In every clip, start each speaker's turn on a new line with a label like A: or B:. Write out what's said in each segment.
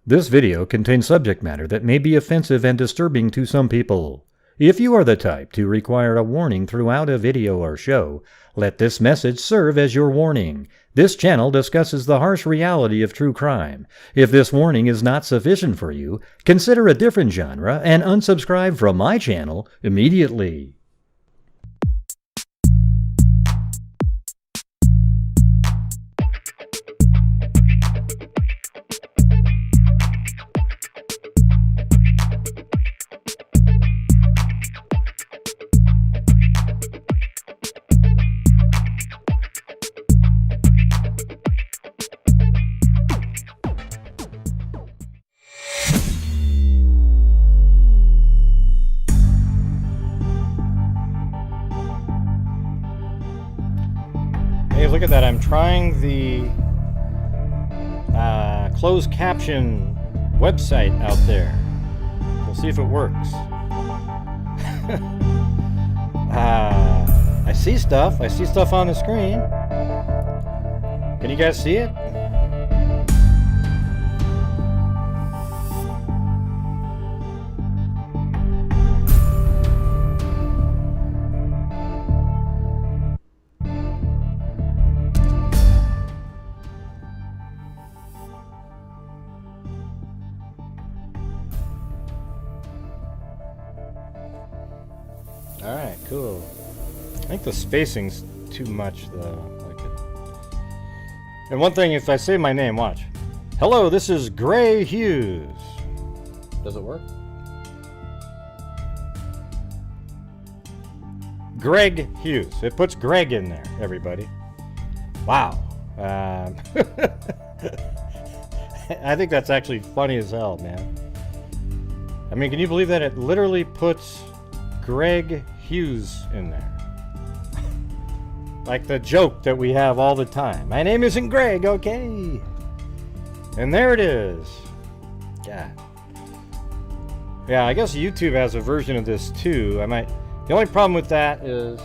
A: This video contains subject matter that may be offensive and disturbing to some people. If you are the type to require a warning throughout a video or show, let this message serve as your warning. This channel discusses the harsh reality of true crime. If this warning is not sufficient for you, consider a different genre and unsubscribe from my channel immediately.
B: Hey, look at that. I'm trying the closed caption website out there. We'll see if it works. I see stuff. I see stuff on the screen. Can you guys see it? Alright, cool. I think the spacing's too much though. And one thing, if I say my name, watch. Hello, this is Grant Hughes. Does it work? Greg Hughes. It puts Greg in there, everybody. Wow. I think that's actually funny as hell, man. I mean, can you believe that it literally puts Greg Hughes in there? Like the joke that we have all the time. My name isn't Greg, okay? And there it is. God. Yeah, I guess YouTube has a version of this too. The only problem with that is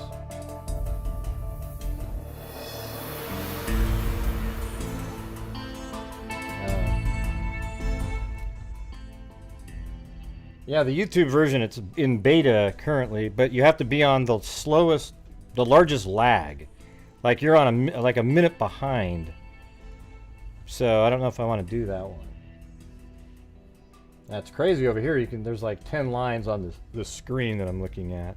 B: yeah, the YouTube version, it's in beta currently, but you have to be on the largest lag. Like you're on like a minute behind. So I don't know if I want to do that one. That's crazy over here. There's like 10 lines on the screen that I'm looking at.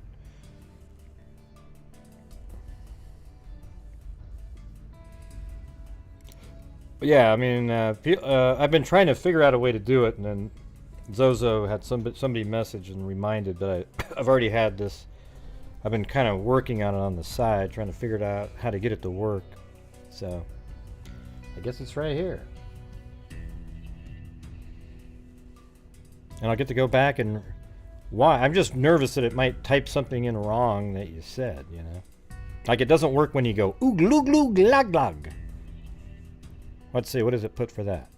B: But yeah, I mean, I've been trying to figure out a way to do it, and then Zozo had somebody message and reminded, but I've already had this. I've been kind of working on it on the side, trying to figure out how to get it to work. So I guess it's right here. And I'll get to go back and why? I'm just nervous that it might type something in wrong that you said, you know. Like it doesn't work when you go oog loog loog lag lag. Let's see, what does it put for that?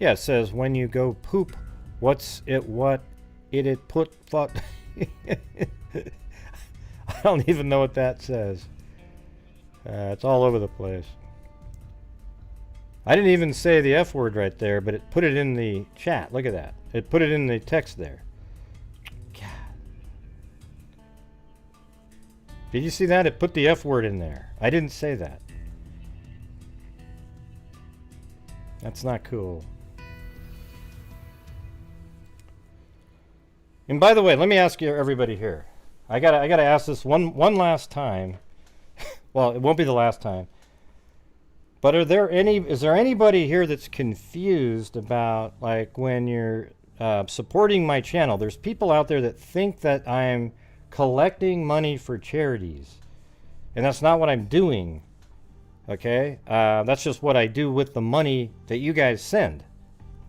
B: Yeah, it says when you go poop, what's it put fuck. I don't even know what that says. It's all over the place. I didn't even say the F word right there, but it put it in the chat. Look at that. It put it in the text there. God. Did you see that? It put the F word in there. I didn't say that. That's not cool. And by the way, let me ask you, everybody here. I gotta ask this one last time. Well, it won't be the last time. But is there anybody here that's confused about like when you're supporting my channel? There's people out there that think that I'm collecting money for charities, and that's not what I'm doing. Okay, that's just what I do with the money that you guys send.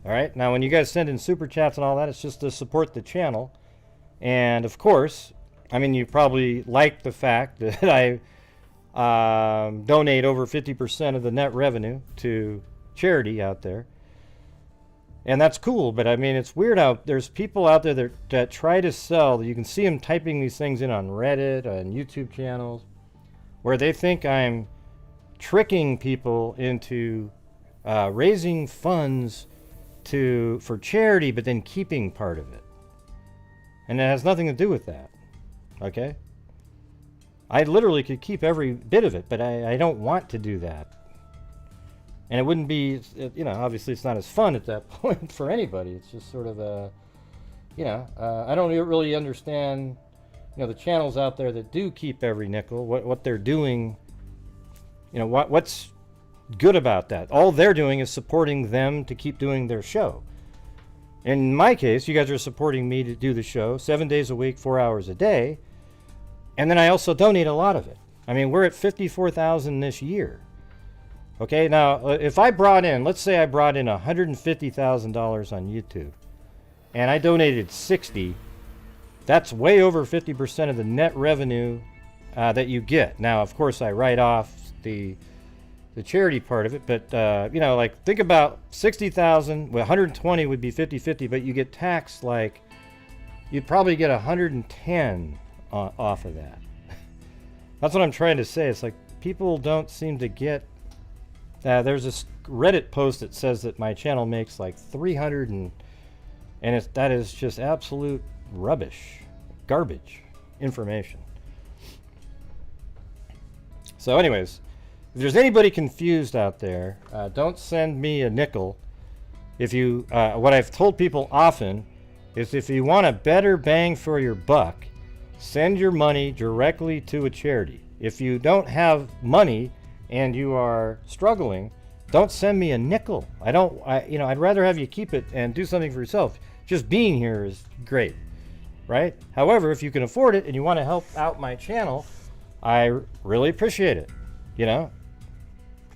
B: All right, now when you guys send in super chats and all that, it's just to support the channel. And of course, I mean, you probably like the fact that I donate over 50% of the net revenue to charity out there. And that's cool, but I mean, it's weird how there's people out there that try to sell. You can see them typing these things in on Reddit, on YouTube channels, where they think I'm tricking people into raising funds for charity, but then keeping part of it. And it has nothing to do with that. Okay? I literally could keep every bit of it, but I don't want to do that. And it wouldn't be, you know, obviously it's not as fun at that point for anybody. It's just sort of a, you know, I don't really understand, you know, the channels out there that do keep every nickel, what they're doing, you know, what's good about that. All they're doing is supporting them to keep doing their show. In my case, you guys are supporting me to do the show 7 days a week, 4 hours a day. And then I also donate a lot of it. I mean, we're at 54,000 this year. Okay, now if I brought in, let's say I brought in $150,000 on YouTube and I donated 60, that's way over 50% of the net revenue that you get. Now, of course, I write off the charity part of it, but you know, like think about 60,000, well, 120 would be 50-50, but you get taxed like you'd probably get 110 off of that. That's what I'm trying to say. It's like people don't seem to get. There's this Reddit post that says that my channel makes like 300 and that is just absolute rubbish, garbage information. So anyways, if there's anybody confused out there, don't send me a nickel. If you, what I've told people often is if you want a better bang for your buck, send your money directly to a charity. If you don't have money and you are struggling, don't send me a nickel. You know, I'd rather have you keep it and do something for yourself. Just being here is great, right? However, if you can afford it and you want to help out my channel, I really appreciate it. You know,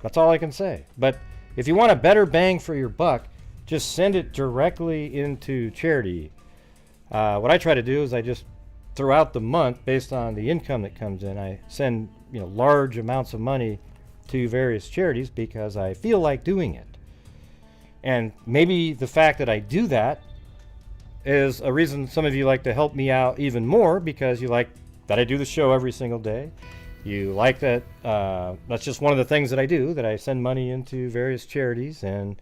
B: that's all I can say. But if you want a better bang for your buck, just send it directly into charity. What I try to do is I just, throughout the month, based on the income that comes in, I send, you know, large amounts of money to various charities because I feel like doing it. And maybe the fact that I do that is a reason some of you like to help me out even more, because you like that I do the show every single day. You like that, that's just one of the things that I do, that I send money into various charities, and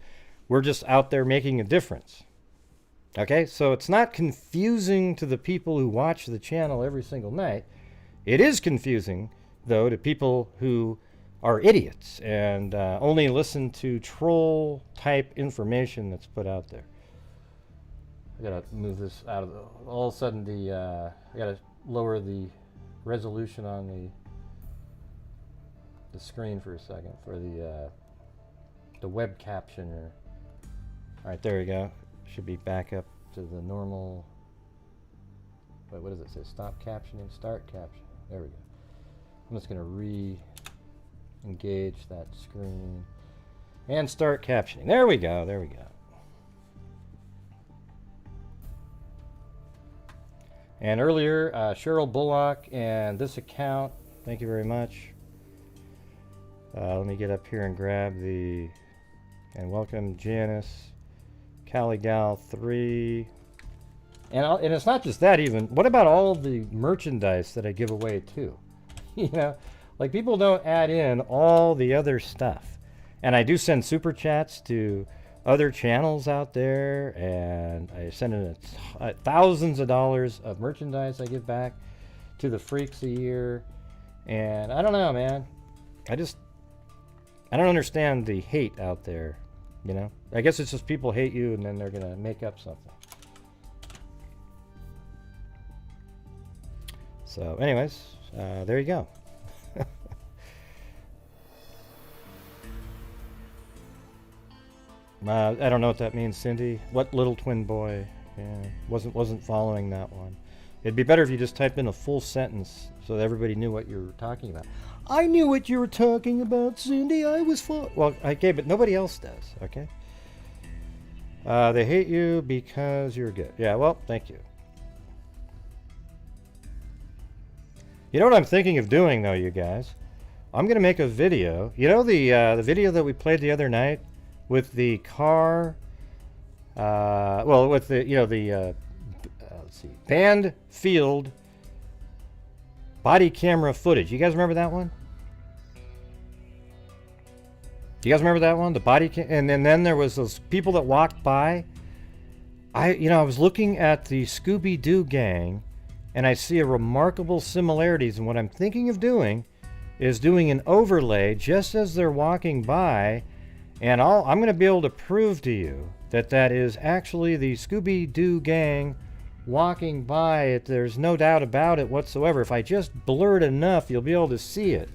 B: we're just out there making a difference. Okay, so it's not confusing to the people who watch the channel every single night. It is confusing, though, to people who are idiots and only listen to troll type information that's put out there. I gotta move this out of the, all of a sudden I gotta lower the resolution on the screen for a second for the web captioner. All right, there we go. Should be back up to the normal. Wait, what does it say? Stop captioning, start captioning. There we go. I'm just gonna re-engage that screen and start captioning. There we go. There we go. And earlier, Cheryl Bullock and this account. Thank you very much. Let me get up here and grab and welcome Janice, Caligal3. And it's not just that even. What about all the merchandise that I give away too? You know, like people don't add in all the other stuff. And I do send super chats to other channels out there, and I send in thousands of dollars of merchandise I give back to the freaks a year. And I don't know, man. I don't understand the hate out there, you know? I guess it's just people hate you and then they're gonna make up something. So anyways, there you go. I don't know what that means, Cindy. What little twin boy? Yeah, wasn't following that one. It'd be better if you just typed in a full sentence so that everybody knew what you were talking about. I knew what you were talking about, Cindy. I was well, okay, but nobody else does. Okay. They hate you because you're good. Yeah. Well, thank you. You know what I'm thinking of doing, though, you guys? I'm gonna make a video. You know the video that we played the other night with the car, well, with the, you know, the, let's see, band field body camera footage. You guys remember that one? Do you guys remember that one? The body cam, and then there was those people that walked by. I was looking at the Scooby-Doo gang, and I see a remarkable similarities. And what I'm thinking of doing is doing an overlay just as they're walking by, and I'm going to be able to prove to you that that is actually the Scooby-Doo gang walking by. There's no doubt about it whatsoever. If I just blur it enough, you'll be able to see it.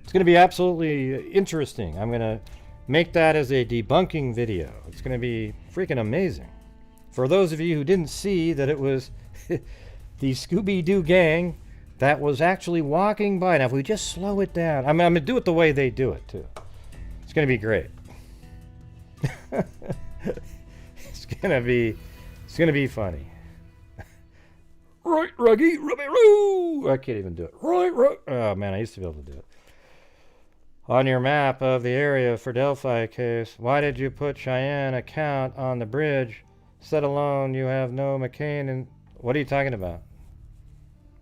B: It's going to be absolutely interesting. I'm going to make that as a debunking video. It's going to be freaking amazing. For those of you who didn't see that it was the Scooby-Doo gang that was actually walking by. Now, if we just slow it down, I'm going to do it the way they do it, too. It's going to be great. It's going to be funny. Right, Ruggy, Rubby-roo! I can't even do it. Right. Oh, man, I used to be able to do it. On your map of the area for Delphi case, why did you put Cheyenne account on the bridge? Said alone you have no McCain and... What are you talking about?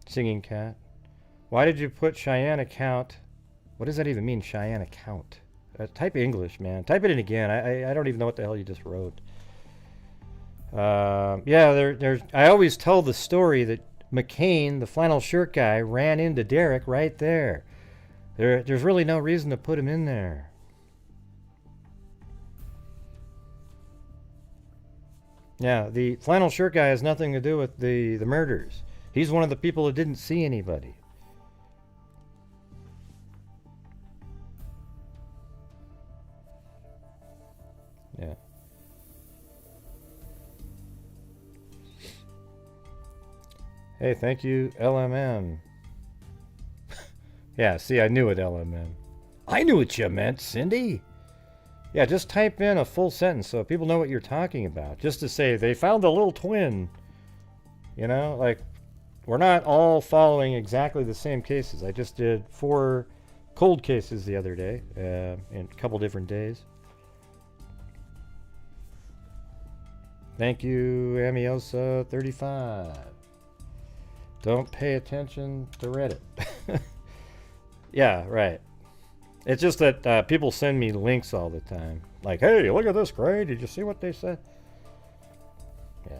B: Singing cat. Why did you put Cheyenne account? What does that even mean, Cheyenne account? Type English, man. Type it in again. I don't even know what the hell you just wrote. Yeah, I always tell the story that McCain, the flannel shirt guy, ran into Derek right there. There's really no reason to put him in there. Yeah, the flannel shirt guy has nothing to do with the murders. He's one of the people that didn't see anybody. Yeah. Hey, thank you, LMM. Yeah, see, I knew it, LMM. I knew what you meant, Cindy. Yeah, just type in a full sentence so people know what you're talking about. Just to say, they found a little twin. You know, like, we're not all following exactly the same cases. I just did 4 cold cases the other day, in a couple different days. Thank you, Amiosa35. Don't pay attention to Reddit. Yeah, right. It's just that people send me links all the time. Like, hey, look at this, Gray. Did you see what they said? Yeah.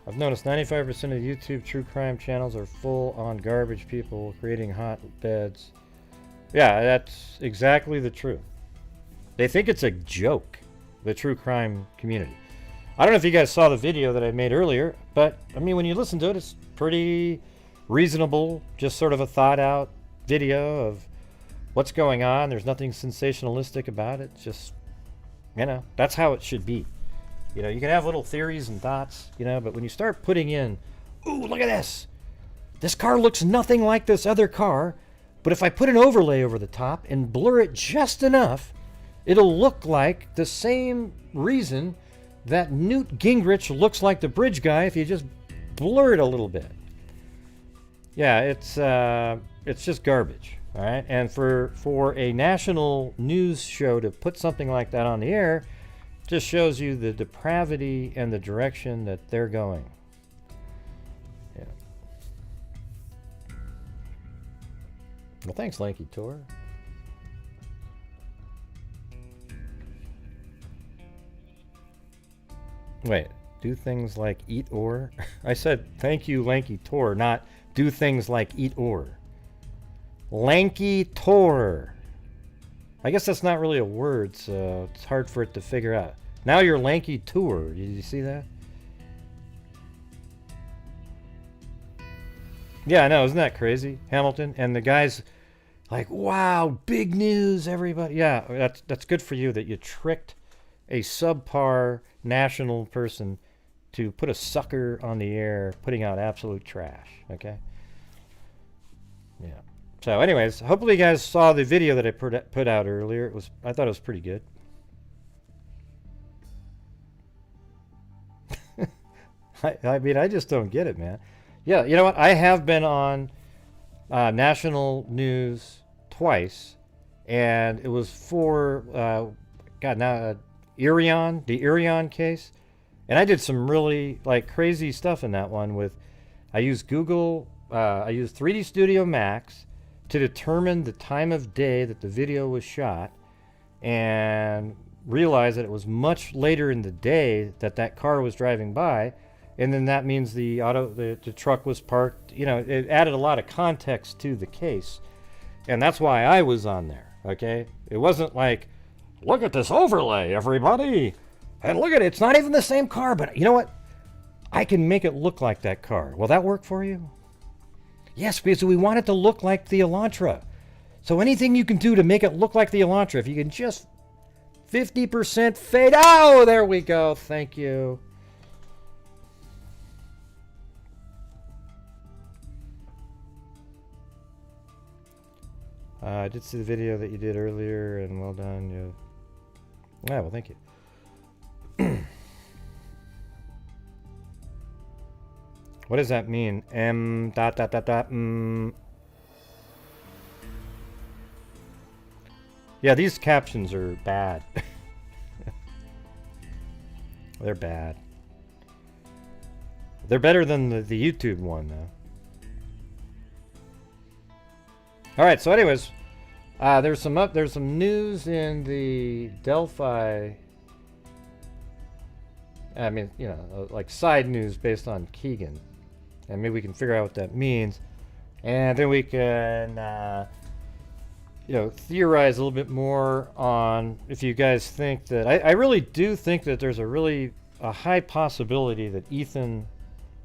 B: I've noticed 95% of YouTube true crime channels are full on garbage people creating hot beds. Yeah, that's exactly the truth. They think it's a joke, the true crime community. I don't know if you guys saw the video that I made earlier, but, I mean, when you listen to it, it's pretty reasonable, just sort of a thought-out video of what's going on. There's nothing sensationalistic about it. It's just, you know, that's how it should be. You know, you can have little theories and thoughts, you know, but when you start putting in, ooh, look at this. This car looks nothing like this other car, but if I put an overlay over the top and blur it just enough, it'll look like the same reason that Newt Gingrich looks like the bridge guy if you just blur it a little bit. Yeah, it's just garbage, all right? And for a national news show to put something like that on the air just shows you the depravity and the direction that they're going. Yeah. Well, thanks, Lanky Tor. Wait, do things like eat ore? I said thank you, Lanky Tor, not do things like eat ore. Lanky Tor. I guess that's not really a word, so it's hard for it to figure out. Now you're Lanky Tour. Did you see that? Yeah, I know. Isn't that crazy, Hamilton? And the guy's like, wow, big news, everybody. Yeah, that's good for you that you tricked a subpar national person to put a sucker on the air putting out absolute trash. Okay? Yeah. So anyways, hopefully you guys saw the video that I put out earlier. I thought it was pretty good. I mean, I just don't get it, man. Yeah, you know what? I have been on national news twice, and it was for, the Irion case. And I did some really, like, crazy stuff in that one with, I used Google, I used 3D Studio Max, to determine the time of day that the video was shot and realized that it was much later in the day that that car was driving by, and then that means the truck was parked. You know, it added a lot of context to the case, and that's why I was on there. Okay, it wasn't like, look at this overlay, everybody, and look at it. It's not even the same car, but you know what? I can make it look like that car. Will that work for you? Yes, because we want it to look like the Elantra. So anything you can do to make it look like the Elantra, if you can just 50% fade. Oh, there we go. Thank you. I did see the video that you did earlier, and well done. Yeah. Well, thank you. What does that mean? Yeah, these captions are bad. They're bad. They're better than the YouTube one, though. All right. So, anyways, there's some news in the Delphi. I mean, you know, like side news based on Keegan, and maybe we can figure out what that means, and then we can, you know, theorize a little bit more on if you guys think that I really do think that there's a high possibility that Ethan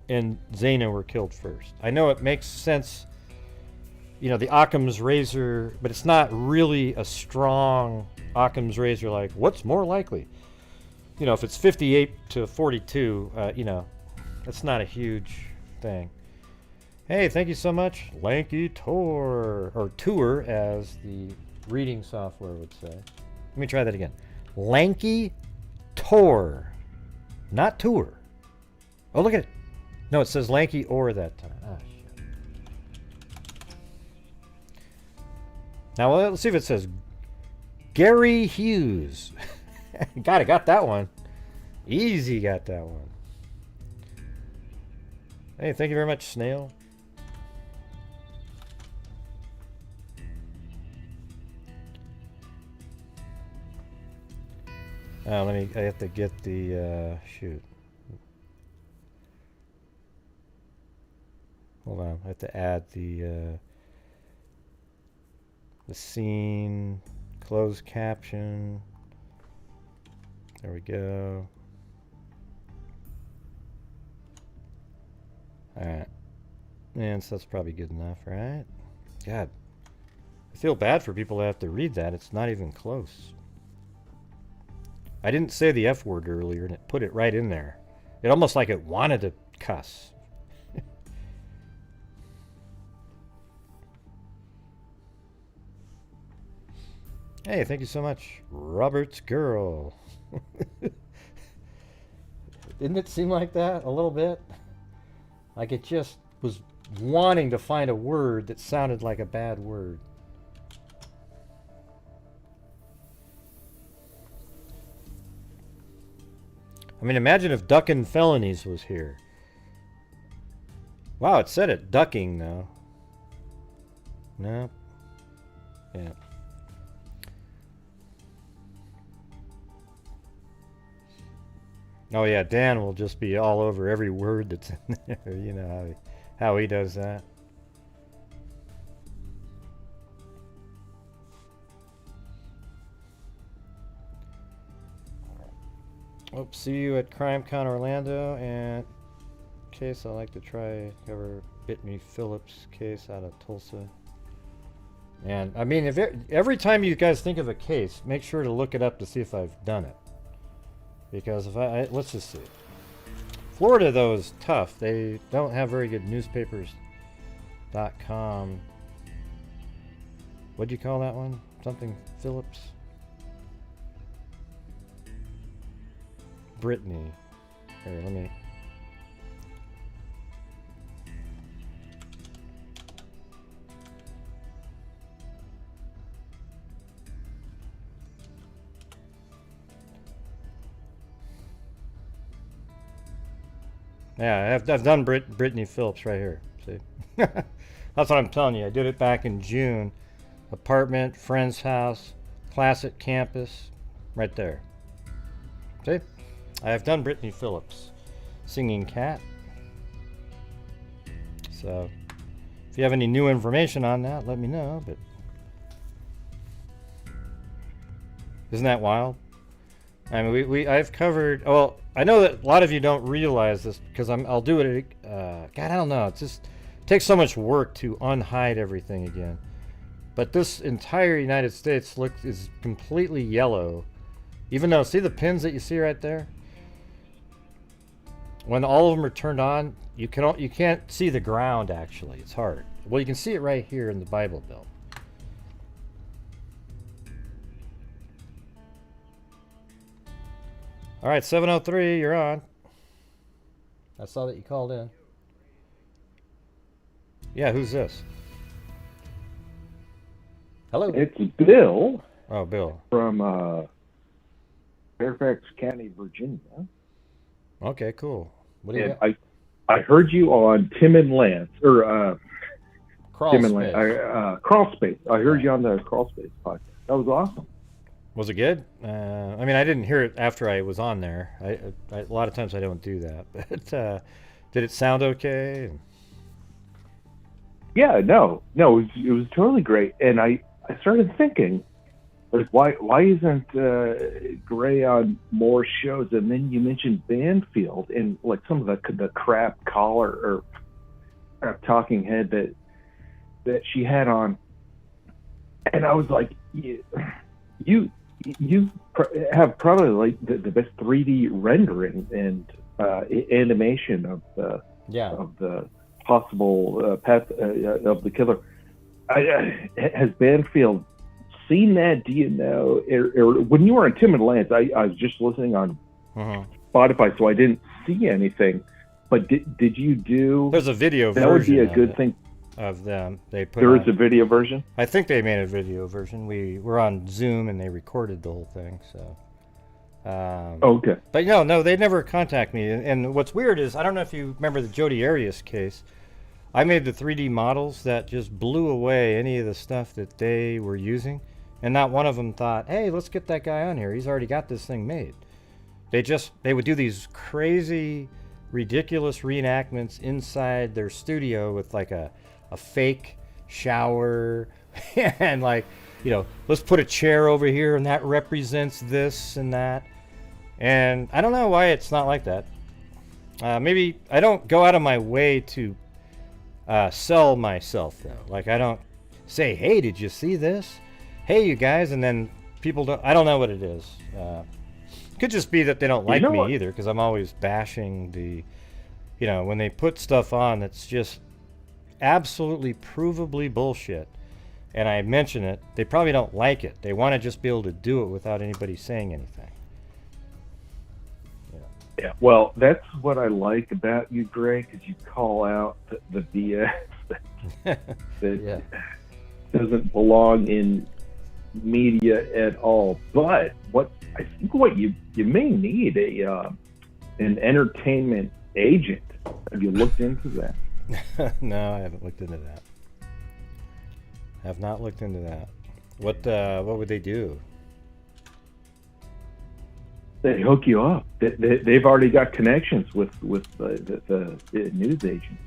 B: and Zana were killed first. I know it makes sense, you know, the Occam's razor, but it's not really a strong Occam's razor. Like, what's more likely? You know, if it's 58 to 42, you know, that's not a huge thing. Hey, thank you so much, Lanky Tour, or Tour, as the reading software would say. Let me try that again. Lanky Tour, not Tour. Oh, look at it. No, it says Lanky Or that time. Ah, shit. Now, let's see if it says Gary Hughes. Got that one. Easy got that one. Hey, thank you very much, Snail. I have to get the, shoot. Hold on, I have to add the scene, closed caption. There we go. Alright. And so that's probably good enough, right? God. I feel bad for people that have to read that. It's not even close. I didn't say the F word earlier, and it put it right in there. It almost like it wanted to cuss. Hey, thank you so much, Robert's Girl. Didn't it seem like that a little bit? Like it just was wanting to find a word that sounded like a bad word. I mean, imagine if Ducking Felonies was here. Wow, it said it. Ducking, though. No. Yeah. Oh yeah, Dan will just be all over every word that's in there. You know how he does that. Hope see you at CrimeCon Orlando, and case I like to try cover Bitme Phillips case out of Tulsa. And I mean, if every time you guys think of a case, make sure to look it up to see if I've done it. Because if let's just see. Florida, though, is tough. They don't have very good newspapers.com. What'd you call that one? Something Phillips? Brittany. Here, let me. Yeah, I've done Brittany Phillips right here. See? That's what I'm telling you. I did it back in June. Apartment, friend's house, class at campus, right there. See? I have done Brittany Phillips, Singing Cat. So, if you have any new information on that, let me know. But isn't that wild? I mean, I've covered. Well, I know that a lot of you don't realize this because I'll do it. God, I don't know. It takes so much work to unhide everything again. But this entire United States is completely yellow. Even though, see the pins that you see right there? When all of them are turned on, you can't see the ground actually. It's hard. Well, you can see it right here in the Bible Belt. All right, 703, you're on. I saw that you called in. Yeah, who's this? Hello.
C: It's Bill.
B: Oh, Bill.
C: From Fairfax County, Virginia.
B: Okay, cool. What do you got?
C: I heard you on Tim and Lance, or
B: Crawl
C: Tim and
B: Space.
C: Lance, Crawl Space. I heard you on the Crawl Space podcast. That was awesome.
B: Was it good? I mean, I didn't hear it after I was on there. A lot of times I don't do that. But did it sound okay?
C: Yeah, no, it was totally great. And I started thinking, like, why isn't Gray on more shows? And then you mentioned Banfield and like some of the crap caller or crap talking head that she had on, and I was like, you have probably like the best 3D rendering and animation of the possible path of the killer. Has Banfield seen that? Do you know? Or when you were on Tim and Lance, I was just listening on Spotify, so I didn't see anything. But did you do?
B: There's a video version.
C: That would be a good thing.
B: Of them, they put.
C: There is a video version.
B: I think they made a video version. We were on Zoom and they recorded the whole thing. So.
C: Okay.
B: But no, they never contact me. And what's weird is I don't know if you remember the Jodi Arias case. I made the 3D models that just blew away any of the stuff that they were using, and not one of them thought, "Hey, let's get that guy on here. He's already got this thing made." They would do these crazy, ridiculous reenactments inside their studio with like a fake shower and like, let's put a chair over here and that represents this and that. And I don't know why it's not like that. Maybe I don't go out of my way to sell myself though. Like I don't say, "Hey, did you see this? Hey, you guys," and then people don't. I don't know what it is. Could just be that they don't like me either, because I'm always bashing the, when they put stuff on that's just absolutely provably bullshit, and I mention it, they probably don't like it. They want to just be able to do it without anybody saying anything.
C: Yeah, well, that's what I like about you, Gray, because you call out the BS that doesn't belong in media at all. But I think what you may need an entertainment agent. Have you looked into that?
B: No, I haven't looked into that. Have not looked into that. What would they do?
C: They hook you up. They've already got connections with the news agents.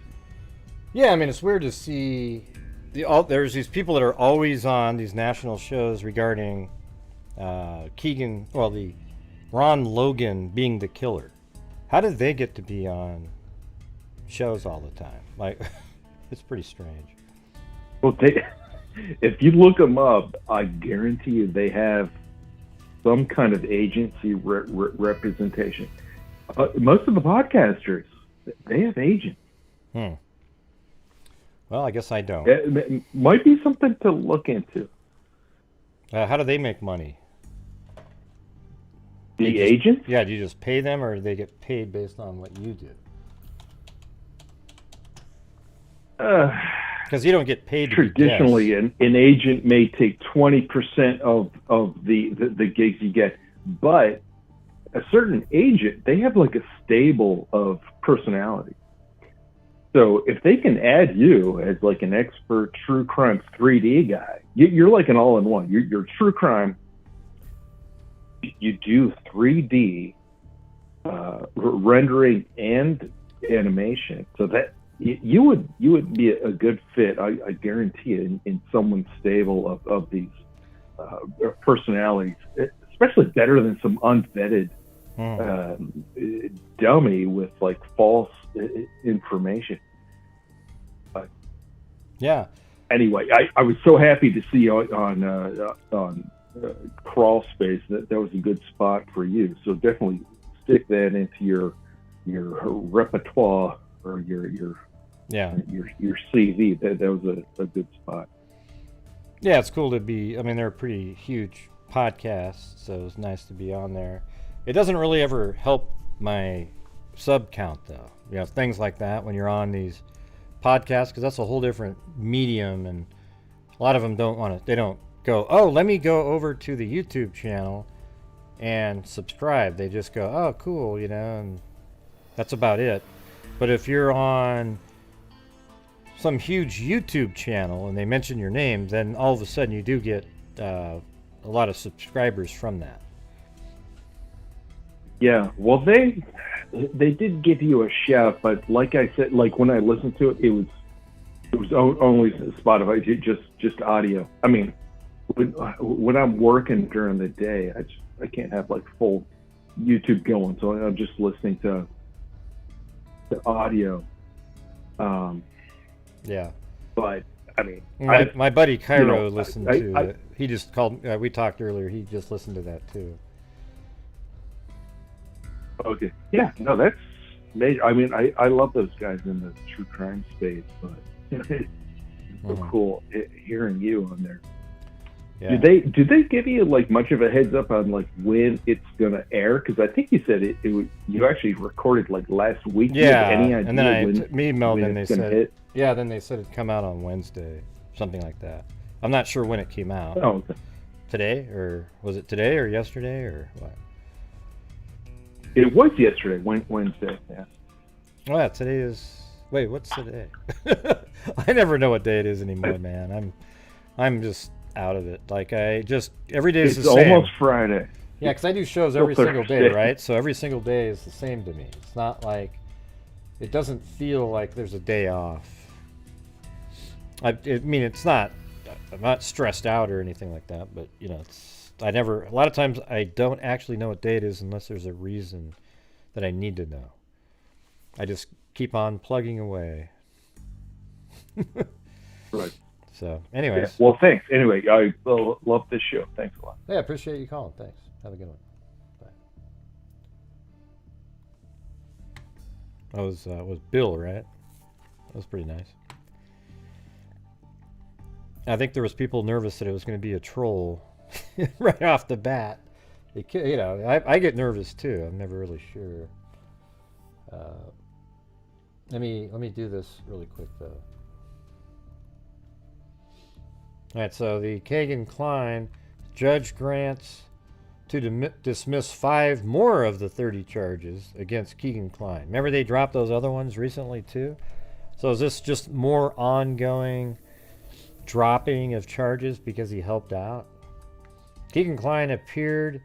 B: Yeah, I mean, it's weird to see there's these people that are always on these national shows regarding the Ron Logan being the killer. How did they get to be on shows all the time? Like, it's pretty strange.
C: Well, if you look them up, I guarantee you they have some kind of agency representation. Most of the podcasters, they have agents.
B: Well, I guess I don't.
C: It might be something to look into.
B: How do they make money?
C: The agents?
B: Yeah, do you just pay them, or do they get paid based on what you do? Because you don't get paid to
C: traditionally, an agent may take 20% of the gigs you get, but a certain agent, they have like a stable of personality. So if they can add you as like an expert true crime 3D guy, you're like an all-in-one. You're true crime. You do 3D rendering and animation, so that you would be a good fit. I guarantee it in someone's stable of these personalities, especially better than some unvetted dummy with like false information. But
B: yeah.
C: Anyway, I was so happy to see on Crawl Space that was a good spot for you. So definitely stick that into your repertoire or your CV. That was a good spot.
B: Yeah, it's cool to be. I mean, they're a pretty huge podcast, so it's nice to be on there. It doesn't really ever help my sub count, though. You know, things like that when you're on these podcasts, because that's a whole different medium, and a lot of them don't want to. They don't go, oh, let me go over to the YouTube channel and subscribe. They just go, oh, cool, you know, and that's about it. But if you're on some huge YouTube channel and they mention your name, then all of a sudden you do get a lot of subscribers from that.
C: Yeah, well, they did give you a shout, but like I said, like when I listened to it, it was only Spotify, just audio. I mean, when I'm working during the day, I can't have like full YouTube going, so I'm just listening to the audio.
B: Yeah.
C: But I mean,
B: my buddy Cairo listened to it. He just called. We talked earlier. He just listened to that too.
C: Okay. Yeah. No, that's major. I mean, I love those guys in the true crime space, but it's so cool hearing you on there.
B: Yeah.
C: Do they give you like much of a heads up on like when it's gonna air? Because I think you said you actually recorded like last week.
B: Yeah.
C: Any idea
B: and then I
C: emailed
B: and they said, yeah. Then they said it'd come out on Wednesday, something like that. I'm not sure when it came out.
C: Oh, okay.
B: Today, or was it today or yesterday or what?
C: It was yesterday, Wednesday. Yeah.
B: Oh, yeah, today is. Wait, what's today? I never know what day it is anymore, man. I'm just out of it. Like every day is the same.
C: It's almost Friday.
B: Yeah, because I do shows every single day, right? So every single day is the same to me. It's not like it doesn't feel like there's a day off. I mean, it's not. I'm not stressed out or anything like that, but you know, a lot of times I don't actually know what day it is unless there's a reason that I need to know. I just keep on plugging away.
C: Right.
B: So, anyways.
C: Yeah. Well, thanks. Anyway, I love this show. Thanks a lot.
B: Yeah, appreciate you calling. Thanks. Have a good one. Bye. That was Bill, right? That was pretty nice. I think there was people nervous that it was going to be a troll right off the bat. You know, I get nervous too. I'm never really sure. Let me do this really quick though. All right, so the Kagan-Klein judge grants to dismiss 5 more of the 30 charges against Keegan-Klein. Remember they dropped those other ones recently too? So is this just more ongoing dropping of charges because he helped out? Keegan-Klein appeared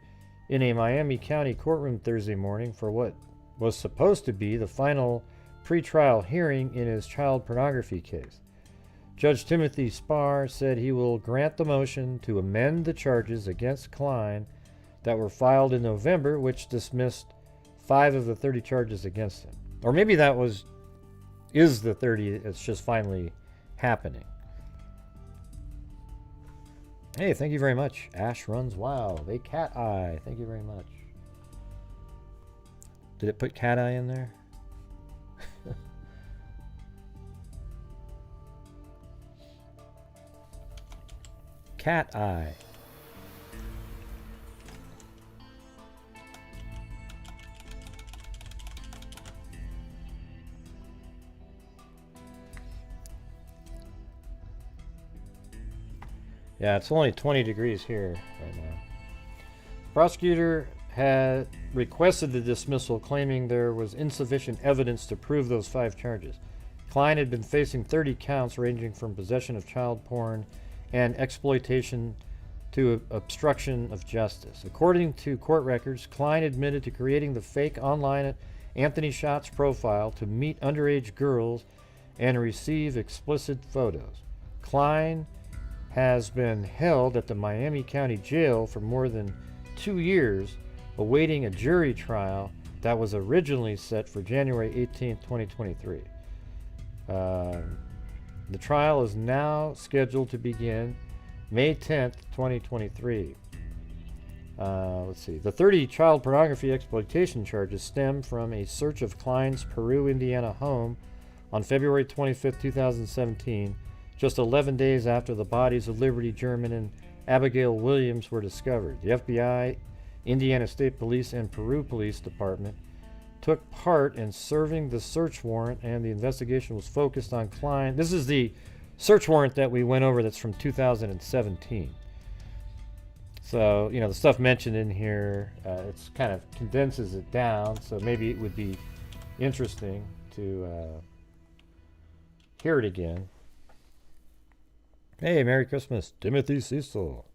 B: in a Miami County courtroom Thursday morning for what was supposed to be the final pretrial hearing in his child pornography case. Judge Timothy Spar said he will grant the motion to amend the charges against Klein that were filed in November, which dismissed 5 of the 30 charges against him. Or maybe that is the 30, it's just finally happening. Hey, thank you very much. Ash Runs Wild. A cat eye. Thank you very much. Did it put cat eye in there? Cat eye. Yeah, it's only 20 degrees here right now. Prosecutor had requested the dismissal, claiming there was insufficient evidence to prove those 5 charges. Klein had been facing 30 counts ranging from possession of child porn and exploitation to obstruction of justice. According to court records, Klein admitted to creating the fake online Anthony Shots profile to meet underage girls and receive explicit photos. Klein has been held at the Miami County Jail for more than 2 years, awaiting a jury trial that was originally set for January 18, 2023. The trial is now scheduled to begin May 10th, 2023. Let's see. The 30 child pornography exploitation charges stem from a search of Klein's Peru, Indiana home on February 25th, 2017, just 11 days after the bodies of Liberty German and Abigail Williams were discovered. The FBI, Indiana State Police, and Peru Police Department took part in serving the search warrant, and the investigation was focused on Klein. This is the search warrant that we went over that's from 2017. So, you know, the stuff mentioned in here, it's kind of condenses it down, so maybe it would be interesting to hear it again. Hey, Merry Christmas, Timothy Cecil.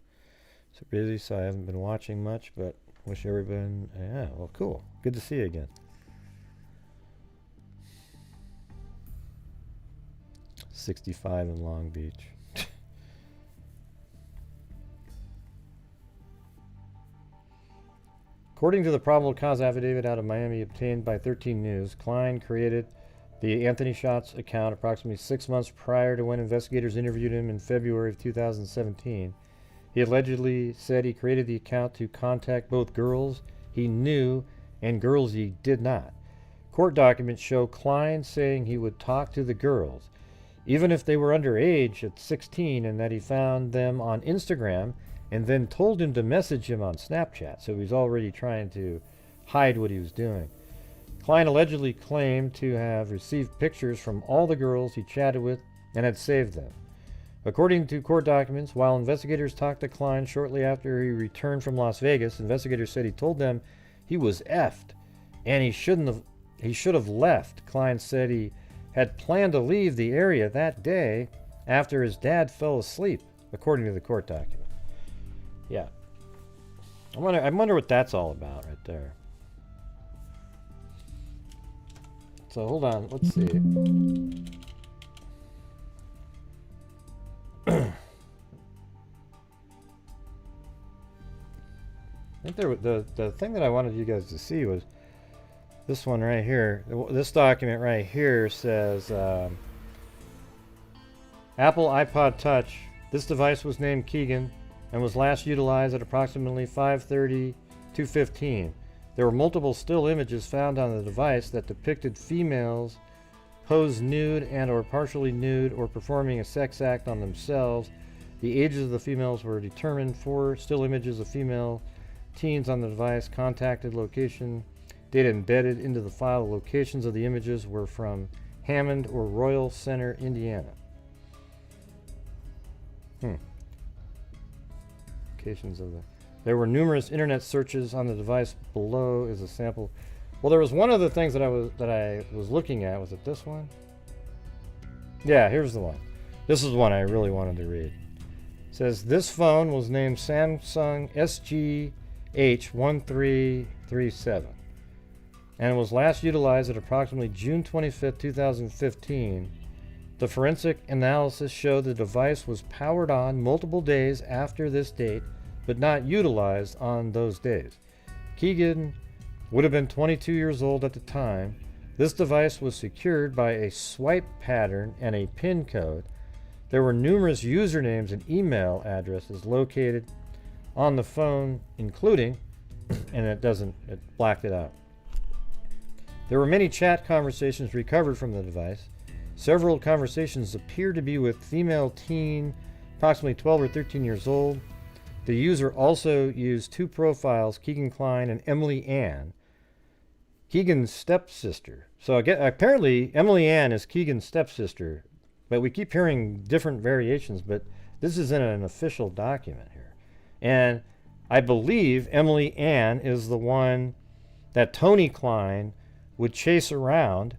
B: So busy, so I haven't been watching much, but wish everyone, yeah, well, cool. Good to see you again. .65 in Long Beach. According to the probable cause affidavit out of Miami obtained by 13 News, Klein created the Anthony Shots account approximately 6 months prior to when investigators interviewed him in February of 2017. He allegedly said he created the account to contact both girls he knew and girls he did not. Court documents show Klein saying he would talk to the girls, even if they were underage at 16, and that he found them on Instagram and then told him to message him on Snapchat. So he was already trying to hide what he was doing. Klein allegedly claimed to have received pictures from all the girls he chatted with and had saved them. According to court documents, while investigators talked to Klein shortly after he returned from Las Vegas, investigators said he told them he was effed and he should have left. Klein said he had planned to leave the area that day after his dad fell asleep, according to the court document. Yeah. I wonder what that's all about right there. So hold on, let's see. I think the thing that I wanted you guys to see was this one right here. This document right here says Apple iPod Touch. This device was named Keegan and was last utilized at approximately 5:30-2:15. There were multiple still images found on the device that depicted females posed nude and or partially nude or performing a sex act on themselves. The ages of the females were determined. 4 still images of female teens on the device. Contacted location data embedded into the file. Locations of the images were from Hammond or Royal Center, Indiana. Locations of the... There were numerous internet searches on the device. Below is a sample. Well, there was one of the things that I was looking at. Was it this one? Yeah, here's the one. This is the one I really wanted to read. It says this phone was named Samsung SGH1337 and was last utilized at approximately June 25th, 2015. The forensic analysis showed the device was powered on multiple days after this date, but not utilized on those days. Keegan would have been 22 years old at the time. This device was secured by a swipe pattern and a PIN code. There were numerous usernames and email addresses located on the phone, including, and it blacked it out. There were many chat conversations recovered from the device. Several conversations appear to be with female teen, approximately 12 or 13 years old. The user also used 2 profiles, Keegan Klein and Emily Ann, Keegan's stepsister. So apparently Emily Ann is Keegan's stepsister, but we keep hearing different variations, but this is in an official document here. And I believe Emily Ann is the one that Tony Klein would chase around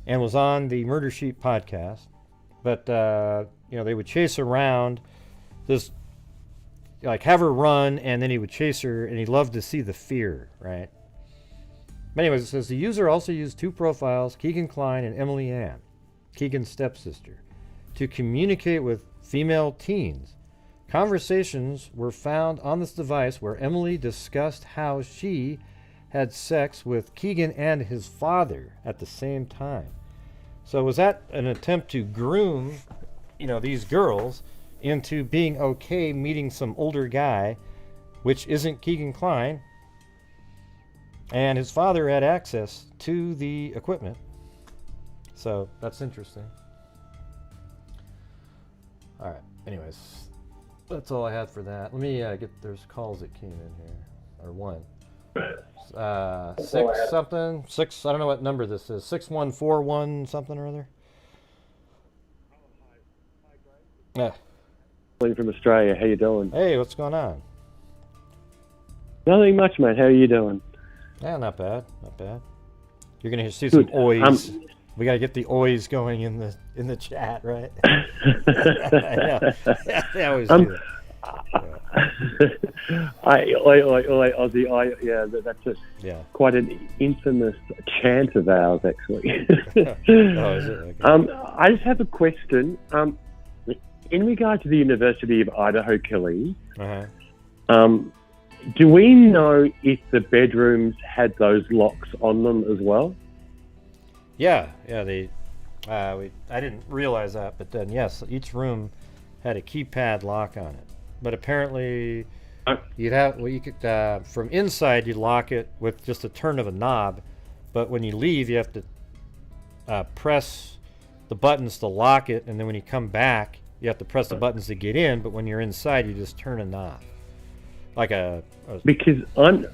B: and was on the Murder Sheet podcast. But, they would chase around this, like have her run, and then he would chase her, and he loved to see the fear, right? But anyways, it says the user also used 2 profiles, Keegan Klein and Emily Ann, Keegan's stepsister, to communicate with female teens. Conversations were found on this device where Emily discussed how she had sex with Keegan and his father at the same time. So was that an attempt to groom, these girls into being okay meeting some older guy, which isn't Keegan Klein, and his father had access to the equipment? So that's interesting. All right. Anyways, that's all I had for that. Let me there's calls that came in here, or one. 6 something, 6, I don't know what number this is, 6141 something or other. Yeah.
D: From Australia, how you doing?
B: Hey, what's going on?
D: Nothing much, mate. How are you doing?
B: Yeah, not bad, not bad. You're gonna see some oys. We gotta get the oys going in the chat, right? Yeah, they always do that.
D: Aussie, that's a, quite an infamous chant of ours, actually.
B: Oh, is it? Okay.
D: I just have a question. In regard to the University of Idaho killing, do we know if the bedrooms had those locks on them as well?
B: Yeah. I didn't realize that, but then yes, each room had a keypad lock on it. But apparently, you could from inside you lock it with just a turn of a knob, but when you leave, you have to press the buttons to lock it, and then when you come back, you have to press the buttons to get in. But when you're inside, you just turn a knob, like
D: because I'm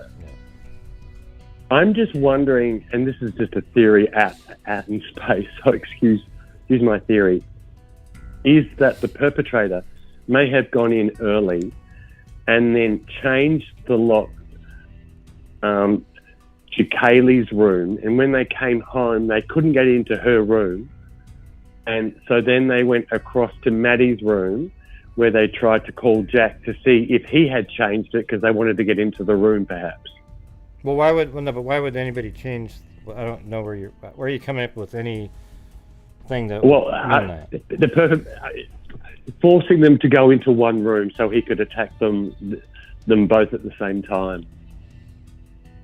D: just wondering, and this is just a theory out in space, so excuse my theory, is that the perpetrator may have gone in early and then changed the lock to Kaylee's room, and when they came home, they couldn't get into her room, and so then they went across to Maddie's room, where they tried to call Jack to see if he had changed it because they wanted to get into the room, perhaps.
B: Well, why would anybody change? I don't know where are you coming up with anything that?
D: Well, forcing them to go into one room so he could attack them both at the same time.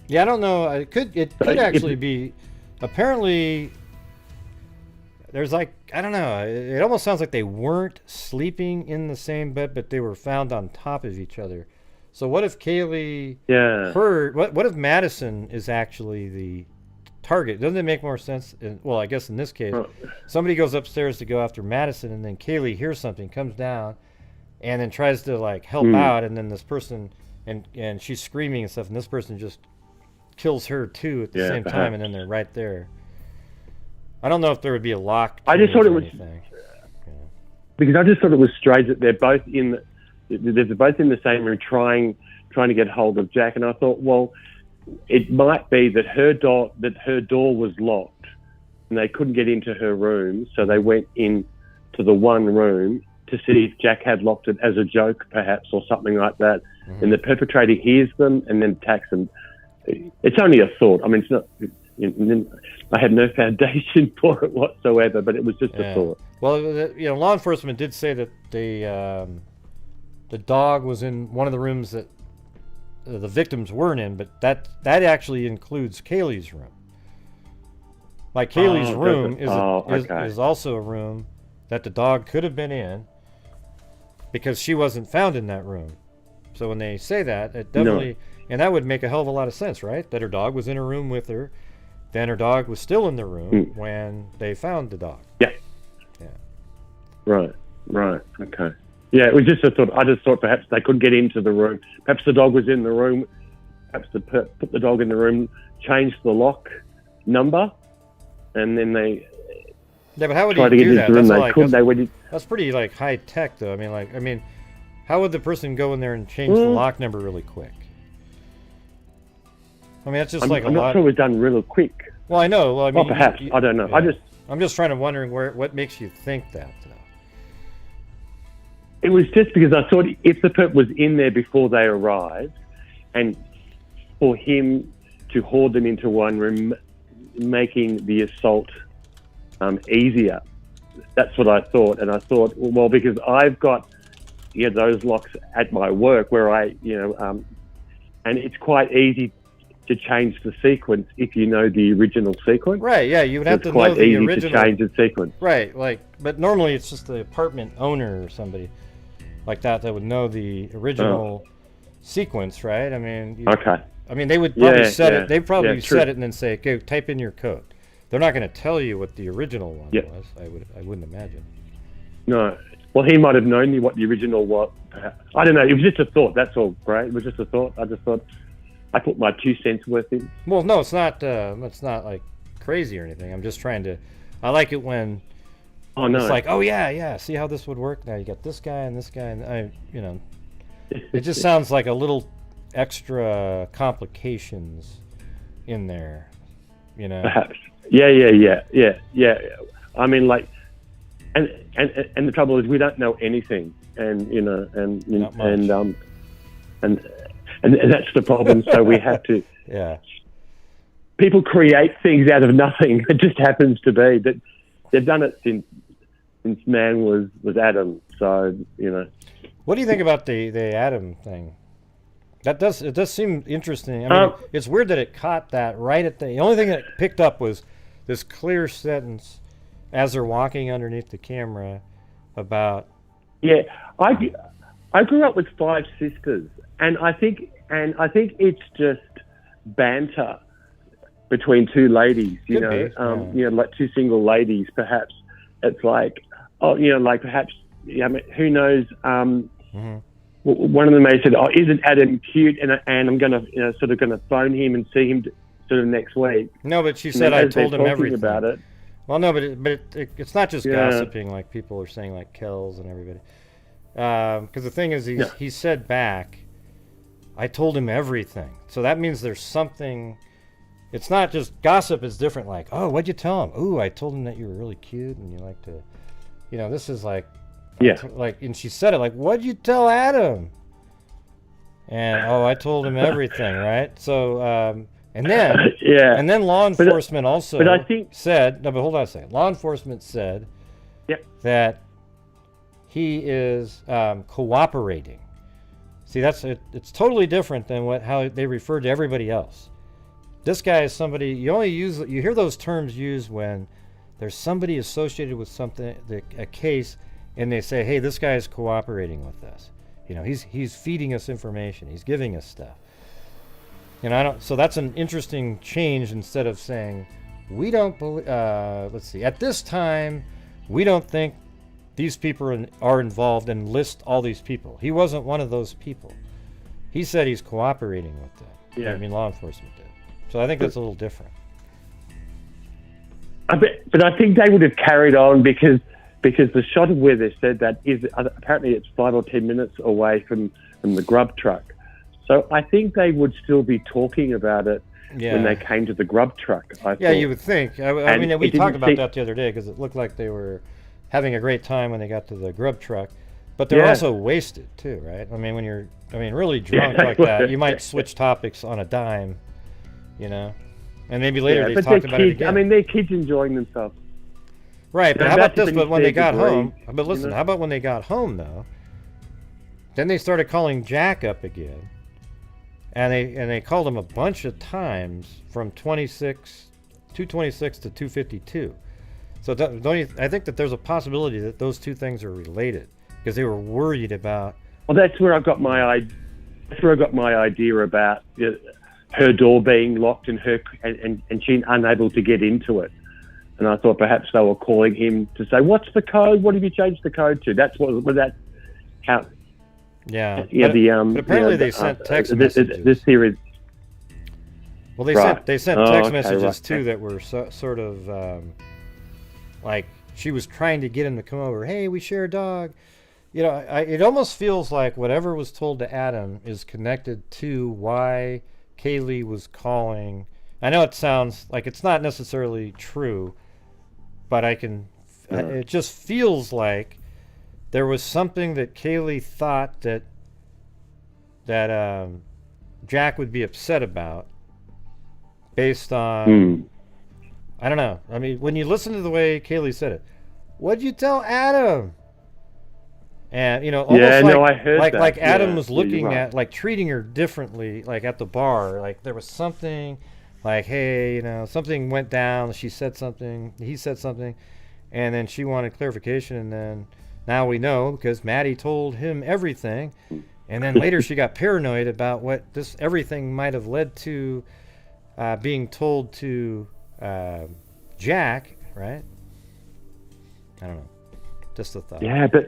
B: Yeah, I don't know. It could actually be. Apparently, there's I don't know. It almost sounds like they weren't sleeping in the same bed, but they were found on top of each other. So what if Kaylee heard? What if Madison is actually the target? Doesn't it make more sense? Well, I guess in this case, somebody goes upstairs to go after Madison, and then Kaylee hears something, comes down, and then tries to help out, and then this person and she's screaming and stuff, and this person just kills her too at the same time, and then they're right there. I don't know if there would be a lock.
D: I just thought it was
B: because
D: I just thought it was strange that they're both in the same room trying to get hold of Jack, and I thought, well, it might be that her door was locked and they couldn't get into her room, so they went in to the one room to see if Jack had locked it as a joke, perhaps, or something like that. Mm-hmm. And the perpetrator hears them and then attacks them. It's only a thought. I mean, it's not. I had no foundation for it whatsoever, but it was just a thought.
B: Well, law enforcement did say that the dog was in one of the rooms that the victims weren't in, but that actually includes Kaylee's room. Like Kaylee's room is also a room that the dog could have been in because she wasn't found in that room. So when they say that, it definitely, and that would make a hell of a lot of sense, right? That her dog was in her room with her, then her dog was still in the room when they found the dog.
D: Yeah. Right. Okay. Yeah, it was just a thought. I just thought perhaps they couldn't get into the room. Perhaps the dog was in the room. Perhaps they put the dog in the room, changed the lock number, and then they
B: but how would
D: tried to get into the room.
B: That's pretty high tech, though. I mean, how would the person go in there and change the lock number really quick? I mean, that's just
D: I'm not sure it was done real quick.
B: Well, I know. Well, I mean,
D: perhaps I don't know.
B: I'm just trying to wondering what makes you think that, though.
D: It was just because I thought if the perp was in there before they arrived, and for him to hoard them into one room, making the assault easier. That's what I thought. And I thought, well, because I've got those locks at my work where and it's quite easy to change the sequence if you know the original sequence.
B: Right, yeah, you would have to know the original. It's quite easy to change the sequence. Right, but normally it's just the apartment owner or somebody like that would know the original sequence, right? I mean,
D: okay.
B: I mean, they would probably set it. They probably set it and then say, "Okay, type in your code." They're not going to tell you what the original one was. I wouldn't imagine.
D: No. Well, he might have known what the original was. I don't know. It was just a thought. That's all, right? It was just a thought. I just thought I put my 2 cents worth in.
B: Well, no, it's not. It's not like crazy or anything. I'm just trying to. I like it when. Oh no! It's like, oh yeah. See how this would work? Now you got this guy and this guy, and it just sounds like a little extra complications in there,
D: Perhaps. Yeah. I mean, like, and the trouble is we don't know anything, and that's the problem. So we have to.
B: Yeah.
D: People create things out of nothing. It just happens to be that they've done it since man was Adam. So
B: What do you think about the Adam thing? It does seem interesting. I mean, it's weird that it caught that right at the only thing that it picked up was this clear sentence as they're walking underneath the camera about.
D: Yeah, I grew up with 5 sisters, and I think it's just banter between 2 ladies. Like 2 single ladies. Perhaps it's like, like perhaps who knows. One of them may said, "Oh, isn't Adam cute?" And I'm gonna, sort of gonna phone him and see him sort of next week.
B: No, but she said I told him everything
D: about it.
B: Well, no, but it's not just gossiping like people are saying, like Kells and everybody. Because the thing is, he said back, "I told him everything." So that means there's something. It's not just gossip. Is different. Like, oh, what'd you tell him? Ooh, I told him that you were really cute and you like to, this is like.
D: Yeah.
B: And she said it like, "What'd you tell Adam?" And I told him everything, right? So, and then law enforcement said, no, but hold on a second. Law enforcement said that he is cooperating. See, it's totally different than how they refer to everybody else. This guy is somebody you hear those terms used when there's somebody associated with something, a case. And they say, "Hey, this guy is cooperating with us. He's feeding us information. He's giving us stuff." So that's an interesting change. Instead of saying, "We don't believe," let's see. At this time, we don't think these people are involved, and list all these people. He wasn't one of those people. He said he's cooperating with them.
D: Yeah.
B: I mean, law enforcement did. So I think that's a little different.
D: But I think they would have carried on because the shot of where they said that is apparently it's 5 or 10 minutes away from the grub truck. So I think they would still be talking about it when they came to the grub truck.
B: You would think. I mean, we talked about that the other day because it looked like they were having a great time when they got to the grub truck. But they're also wasted too, right? I mean, when you're really drunk like that, you might switch topics on a dime, And maybe later they talked about it again.
D: I mean, they're kids enjoying themselves.
B: Right, but how about this? But when they got home, but listen, how about when they got home though? Then they started calling Jack up again, and they called him a bunch of times from 226 to 252. So I think that there's a possibility that those two things are related because they were worried about.
D: Well, that's where I got my idea about her door being locked and she unable to get into it. And I thought perhaps they were calling him to say, "What's the code? What have you changed the code to?" That's what that how.
B: Yeah.
D: But
B: apparently they sent text messages.
D: This series.
B: Well, they sent text messages too that were sort of like she was trying to get him to come over. "Hey, we share a dog." It almost feels like whatever was told to Adam is connected to why Kaylee was calling. I know it sounds like it's not necessarily true, but it just feels like there was something that Kaylee thought that Jack would be upset about based on, I don't know. I mean, when you listen to the way Kaylee said it, what'd you tell Adam? And, you know, almost
D: I heard that.
B: Like Adam was
D: you're
B: looking
D: right.
B: at, like, treating her differently, like at the bar. Like, there was something, like, hey, you know, something went down. She said something. He said something. And then she wanted clarification. And then now we know because Maddie told him everything. And then later she got paranoid about what everything might have led to being told to Jack, right? I don't know. Just a thought.
D: Yeah, but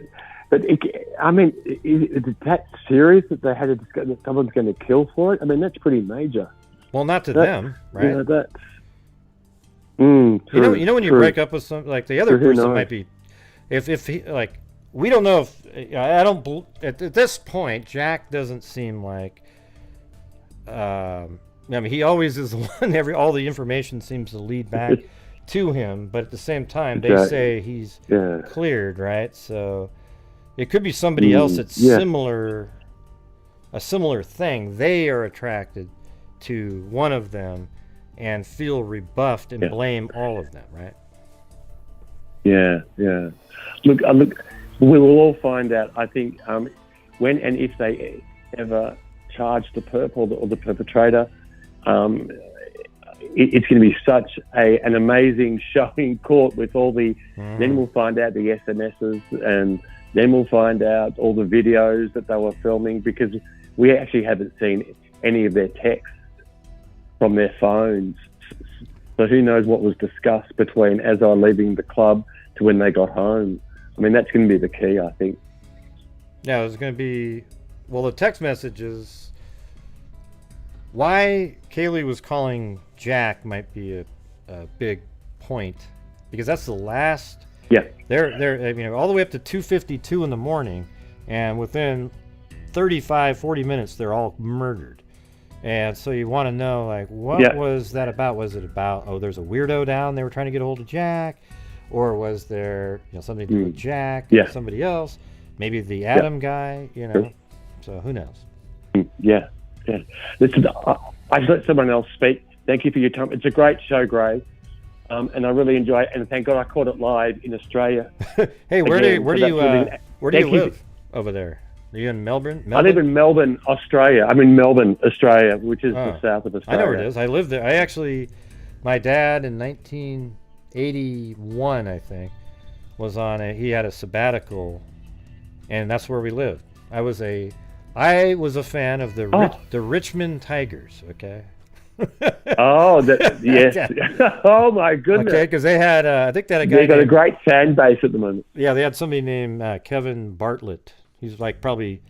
D: I mean, is that serious that they had to discuss that someone's going to kill for it? I mean, that's pretty major.
B: Well, not to them, right?
D: You know, that's
B: you know when you break up with some, like the other person might be, if he, like, we don't know if I don't at this point Jack doesn't seem like I mean, he always is the one. All the information seems to lead back to him, but at the same time they say he's cleared, right? So it could be somebody else that's similar, a similar thing. They are attracted to one of them and feel rebuffed and blame all of them, right?
D: Yeah. Look, we will all find out, I think, when and if they ever charge the perp or the perpetrator. It's going to be such an amazing show in court with all the. Then we'll find out the SMSs, and then we'll find out all the videos that they were filming, because we actually haven't seen any of their texts from their phones. So who knows what was discussed between as I leaving the club to when they got home. I mean, that's going to be the key, I think.
B: Yeah, there's going to be, well, the text messages. Why Kaylee was calling Jack might be a big point, because that's the last.
D: Yeah.
B: They're you know, all the way up to 2:52 in the morning, and within 40 minutes they're all murdered. And so you want to know, like, what was that about? Was it about, oh, there's a weirdo down, they were trying to get a hold of Jack, or was there, you know, something to do with Jack or somebody else? Maybe the Adam guy, you know. So who knows?
D: Yeah. Listen, I just let someone else speak. Thank you for your time. It's a great show, Gray, and I really enjoy it. And thank God I caught it live in Australia.
B: Hey, where do you live over there? Are you in Melbourne?
D: I live in Melbourne, Australia. I'm in Melbourne, Australia, which is the south of Australia.
B: I know where it is. I lived there. My dad in 1981, I think, he had a sabbatical, and that's where we lived. I was a fan of the Richmond Tigers, okay?
D: Yes. Oh, my goodness.
B: Okay, because they had, I think they had a guy.
D: They got a great fan base at the moment.
B: Yeah, they had somebody named Kevin Bartlett. He's like probably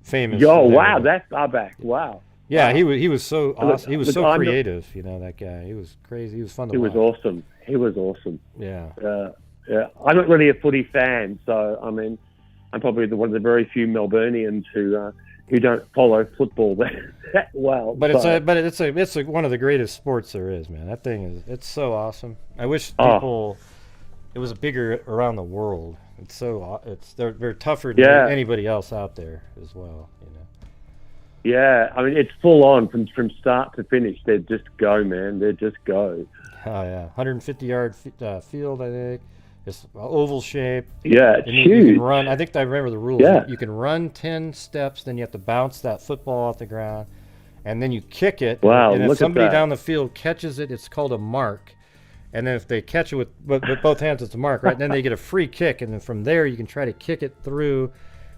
B: famous.
D: Oh, wow, that's far back. Wow.
B: Yeah, he was so awesome. He was so creative, you know, that guy. He was crazy. He was fun to watch.
D: He was awesome.
B: Yeah.
D: I'm not really a footy fan, so I mean, I'm probably one of the very few Melburnians who don't follow football that well.
B: But it's one of the greatest sports there is, man. That thing it's so awesome. I wish it was bigger around the world. They're tougher than anybody else out there as well, you know.
D: Yeah, I mean, it's full on from start to finish. They just go, man. They just go.
B: Oh yeah, 150-yard field, I think. It's oval shape.
D: Yeah, it's huge.
B: You can run. I think I remember the rules.
D: Yeah.
B: You can run 10 steps, then you have to bounce that football off the ground, and then you kick it.
D: Wow,
B: and if
D: look
B: somebody
D: at that.
B: down the field catches it, it's called a mark. And then if they catch it with both hands, it's a mark, right? And then they get a free kick, and then from there you can try to kick it through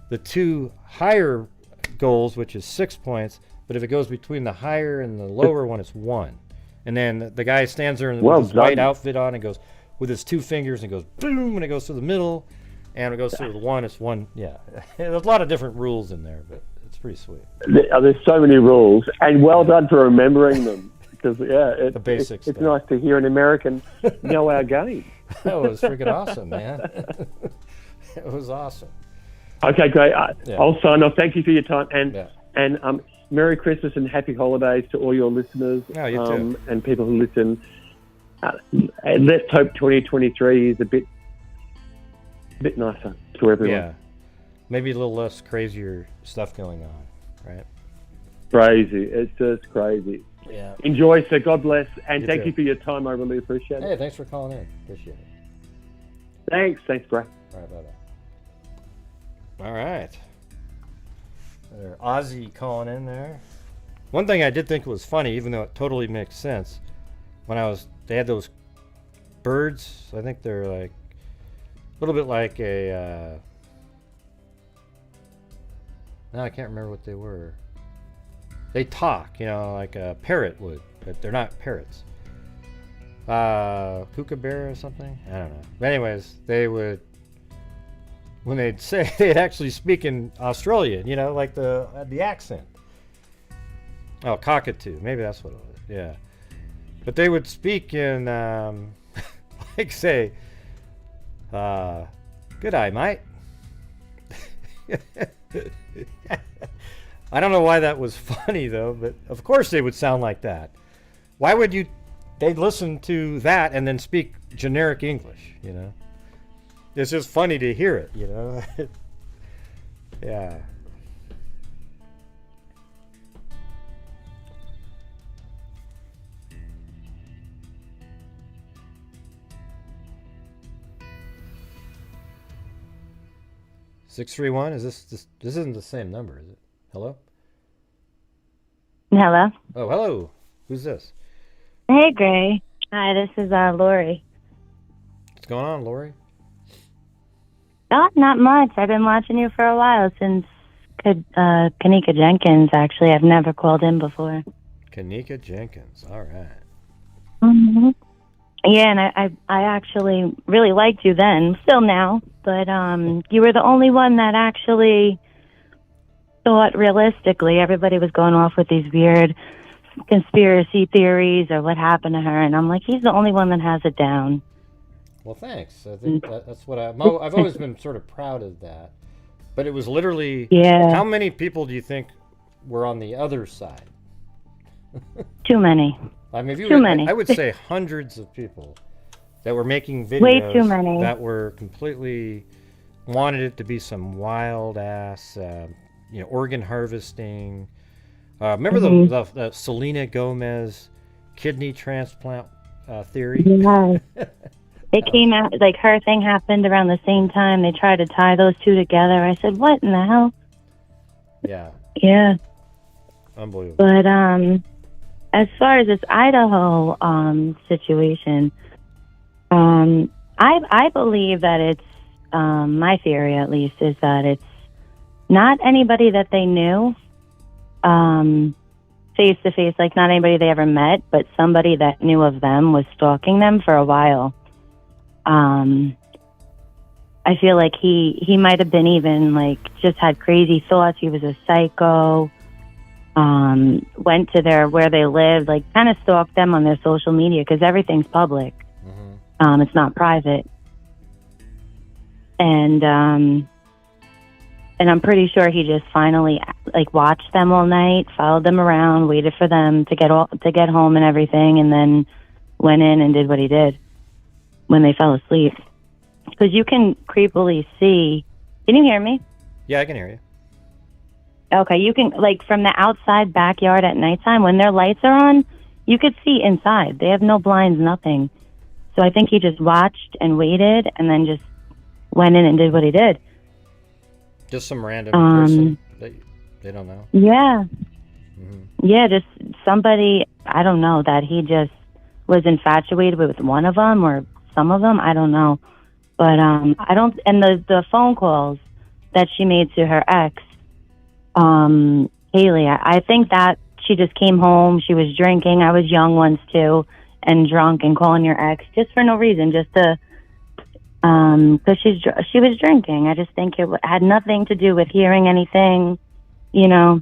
B: the two higher goals, which is 6 points. But if it goes between the higher and the lower one, it's 1. And then the guy stands there with his white outfit on and goes with his 2 fingers and goes boom, and it goes through the middle, and it goes through the 1. It's 1. Yeah, there's a lot of different rules in there, but it's pretty sweet.
D: There's so many rules, and well done for remembering them. Because
B: the basics.
D: It's nice to hear an American know our game.
B: That was freaking awesome, man. It was awesome.
D: Okay, great. I'll sign off. Thank you for your time, and Merry Christmas and Happy Holidays to all your listeners.
B: Oh, you too.
D: And people who listen. And let's hope 2023 is a bit nicer to everyone.
B: Yeah. Maybe a little less crazier stuff going on, right?
D: Crazy. It's just crazy.
B: Yeah.
D: Enjoy, sir. God bless. And
B: You
D: thank
B: too.
D: you for your time. I really appreciate it.
B: Hey, thanks for calling in. Appreciate it.
D: Thanks. Thanks, bro.
B: All right, bye-bye. All right. There, Ozzy calling in there. One thing I did think was funny, even though it totally makes sense, they had those birds. I think they're like a little bit like a. No, I can't remember what they were. They talk, like a parrot would, but they're not parrots. Kookaburra or something? I don't know. But anyways, they would, when they'd say, they'd actually speak in Australian, like the accent. Oh, cockatoo. Maybe that's what it was. Yeah. But they would speak in, like say, good eye, mate. I don't know why that was funny though, but of course they would sound like that. Why would they'd listen to that and then speak generic English, It's just funny to hear it, Yeah. (631) is this isn't the same number, is it? Hello?
E: Hello.
B: Oh, hello. Who's this?
E: Hey, Gray. Hi, this is Lori.
B: What's going on, Lori?
E: Oh, not much. I've been watching you for a while, since Kanika Jenkins, actually. I've never called in before.
B: Kanika Jenkins. All right.
E: Mm-hmm. Yeah, and I actually really liked you then, still now, but you were the only one that actually thought realistically. Everybody was going off with these weird conspiracy theories or what happened to her, and I'm like, he's the only one that has it down.
B: Well, thanks. I think that's what I've always been sort of proud of that. But it was literally,
E: Yeah.
B: How many people do you think were on the other side?
E: Too many.
B: I mean,
E: Too many.
B: I would say hundreds of people that were making videos
E: Way too many.
B: that were completely wanted it to be some wild ass, organ harvesting. Remember the Selena Gomez kidney transplant theory?
E: Yeah. It came out, like, her thing happened around the same time. They tried to tie those two together. I said, what in the hell?
B: Yeah.
E: Yeah.
B: Unbelievable.
E: But as far as this Idaho situation, I believe that it's, my theory at least, is that it's not anybody that they knew face to face, like not anybody they ever met, but somebody that knew of them was stalking them for a while. I feel like he might have been even like just had crazy thoughts. He was a psycho. Went to where they lived, like kind of stalked them on their social media because everything's public. Mm-hmm. It's not private. And I'm pretty sure he just finally like watched them all night, followed them around, waited for them to get home and everything, and then went in and did what he did when they fell asleep. Because you can creepily see. Can you hear me?
B: Yeah, I can hear you.
E: Okay, you can, like, from the outside backyard at nighttime, when their lights are on, you could see inside. They have no blinds, nothing. So I think he just watched and waited and then just went in and did what he did.
B: Just some random person that they don't know?
E: Yeah.
B: Mm-hmm.
E: Yeah, just somebody, I don't know, that he just was infatuated with one of them or some of them. I don't know. But I don't, and the phone calls that she made to her ex, Haley, I think that she just came home, she was drinking. I was young once too, and drunk, and calling your ex just for no reason, just to, because she was drinking. I just think it had nothing to do with hearing anything, Yeah,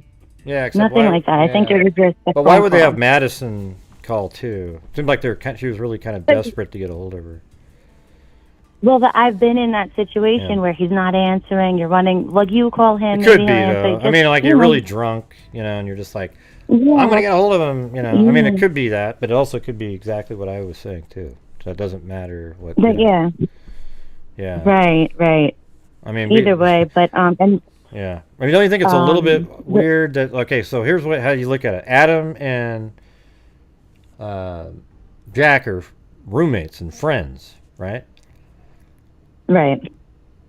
E: nothing like that. Yeah. I think it was just.
B: But why would they have Madison call too? It seemed like she was really kind of desperate to get a hold of her.
E: Well, I've been in that situation where he's not answering. You're running, like, you call him.
B: It could be, though. I mean, like, you're really drunk, and you're just like,
E: Yeah.
B: I'm gonna get a hold of him. You know, I mean, it could be that, but it also could be exactly what I was saying too. So it doesn't matter what.
E: But yeah.
B: Yeah.
E: Right.
B: I mean,
E: Either way, but and
B: yeah. I mean, don't you think it's a little bit weird that okay? So here's how you look at it. Adam and Jack are roommates and friends, right?
E: Right.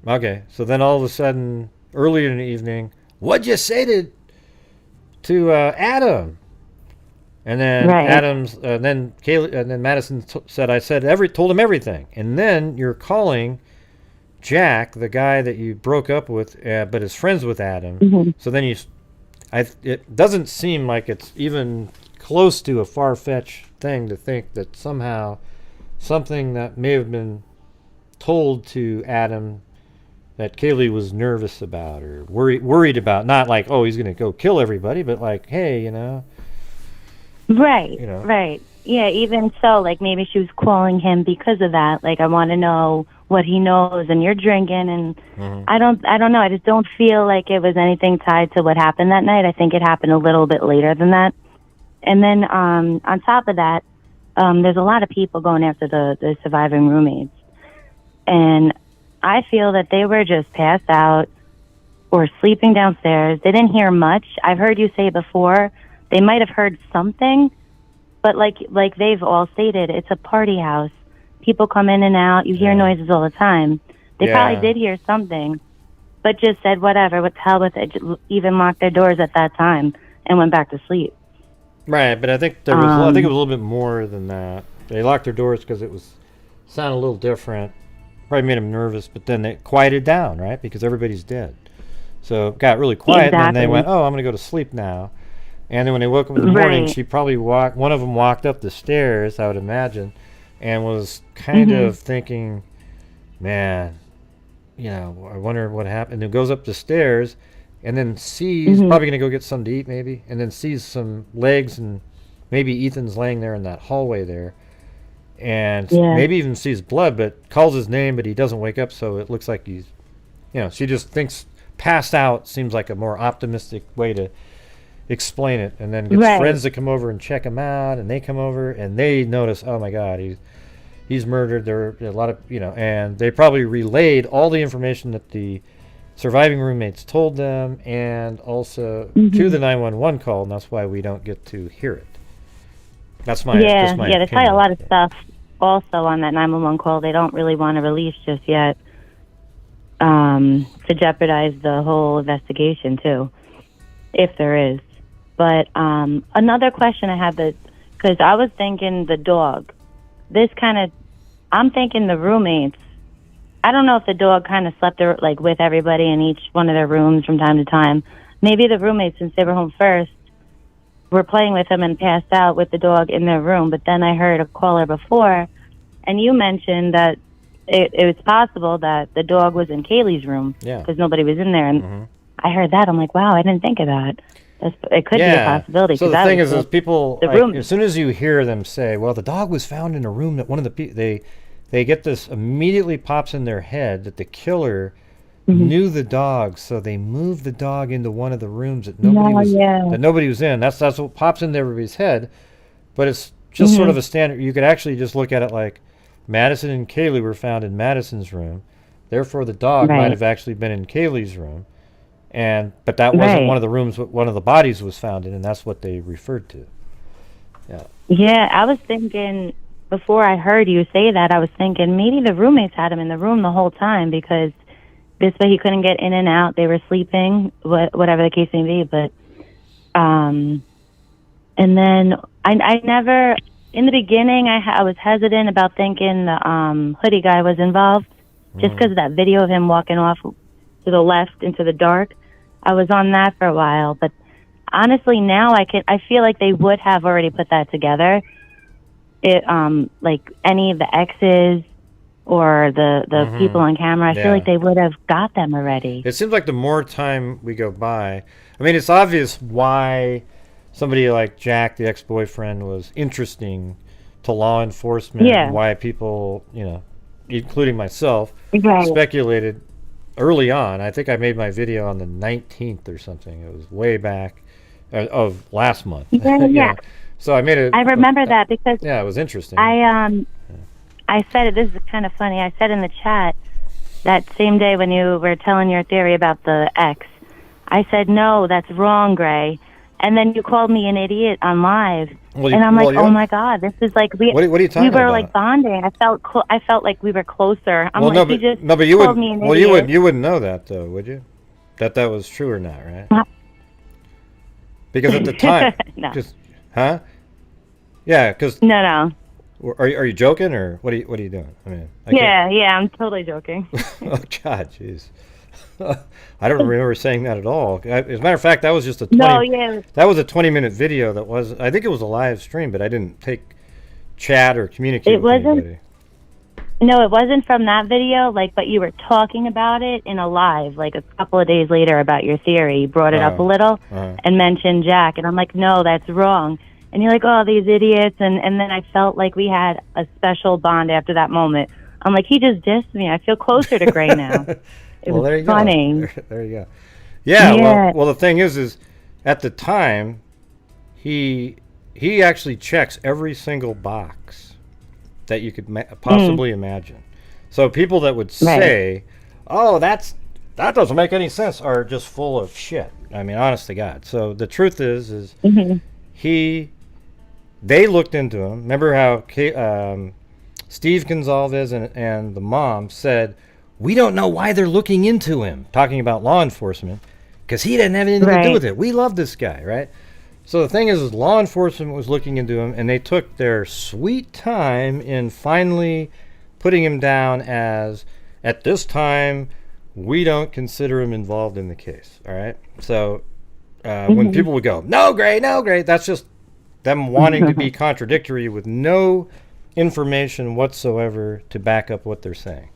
B: Okay. So then all of a sudden, earlier in the evening, what'd you say to Adam? And then Adam's, then Kaylee, and then Madison said, "I told him everything." And then you're calling Jack, the guy that you broke up with, but is friends with Adam.
E: Mm-hmm.
B: So then it doesn't seem like it's even close to a far-fetched thing to think that somehow something that may have been told to Adam that Kaylee was nervous about or worried about, not like, oh, he's going to go kill everybody, but like, hey, you know.
E: Right.
B: You know.
E: Right. Yeah, even so, like maybe she was calling him because of that. Like, I want to know what he knows, and you're drinking, and I don't know. I just don't feel like it was anything tied to what happened that night. I think it happened a little bit later than that. And then on top of that, there's a lot of people going after the surviving roommates. And I feel that they were just passed out or sleeping downstairs. They didn't hear much. I've heard you say before, they might have heard something, but like they've all stated, it's a party house. People come in and out. You hear noises all the time. They probably did hear something, but just said whatever, what the hell with it. Even locked their doors at that time and went back to sleep.
B: Right, but I think there was. I think it was a little bit more than that. They locked their doors because it sounded a little different. Probably made them nervous, but then it quieted down, right? Because everybody's dead. So it got really quiet, and then they went, "Oh, I'm going to go to sleep now." And then when they woke up in the morning, she probably one of them walked up the stairs, I would imagine, and was kind of thinking, man, you know, I wonder what happened. And then goes up the stairs and then sees, probably going to go get something to eat maybe, and then sees some legs, and maybe Ethan's laying there in that hallway there. And maybe even sees blood, but calls his name, but he doesn't wake up, so it looks like he's, you know, she just thinks passed out seems like a more optimistic way to explain it, and then gets friends to come over and check him out, and they come over and they notice, oh my God, he's murdered. There are a lot of, you know, and they probably relayed all the information that the surviving roommates told them, and also to the 911 call, and that's why we don't get to hear it. That's my just my
E: there's probably a lot of stuff also on that 911 call they don't really want to release just yet, to jeopardize the whole investigation too, if there is. But another question I had, because I was thinking the dog. I'm thinking the roommates. I don't know if the dog kind of slept there, like with everybody in each one of their rooms from time to time. Maybe the roommates, since they were home first, were playing with him and passed out with the dog in their room. But then I heard a caller before, and you mentioned that it was possible that the dog was in Kaylee's room because nobody was in there. And I heard that. I'm like, wow, I didn't think of that. It could be a possibility.
B: So the thing is people, like, as soon as you hear them say, well, the dog was found in a room that one of the people, they get this, immediately pops in their head that the killer knew the dog, so they moved the dog into one of the rooms that nobody was in. That's what pops into everybody's head, but it's just sort of a standard. You could actually just look at it like Madison and Kaylee were found in Madison's room, therefore the dog might have actually been in Kaylee's room, but that wasn't one of the rooms one of the bodies was found in, and that's what they referred to.
E: Yeah, I was thinking, before I heard you say that, I was thinking maybe the roommates had him in the room the whole time, because this way he couldn't get in and out. They were sleeping, whatever the case may be. But, and then I never, in the beginning, I was hesitant about thinking the hoodie guy was involved, just because of that video of him walking off to the left into the dark. I was on that for a while, but honestly, now I feel like they would have already put that together. Like any of the exes or the people on camera, I feel like they would have got them already.
B: It seems like the more time we go by, I mean, it's obvious why somebody like Jack, the ex-boyfriend, was interesting to law enforcement. And why people, you know, including myself, speculated early on. I think I made my video on the 19th or something. It was way back of last month.
E: Yeah.
B: So I made it.
E: I remember that because
B: Yeah, it was interesting.
E: I said, this is kind of funny. I said in the chat that same day when you were telling your theory about the X, I said, no, that's wrong, Gray. And then you called me an idiot on live. And I'm like, oh my God, this is like,
B: what are you talking about?
E: We were like bonding. I felt like we were closer. I'm
B: well,
E: like,
B: but you wouldn't know that though, would you? That was true or not, right? Because at the time,
E: no.
B: Huh? Yeah, because
E: no.
B: Are you joking or what are you doing? I mean,
E: yeah, I'm totally joking.
B: Oh God, jeez. I don't remember saying that at all. As a matter of fact, that was just a 20-minute video. I think it was a live stream, but I didn't take chat or communicate with anybody.
E: No, it wasn't from that video. But you were talking about it in a live, like a couple of days later about your theory. You brought it up a little and mentioned Jack, and I'm like, no, that's wrong. And you're like, oh, these idiots. And then I felt like we had a special bond after that moment. I'm like, he just dissed me. I feel closer to Gray now. It was
B: there you
E: funny.
B: Go. There you go. Yeah. Well, the thing is at the time, he actually checks every single box that you could possibly imagine. So people that would say, oh, that doesn't make any sense, are just full of shit. I mean, honest to God. So the truth is they looked into him. Remember how Steve Gonzalez and the mom said, we don't know why they're looking into him, talking about law enforcement, because he didn't have anything to do with it. We love this guy, right? So the thing is law enforcement was looking into him, and they took their sweet time in finally putting him down as, at this time, we don't consider him involved in the case, all right? So when people would go, no, Gray, that's just them wanting to be contradictory with no information whatsoever to back up what they're saying.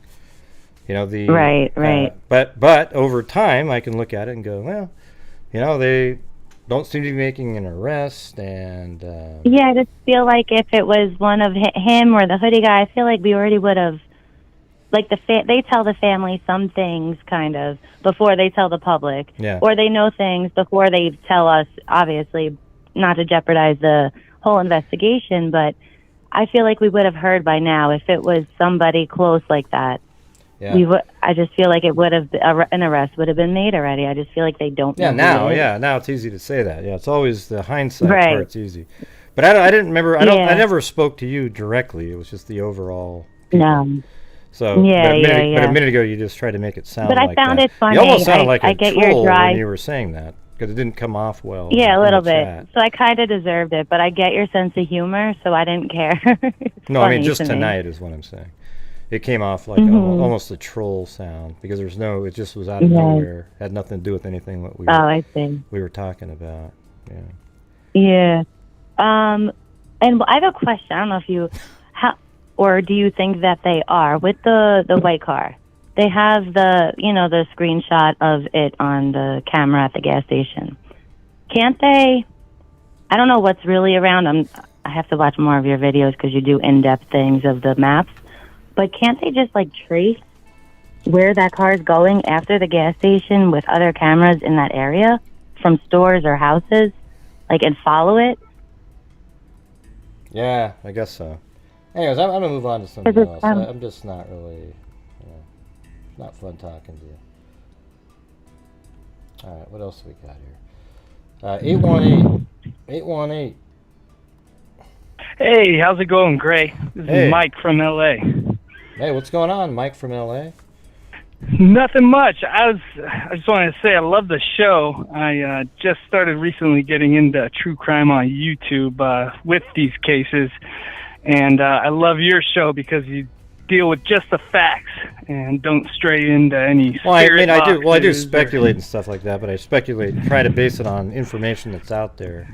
B: You know,
E: right.
B: But over time, I can look at it and go, well, you know, they don't seem to be making an arrest, and
E: yeah, I just feel like if it was one of him or the hoodie guy, I feel like we already would have. Like they tell the family some things kind of before they tell the public, or they know things before they tell us. Obviously, not to jeopardize the whole investigation, but I feel like we would have heard by now if it was somebody close like that. Yeah. I just feel like it would have an arrest would have been made already. I just feel like they don't.
B: Yeah, now it's easy to say that. Yeah, it's always the hindsight part's easy. But I didn't remember. I never spoke to you directly. It was just the overall people. No. So, but a minute ago, you just tried to make it sound like that. But I found it funny. You almost sounded like a troll when you were saying that, because it didn't come off well.
E: Yeah, a little bit. Chat. So I kind of deserved it, but I get your sense of humor, so I didn't care.
B: No, I mean, just tonight is what I'm saying. It came off like almost a troll sound, because it just was out of nowhere. Had nothing to do with anything that we were talking about.
E: Yeah. And I have a question. I don't know if or do you think that they are with the white car? They have the screenshot of it on the camera at the gas station. Can't they? I don't know what's really around. I have to watch more of your videos because you do in-depth things of the maps. But can't they just trace where that car is going after the gas station with other cameras in that area from stores or houses, and follow it?
B: Yeah, I guess so. Anyways, I'm gonna move on to something else. I'm just not really, not fun talking to you. All right, what else do we got here? 818.
F: Hey, how's it going, Gray? This is Mike from LA.
B: Hey, what's going on, Mike from LA?
F: Nothing much. I just wanted to say I love the show. I just started recently getting into true crime on YouTube with these cases. And I love your show because you deal with just the facts and don't stray into any spirit boxes.
B: I do speculate and stuff like that, but I speculate and try to base it on information that's out there.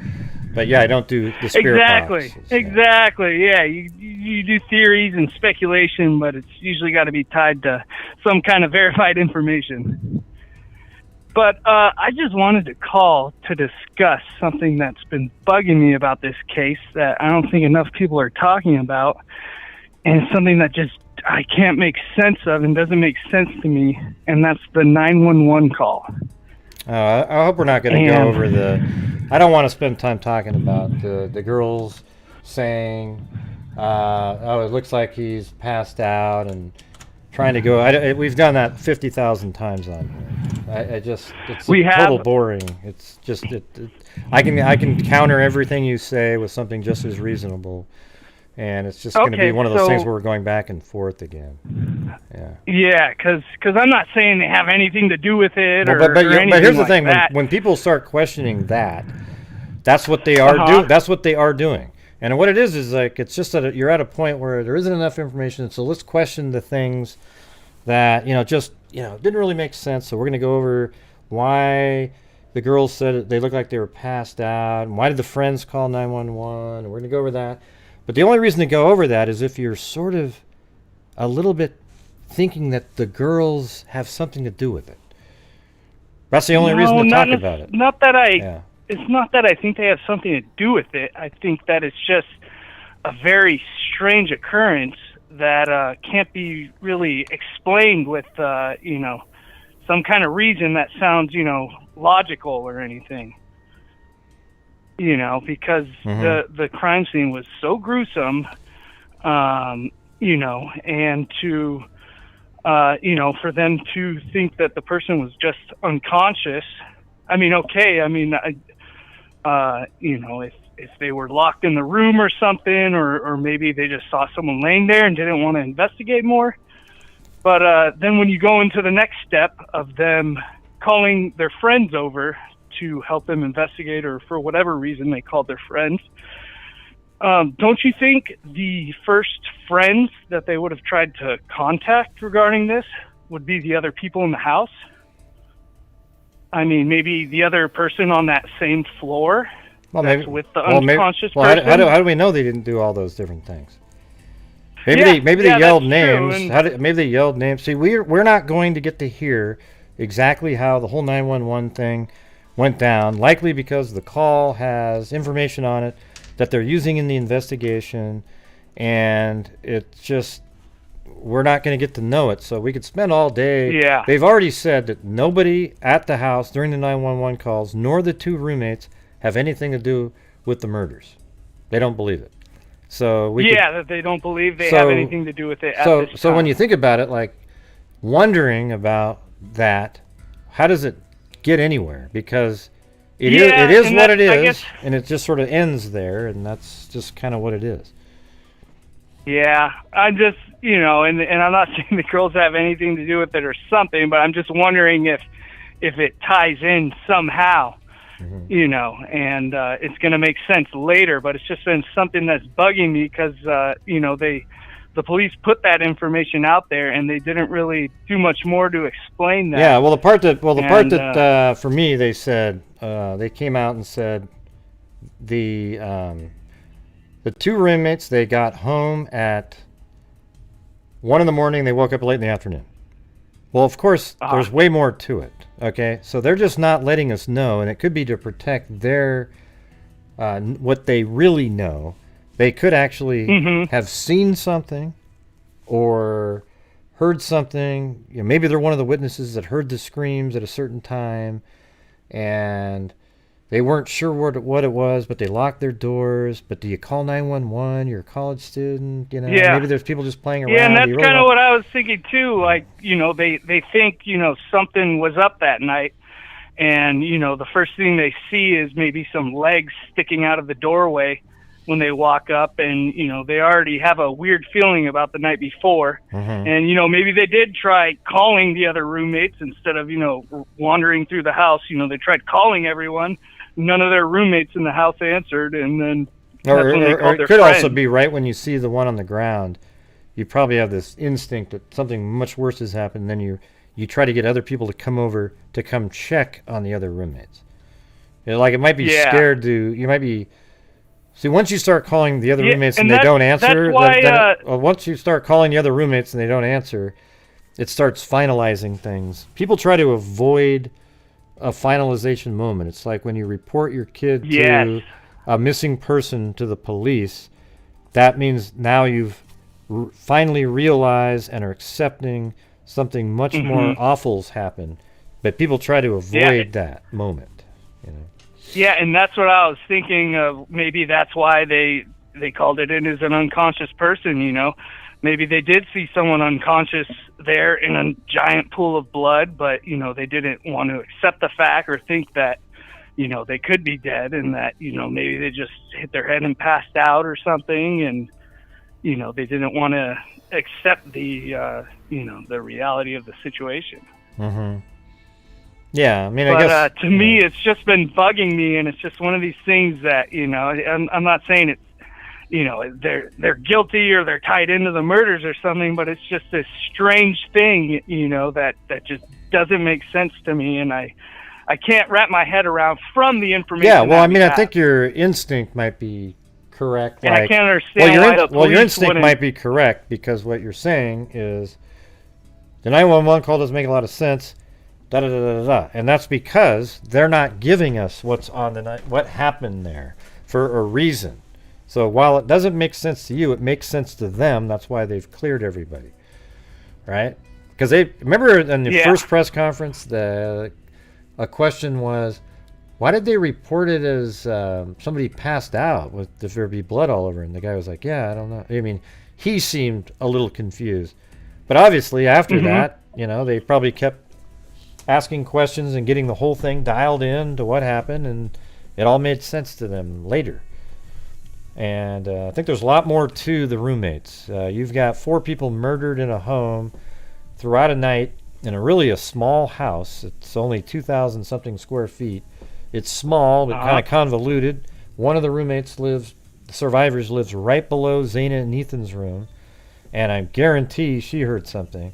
B: But yeah, I don't do the spirit boxes.
F: Exactly. Yeah, you do theories and speculation, but it's usually got to be tied to some kind of verified information. But I just wanted to call to discuss something that's been bugging me about this case that I don't think enough people are talking about, and it's something that just I can't make sense of and doesn't make sense to me, and that's the 911 call.
B: I hope we're not going to go over the. I don't want to spend time talking about the girls saying, "Oh, it looks like he's passed out," and trying to go. We've done that 50,000 times on here. It's total boring. It's just I can counter everything you say with something just as reasonable. And it's just going to be one of those things where we're going back and forth again. Yeah. Yeah, because I'm not saying they have anything to do with it but here's the thing: when people start questioning that, that's what they are doing. That's what they are doing. And what it is like it's just that you're at a point where there isn't enough information. So let's question the things that didn't really make sense. So we're going to go over why the girls said they looked like they were passed out, and why did the friends call 911? And we're going to go over that. But the only reason to go over that is if you're sort of a little bit thinking that the girls have something to do with it. That's the only reason to talk about it. It's not that I think they have something to do with it. I think that it's just a very strange occurrence that can't be really explained with, some kind of reason that sounds, logical or anything. Because the crime scene was so gruesome, and to, for them to think that the person was just unconscious. I mean, okay. I mean, if they were locked in the room or something, or maybe they just saw someone laying there and didn't want to investigate more. But then when you go into the next step of them calling their friends over to help them investigate, or for whatever reason they called their friends, don't you think the first friends that they would have tried to contact regarding this would be the other people in the house? I mean, maybe the other person on that same floor with the unconscious person? How do we know they didn't do all those different things? Maybe they yelled names. Maybe they yelled names. See, we're not going to get to hear exactly how the whole 911 thing went down, likely because the call has information on it that they're using in the investigation, and it's just we're not going to get to know it. So we could spend all day. Yeah. They've already said that nobody at the house during the 911 calls, nor the two roommates, have anything to do with the murders. They don't believe it. So that they don't believe they have anything to do with it. So when you think about it, like wondering about that, how does it get anywhere? Because it is what it is, and it just sort of ends there, and that's just kind of what it is. Yeah, I'm just, and I'm not saying the girls have anything to do with it or something, but I'm just wondering if it ties in somehow, and it's going to make sense later, but it's just been something that's bugging me because, the police put that information out there, and they didn't really do much more to explain that. Yeah, well, the part that for me, they said they came out and said the two roommates, they got home at 1 a.m. They woke up late in the afternoon. Well, of course, there's way more to it. Okay, so they're just not letting us know, and it could be to protect their what they really know. They could actually have seen something or heard something. Maybe they're one of the witnesses that heard the screams at a certain time, and they weren't sure what it was, but they locked their doors. But do you call 911? You're a college student, Maybe there's people just playing around. Yeah, and that's kind of what I was thinking too. Like, they think, something was up that night. And, the first thing they see is maybe some legs sticking out of the doorway when they walk up, and they already have a weird feeling about the night before, and maybe they did try calling the other roommates instead of wandering through the house. They tried calling everyone. None of their roommates in the house answered, and then it could also be right when you see the one on the ground, you probably have this instinct that something much worse has happened. Then you try to get other people to come over to come check on the other roommates. Like it might be scared to. You might be. See, once you start calling the other roommates and they don't answer, once you start calling the other roommates and they don't answer, it starts finalizing things. People try to avoid a finalization moment. It's like when you report your kid to a missing person to the police, that means now you've finally realized and are accepting something much more awful's happened. But people try to avoid that moment, you know.
F: Yeah, and that's what I was thinking of. Maybe that's why they called it in as an unconscious person, you know. Maybe they did see someone unconscious there in a giant pool of blood, but, you know, they didn't want to accept the fact or think that, you know, they could be dead, and that, you know, maybe they just hit their head and passed out or something, and, you know, they didn't want to accept the, you know, the reality of the situation.
B: Mm-hmm. Yeah, I mean,
F: but,
B: I guess...
F: to me, it's just been bugging me, and it's just one of these things that, you know, I'm not saying it's, you know, they're guilty or they're tied into the murders or something, but it's just this strange thing, you know, that just doesn't make sense to me, and I can't wrap my head around from the information.
B: Yeah, well, I mean, I think your instinct might be correct.
F: And I can't understand why the police
B: your instinct
F: wouldn't...
B: might be correct, because what you're saying is the 911 call doesn't make a lot of sense, da-da-da-da-da. And that's because they're not giving us what's on the night, what happened there for a reason. So while it doesn't make sense to you, it makes sense to them. That's why they've cleared everybody, right? Because they remember in the first press conference, a question was, why did they report it as somebody passed out with there be blood all over? And the guy was like, yeah, I don't know. I mean, he seemed a little confused. But obviously after that, you know, they probably kept asking questions and getting the whole thing dialed in to what happened, and it all made sense to them later. And I think there's a lot more to the roommates. You've got 4 people murdered in a home throughout a night in a small house. It's only 2,000 something square feet. It's small, but kind of convoluted. One of the roommates the survivors lives right below Zaina and Ethan's room, and I guarantee she heard something.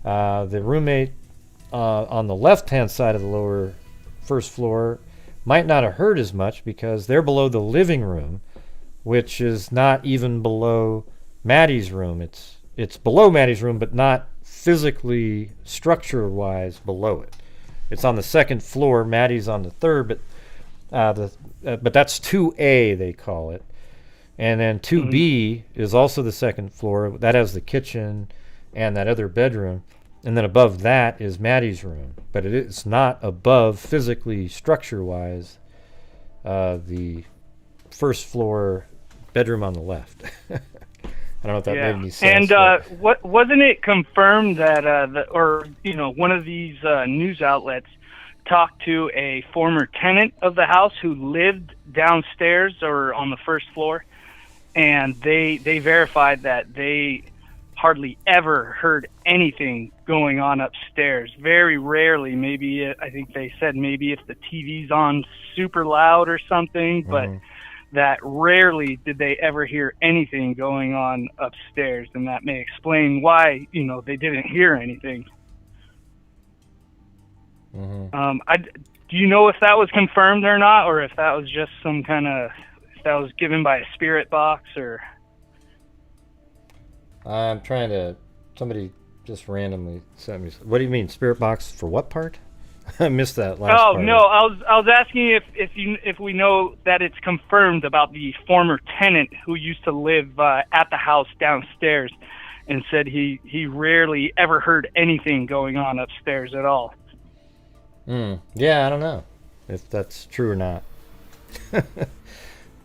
B: The roommate on the left-hand side of the lower first floor might not have heard as much because they're below the living room, which is not even below Maddie's room. It's below Maddie's room, but not physically, structure-wise below it. It's on the second floor. Maddie's on the third, but that's 2A, they call it. And then 2B is also the second floor. That has the kitchen and that other bedroom. And then above that is Maddie's room. But it's not above, physically, structure-wise, the first floor bedroom on the left. I don't know if that made any sense.
F: And wasn't it confirmed that, one of these news outlets talked to a former tenant of the house who lived downstairs or on the first floor, and they verified that they hardly ever heard anything going on upstairs. Very rarely, maybe, I think they said maybe if the TV's on super loud or something, but that rarely did they ever hear anything going on upstairs, and that may explain why, you know, they didn't hear anything. Do you know if that was confirmed or not, or if that was just some kind of, if that was given by a spirit box, or?
B: I'm trying to, somebody just randomly sent me, what do you mean, spirit box for what part? I missed that last part.
F: Oh, no, I was asking if we know that it's confirmed about the former tenant who used to live at the house downstairs, and said he rarely ever heard anything going on upstairs at all.
B: Yeah, I don't know if that's true or not.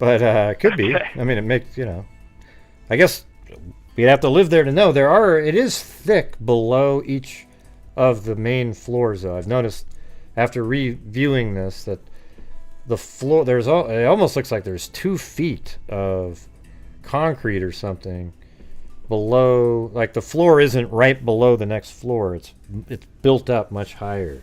B: But it could be. I mean, it makes, you know, I guess we'd have to live there to know. It is thick below each of the main floors, though. I've noticed after reviewing this that the floor, it almost looks like there's 2 feet of concrete or something below, like the floor isn't right below the next floor. It's built up much higher.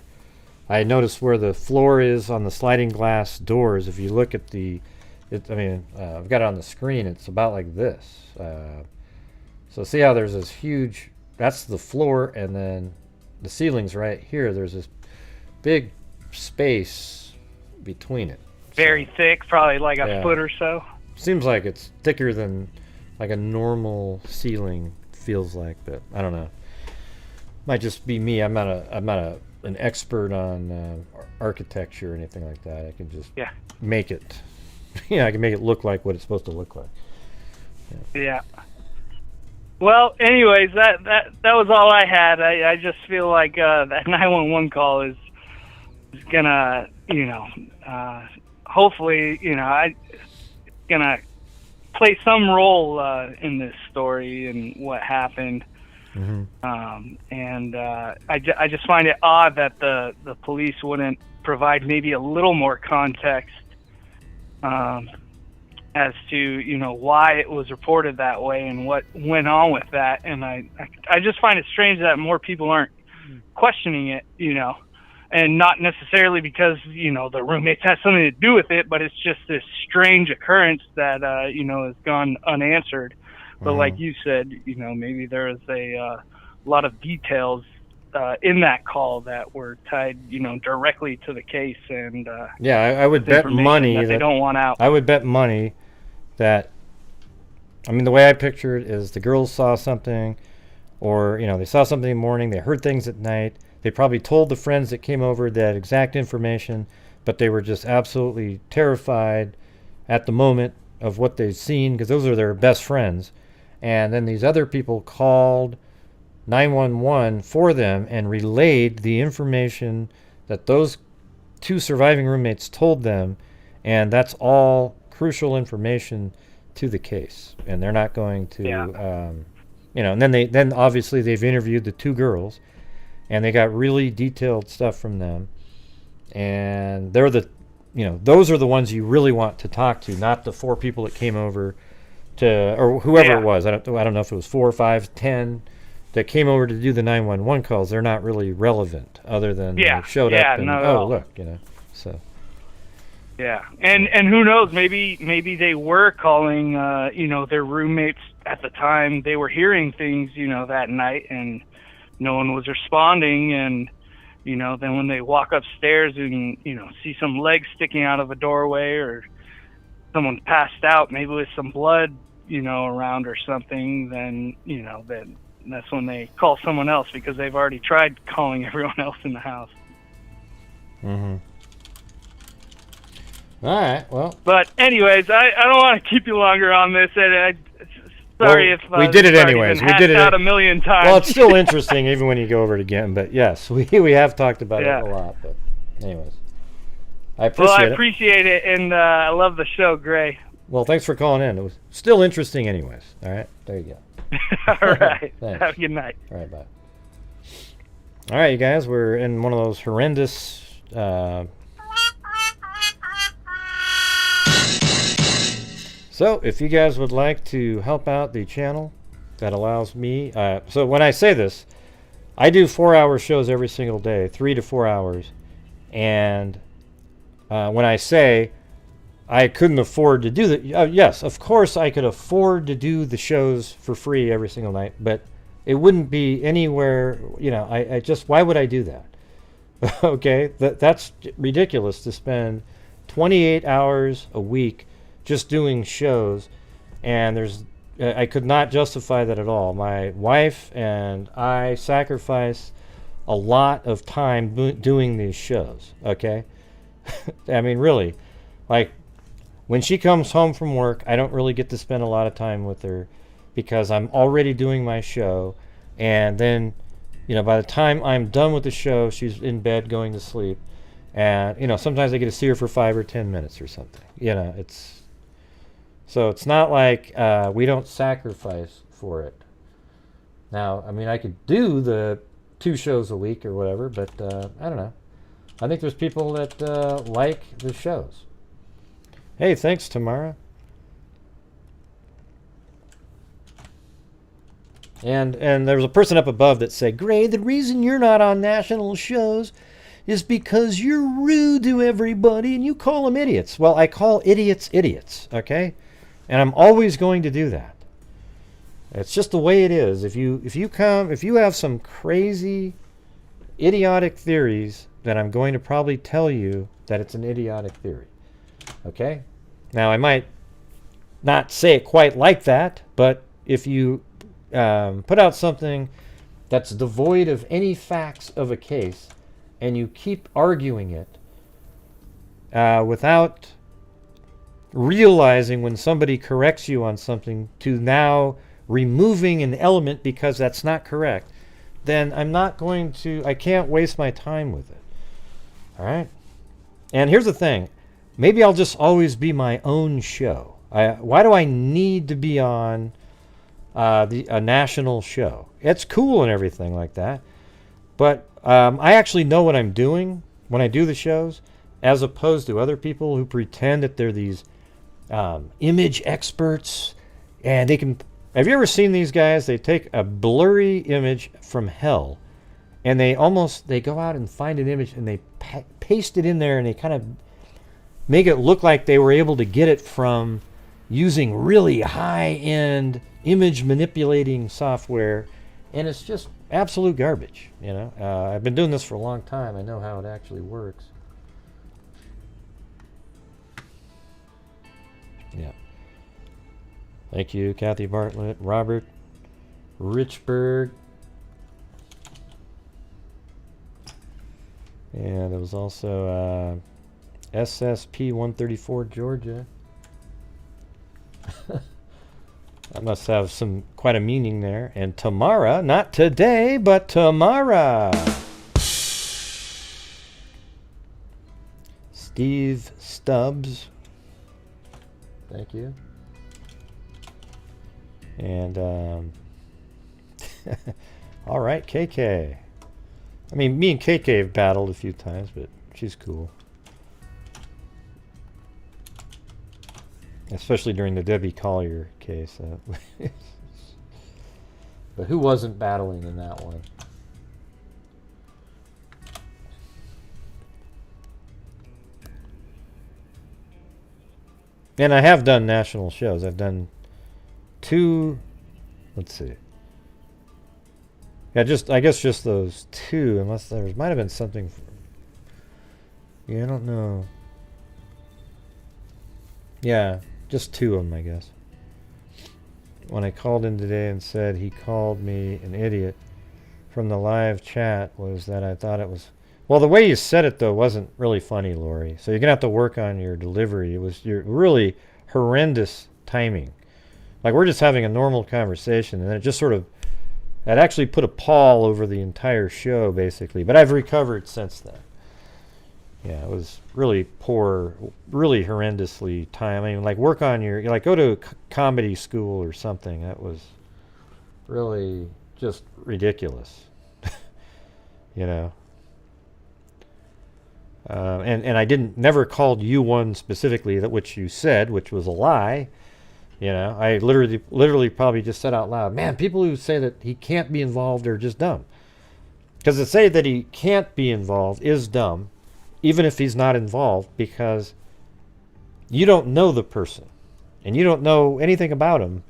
B: I noticed where the floor is on the sliding glass doors. If you look at I've got it on the screen. It's about like this. So see how there's this huge, that's the floor, and then the ceiling's right here. There's this big space between it.
F: Very thick, probably like a foot or so.
B: Seems like it's thicker than like a normal ceiling feels like, but I don't know. Might just be me. I'm not an expert on architecture or anything like that. I can just make it. I can make it look like what it's supposed to look like.
F: Yeah. Well, anyways, that was all I had. I just feel like that 911 call is gonna, hopefully, gonna play some role in this story and what happened. And I just find it odd that the police wouldn't provide maybe a little more context as to why it was reported that way and what went on with that. And I just find it strange that more people aren't questioning it, and not necessarily because the roommates has something to do with it, but it's just this strange occurrence that has gone unanswered. But like you said, maybe there is a lot of details in that call that were tied, directly to the case. And
B: I would bet money
F: that they don't want out.
B: I would bet money that, the way I picture it is the girls saw something, or they saw something in the morning, they heard things at night. They probably told the friends that came over that exact information, but they were just absolutely terrified at the moment of what they'd seen, because those are their best friends. And then these other people called 911 for them and relayed the information that those two surviving roommates told them, and that's all crucial information to the case. And they're not going to, and then obviously they've interviewed the two girls, and they got really detailed stuff from them, and they're those are the ones you really want to talk to, not the four people that came over to, or whoever it was. I don't know if it was 4 or 5, 10 that came over to do the 911 calls. They're not really relevant, other than they showed up and look, so.
F: Yeah, and who knows? Maybe they were calling, their roommates at the time. They were hearing things, that night, and no one was responding. And then when they walk upstairs and see some legs sticking out of a doorway, or someone passed out, maybe with some blood, around or something, then then that's when they call someone else, because they've already tried calling everyone else in the house.
B: All right, well.
F: But anyways, I don't want to keep you longer on this. Sorry if
B: we did it anyways. We did it
F: out a million times.
B: Well, it's still interesting even when you go over it again. But yes, we have talked about it a lot. But anyways, I
F: appreciate it, and I love the show, Gray.
B: Well, thanks for calling in. It was still interesting anyways. All right, there you go.
F: All right. Have a good night.
B: All right, bye. All right, you guys, we're in one of those horrendous so if you guys would like to help out the channel, that allows me, so when I say this, I do 4-hour shows every single day, 3 to 4 hours, and when I say I couldn't afford to do that, yes, of course I could afford to do the shows for free every single night, but it wouldn't be anywhere, I just, why would I do that? Okay, that's ridiculous to spend 28 hours a week just doing shows, and I could not justify that at all. My wife and I sacrifice a lot of time doing these shows, okay? Really, like, when she comes home from work, I don't really get to spend a lot of time with her, because I'm already doing my show, and then, by the time I'm done with the show, she's in bed going to sleep, and, sometimes I get to see her for 5 or 10 minutes or something, So it's not like we don't sacrifice for it. Now, I could do the 2 shows a week or whatever, but I don't know. I think there's people that like the shows. Hey, thanks, Tamara. And there was a person up above that said, Gray, the reason you're not on national shows is because you're rude to everybody and you call them idiots. Well, I call idiots idiots, okay? And I'm always going to do that. It's just the way it is. If you have some crazy, idiotic theories, then I'm going to probably tell you that it's an idiotic theory. Okay? Now, I might not say it quite like that, but if you put out something that's devoid of any facts of a case, and you keep arguing it without realizing when somebody corrects you on something to now removing an element because that's not correct, then I can't waste my time with it. All right. And here's the thing. Maybe I'll just always be my own show. Why do I need to be on a national show? It's cool and everything like that. But I actually know what I'm doing when I do the shows, as opposed to other people who pretend that they're these image experts. And they can... Have you ever seen these guys? They take a blurry image from hell, and they go out and find an image, and they paste it in there, and they kind of make it look like they were able to get it from using really high-end image manipulating software, and it's just absolute garbage. You know, I've been doing this for a long time. I know how it actually works. Yeah. Thank you, Kathy Bartlett, Robert Richburg. And there was also SSP 134 Georgia. That must have quite a meaning there. And Tamara, not today, but Tamara. Steve Stubbs. Thank you. And all right, KK. I mean, me and KK have battled a few times, but she's cool. Especially during the Debbie Collier case. But who wasn't battling in that one? And I have done national shows. I've done 2, let's see. Yeah, I guess just those 2, unless there might have been something. Yeah, I don't know. Yeah, just 2 of them, I guess. When I called in today and said he called me an idiot from the live chat, was that I thought it was... Well, the way you said it, though, wasn't really funny, Lori. So you're going to have to work on your delivery. It was your really horrendous timing. Like, we're just having a normal conversation, and then it just sort of... It actually put a pall over the entire show, basically. But I've recovered since then. Yeah, it was really poor, really horrendously timed. I mean, like, work on your... Like, go to comedy school or something. That was really just ridiculous. You know? And I never called you one specifically, that which you said, which was a lie. You know, I literally probably just said out loud, man, people who say that he can't be involved are just dumb. Because to say that he can't be involved is dumb, even if he's not involved, because you don't know the person, and you don't know anything about him,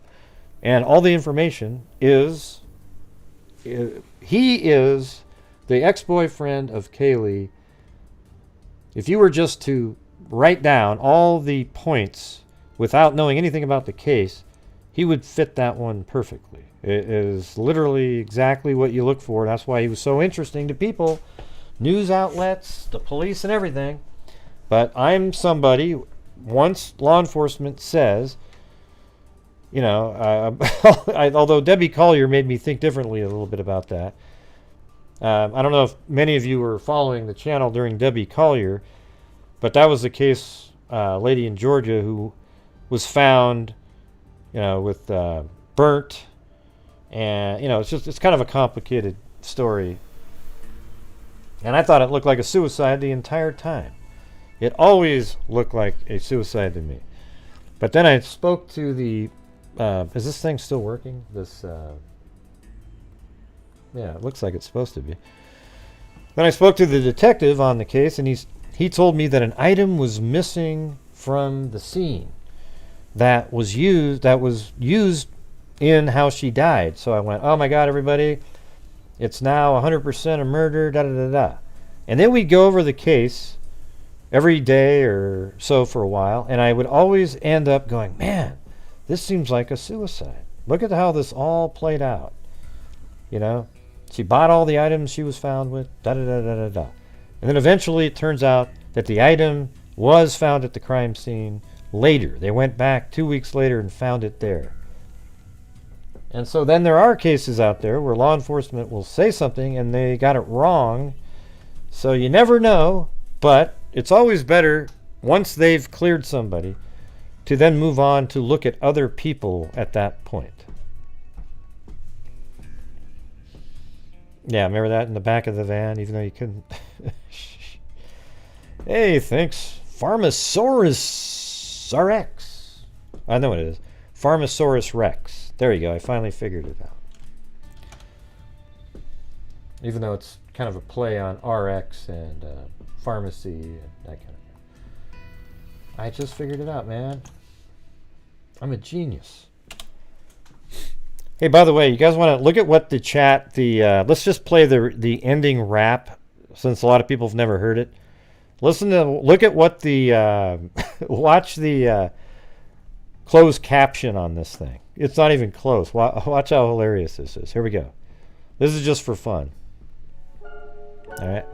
B: and all the information is, he is the ex-boyfriend of Kaylee. If you were just to write down all the points without knowing anything about the case, he would fit that one perfectly. It is literally exactly what you look for. That's why he was so interesting to people, news outlets, the police, and everything. But I'm somebody, once law enforcement says, you know, although Debbie Collier made me think differently a little bit about that. I don't know if many of you were following the channel during Debbie Collier, but that was the case, lady in Georgia who was found, you know, with burnt, and, you know, it's kind of a complicated story. And I thought it looked like a suicide the entire time. It always looked like a suicide to me. But then I spoke to the, is this thing still working? This, yeah, it looks like it's supposed to be. Then I spoke to the detective on the case, and he told me that an item was missing from the scene that was used in how she died. So I went, oh my God, everybody, it's now 100% a murder, da-da-da-da. And then we'd go over the case every day or so for a while, and I would always end up going, man, this seems like a suicide. Look at how this all played out. You know, she bought all the items she was found with, da-da-da-da-da-da. And then eventually it turns out that the item was found at the crime scene later. They went back 2 weeks later and found it there. And so then there are cases out there where law enforcement will say something and they got it wrong. So you never know But it's always better, once they've cleared somebody, to then move on to look at other people at that point. Yeah, remember that in the back of the van, even though you couldn't. Hey, thanks. Pharmasaurus Rex. I know what it is. Pharmasaurus Rex. There you go. I finally figured it out. Even though it's kind of a play on RX and pharmacy and that kind of thing. I just figured it out, man. I'm a genius. Hey, by the way, you guys want to look at what the chat, let's just play the ending rap, since a lot of people have never heard it. Look at what watch the closed caption on this thing. It's not even close. Watch how hilarious this is. Here we go. This is just for fun. All right.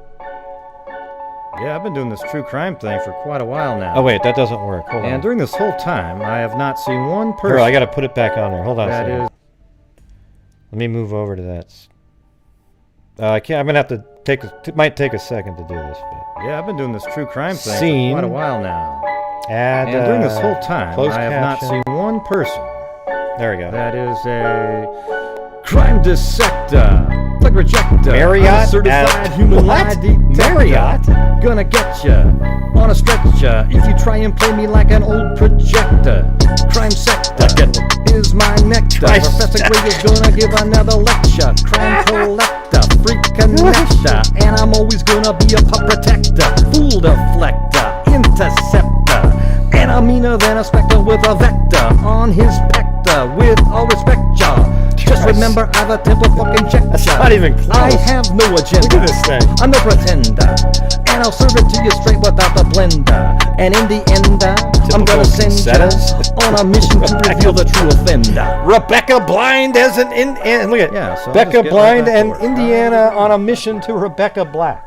A: Yeah, I've been doing this true crime thing for quite a while now.
B: Oh, wait, that doesn't work. Hold on.
A: And during this whole time, I have not seen one person.
B: Here, I got to put it back on there. Hold on a second.
A: That is.
B: Let me move over to that. I can't. I'm gonna have to take. It might take a second to do this. But
A: Yeah, I've been doing this true crime thing
B: Scene.
A: for quite a while now.
B: add.
A: And during this whole time,
B: closed
A: I have
B: caption.
A: not seen one person.
B: There we go.
A: That is a crime dissector, plug rejector,
B: Marriott
A: certified
B: as-
A: human
B: what?
A: lie detector.
B: Marriott?
A: Gonna get ya on a stretcher if you try and play me like an old projector. Crime sector is my nectar. Professor Gray is gonna give another lecture. Crime collector, freak connector, and I'm always gonna be a pup protector. Fool deflector, interceptor, and I'm meaner than a spectre with a vector on his pector. With all respect, y'all. Just remember, I've a temple fucking check.
B: That's not even close.
A: I have no agenda.
B: Look at this thing.
A: I'm no pretender, and I'll serve it to you straight without the blender. And in the end, I'm gonna send you on a mission to reveal the true offender.
B: Rebecca Blind as an look at
A: Yeah, so I'll
B: Becca
A: just get
B: Blind
A: right back
B: and
A: to work.
B: Indiana on a mission to Rebecca Black.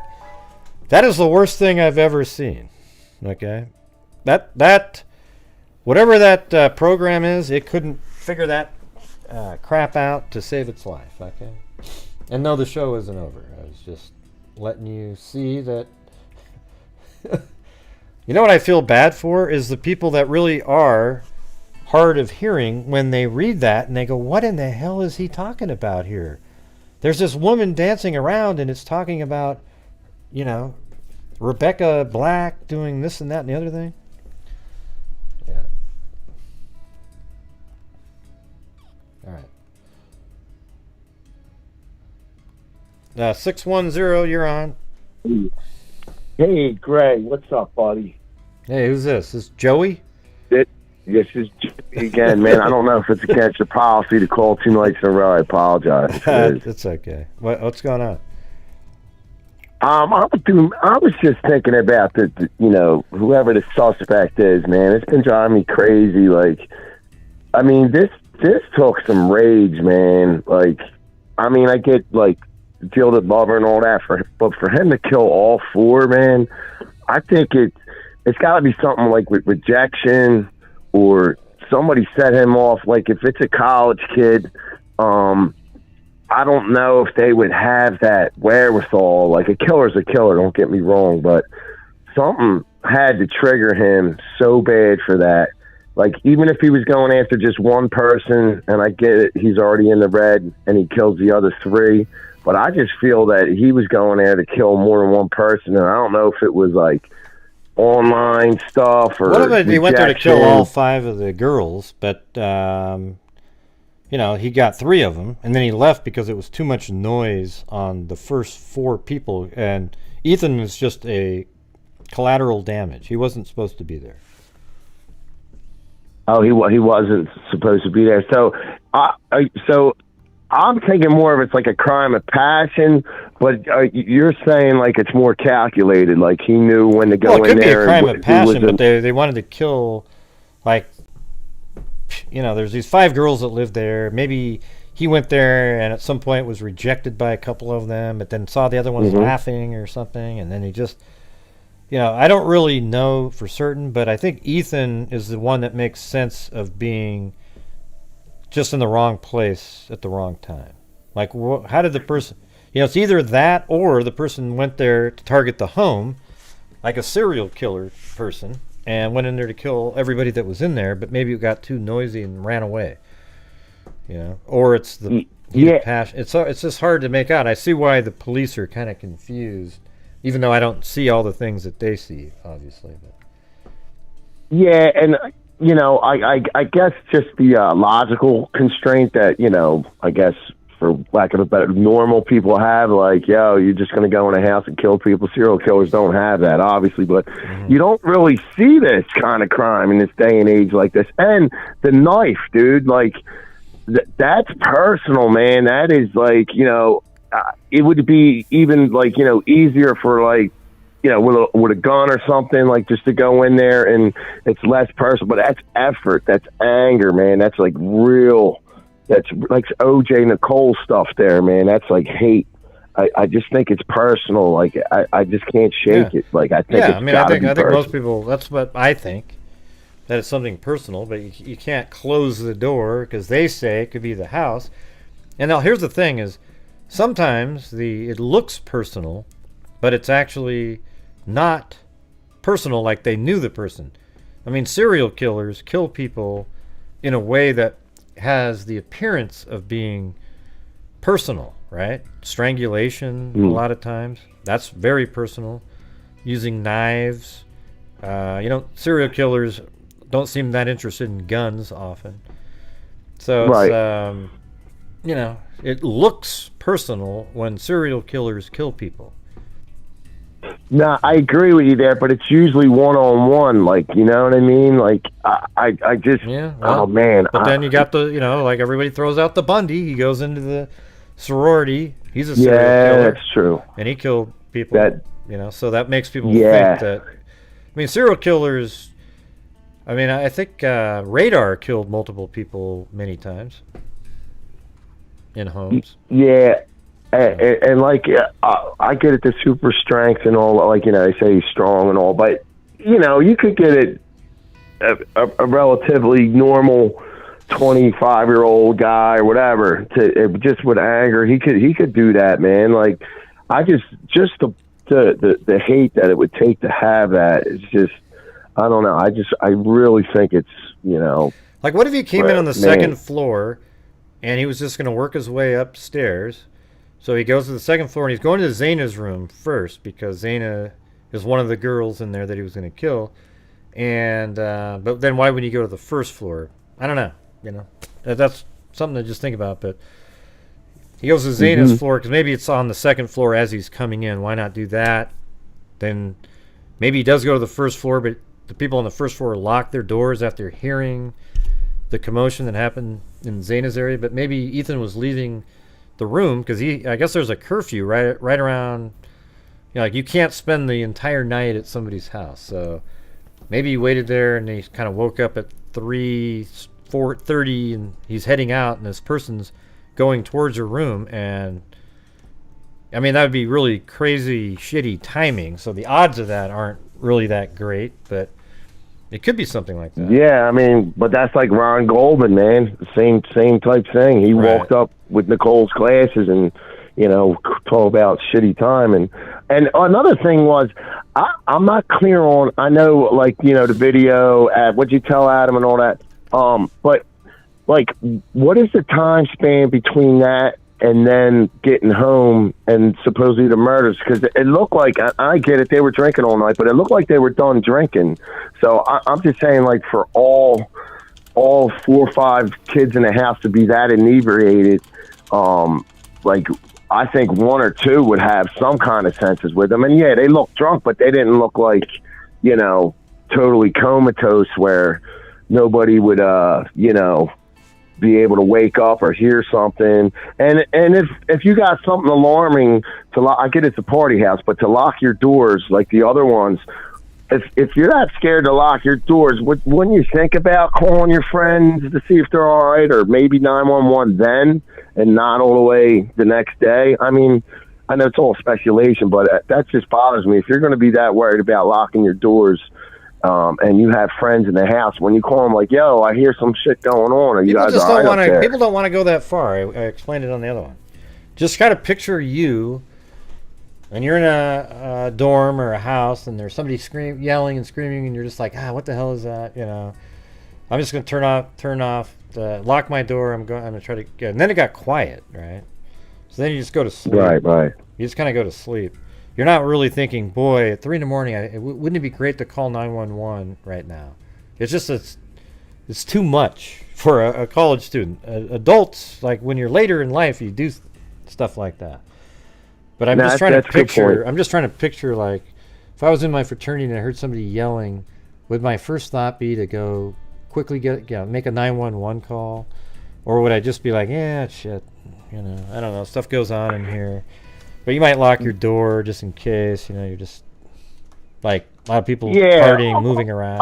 B: That is the worst thing I've ever seen. Okay, that whatever that program is, it couldn't figure that crap out to save its life. Okay, and no, the show isn't over. I was just letting you see that. You know what I feel bad for is the people that really are hard of hearing when they read that and they go, what in the hell is he talking about here? There's this woman dancing around and it's talking about, you know, Rebecca Black doing this and that and the other thing. Yeah. All right. 610, you're on.
G: Hey, Greg, what's up, buddy?
B: Hey, who's this? This Joey?
G: This is again, man. I don't know if it's against the policy to call 2 nights in a row. I apologize.
B: It's okay. What's going on?
G: I was just thinking about you know, whoever the suspect is, man. It's been driving me crazy. Like, I mean, this took some rage, man. Like, I mean, I get like jilted lover and all that, but for him to kill all 4, man, I think it's got to be something like with rejection or somebody set him off. Like if it's a college kid, I don't know if they would have that wherewithal. Like a killer's a killer, don't get me wrong, but something had to trigger him so bad for that. Like even if he was going after just one person, and I get it, he's already in the red and he kills the other 3. But I just feel that he was going there to kill more than one person, and I don't know if it was like online stuff or.
B: What if he went there to kill
G: rejection.
B: all 5 of the girls, but you know, he got 3 of them, and then he left because it was too much noise on the first 4 people, and Ethan was just a collateral damage. He wasn't supposed to be there.
G: Oh, he wasn't supposed to be there. So I'm thinking more of it's like a crime of passion, but you're saying like it's more calculated. Like he knew when to go
B: Well, it
G: in
B: could be
G: there.
B: a crime
G: and
B: of
G: who was
B: passion, but they wanted to kill, like, you know, there's these 5 girls that live there. Maybe he went there and at some point was rejected by a couple of them, but then saw the other ones laughing or something, and then he just, you know, I don't really know for certain, but I think Ethan is the one that makes sense of being just in the wrong place at the wrong time. Like, how did the person, you know, it's either that or the person went there to target the home, like a serial killer person, and went in there to kill everybody that was in there, but maybe it got too noisy and ran away. You know, or it's the heat of passion. It's just hard to make out. I see why the police are kind of confused, even though I don't see all the things that they see, obviously. But.
G: Yeah, and you know, I guess just the logical constraint that, you know, I guess for lack of a better, normal people have, like, yo, you're just going to go in a house and kill people. Serial killers don't have that, obviously, but you don't really see this kind of crime in this day and age like this. And the knife, dude, like, that's personal, man. That is, like, you know, it would be even, like, you know, easier for, like, you know, with a gun or something, like, just to go in there and it's less personal. But that's effort. That's anger, man. That's, like, real. That's like OJ Nicole stuff there, man. That's like hate. I just think it's personal. Like, I just can't shake it. Like, I think I think
B: most people, that's what I think, that it's something personal, but you can't close the door because they say it could be the house. And now here's the thing is, sometimes it looks personal, but it's actually not personal like they knew the person. I mean, serial killers kill people in a way that has the appearance of being personal, right? Strangulation, a lot of times. That's very personal. Using knives. You know, serial killers don't seem that interested in guns often. So, it's, you know, it looks personal when serial killers kill people.
G: No, I agree with you there, but it's usually one-on-one, like, you know what I mean? Like, I just, oh, man.
B: But then you got the, you know, like, everybody throws out the Bundy. He goes into the sorority. He's a serial killer.
G: Yeah, that's true.
B: And he killed people, you know, so that makes people think that, I mean, serial killers, I mean, I think Radar killed multiple people many times in homes.
G: Yeah. And like, I get it, the super strength and all, like, you know, they say he's strong and all, but, you know, you could get it a relatively normal 25-year-old guy or whatever, just with anger, he could do that, man. Like, I just the hate that it would take to have that is just, I don't know. I really think it's, you know.
B: Like, what if he came in on the second floor and he was just going to work his way upstairs? So he goes to the second floor, and he's going to Zaina's room first because Zaina is one of the girls in there that he was going to kill. And but then why would he go to the first floor? I don't know. You know, that's something to just think about. But he goes to Zaina's floor because maybe it's on the second floor as he's coming in. Why not do that? Then maybe he does go to the first floor, but the people on the first floor lock their doors after hearing the commotion that happened in Zaina's area. But maybe Ethan was leaving the room because I guess there's a curfew right around, you know, like, you can't spend the entire night at somebody's house. So maybe he waited there and he kind of woke up at 4:30 and he's heading out and this person's going towards your room. And I mean, that would be really crazy shitty timing, so the odds of that aren't really that great, but it could be something like that.
G: Yeah, I mean, but that's like Ron Goldman, man. Same type thing. He walked up with Nicole's glasses and, you know, talk about shitty time. And another thing was, I'm not clear on, I know, like, you know, the video, what'd you tell Adam and all that, but, like, what is the time span between that and then getting home and supposedly the murders? Because it looked like, I get it, they were drinking all night, but it looked like they were done drinking. So I'm just saying, like, for all 4 or 5 kids in the house to be that inebriated, like, I think 1 or 2 would have some kind of senses with them. And yeah, they looked drunk, but they didn't look like, you know, totally comatose where nobody would, you know, be able to wake up or hear something. And if you got something alarming to lock, I get it's a party house, but to lock your doors like the other ones, if you're not scared to lock your doors, wouldn't you think about calling your friends to see if they're all right, or maybe 911 then and not all the way the next day? I mean, I know it's all speculation, but that just bothers me. If you're going to be that worried about locking your doors, and you have friends in the house, when you call them like, yo, I hear some shit going on, or you guys are right up there.
B: People don't want to go that far. I explained it on the other one. Just kind of picture you and you're in a dorm or a house, and there's somebody yelling and screaming, and you're just like, what the hell is that? You know, I'm just gonna turn off, lock my door. I'm gonna try to get. And then it got quiet, right? So then you just go to sleep.
G: Right.
B: You just kind of go to sleep. You're not really thinking, boy, at 3 in the morning, wouldn't it be great to call 911 right now? It's just it's too much for a college student. Adults, like when you're later in life, you do stuff like that. But I'm just trying to picture. I'm just trying to picture, like, if I was in my fraternity and I heard somebody yelling, would my first thought be to go quickly make a 911 call, or would I just be like, yeah, shit, you know, I don't know, stuff goes on in here. But you might lock your door just in case, you know, you're just like a lot of people partying, moving around.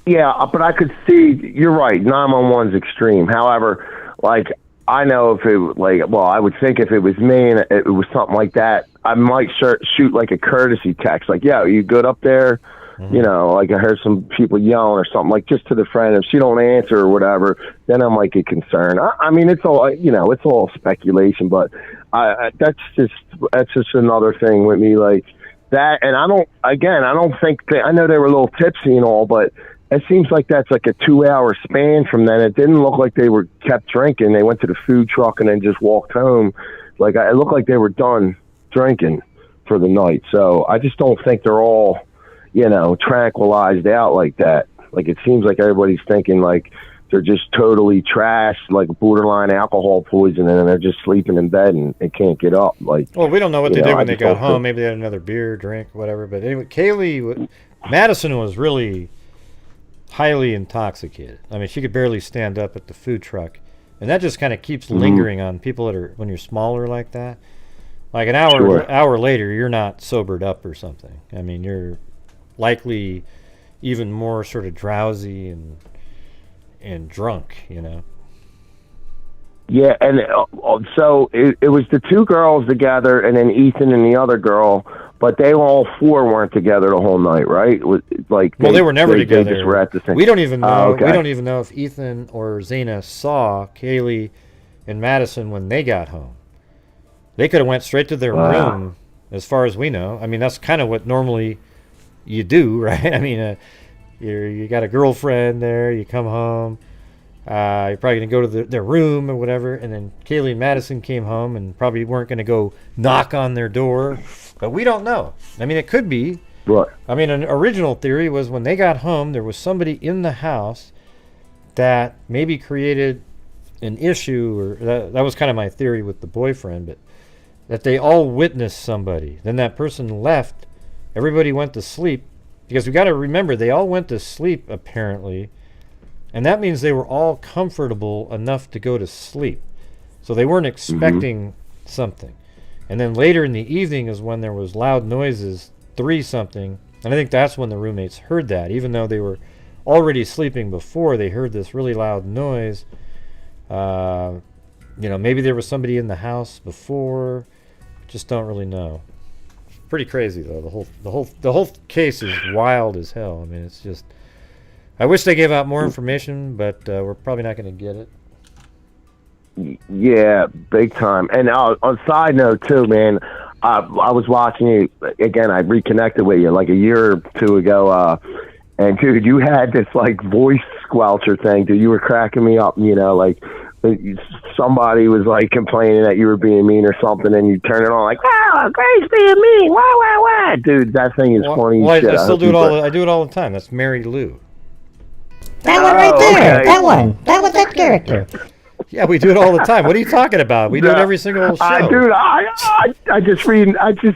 G: But I could see, you're right, 911's extreme. However, like, I know if it, I would think if it was me and it was something like that, I might shoot like a courtesy text, like, yeah, are you good up there? Mm-hmm. You know, like I heard some people yelling or something, like just to the friend. If she don't answer or whatever, then I might get concerned. I mean, it's all, you know, it's all speculation, but that's just another thing with me, like that. And I don't think I know they were a little tipsy and all, but it seems like that's like a 2-hour span from then. It didn't look like they were kept drinking. They went to the food truck and then just walked home. Like, it looked like they were done drinking for the night. So I just don't think they're all, you know, tranquilized out like that. Like, it seems like everybody's thinking like they're just totally trashed, like borderline alcohol poisoning, and they're just sleeping in bed and can't get up. Like,
B: well, we don't know what they did when they got home. Maybe they had another beer, drink, whatever. But anyway, Madison was really highly intoxicated. I mean, she could barely stand up at the food truck, and that just kind of keeps lingering on people that are, when you're smaller like that. Like an hour later, you're not sobered up or something. I mean, you're likely even more sort of drowsy and drunk, you know.
G: Yeah, and so it was the two girls together, and then Ethan and the other girl. But they all four weren't together the whole night, right?
B: They were never together.
G: They just were at the same.
B: We don't even know. We don't even know if Ethan or Zena saw Kaylee and Madison when they got home. They could have went straight to their room, as far as we know. I mean, that's kind of what normally you do, right? I mean, you got a girlfriend there. You come home. You're probably going to go to their room or whatever. And then Kaylee and Madison came home and probably weren't going to go knock on their door. But we don't know. I mean, it could be.
G: Right.
B: I mean, an original theory was when they got home, there was somebody in the house that maybe created an issue, or that was kind of my theory with the boyfriend, but that they all witnessed somebody. Then that person left. Everybody went to sleep. Because we got to remember, they all went to sleep, apparently. And that means they were all comfortable enough to go to sleep. So they weren't expecting something. And then later in the evening is when there was loud noises, 3-something. And I think that's when the roommates heard that. Even though they were already sleeping before, they heard this really loud noise. You know, maybe there was somebody in the house before. Just don't really know. Pretty crazy, though. The whole case is wild as hell. I mean, it's just... I wish they gave out more information, but we're probably not going to get it.
G: Yeah, big time. And on a side note, too, man, I was watching you, again, I reconnected with you like a year or two ago, and, dude, you had this, like, voice squelcher thing, dude. You were cracking me up, you know, like, somebody was, like, complaining that you were being mean or something, and you turn it on, like, wow, Grace being mean, wow. Dude, that thing is funny as shit.
B: I still do it I do it all the time. That's Mary Lou.
H: That one right there. Okay. That one. That was that character.
B: Yeah, we do it all the time. What are you talking about? We do it every single show.
G: Dude, I just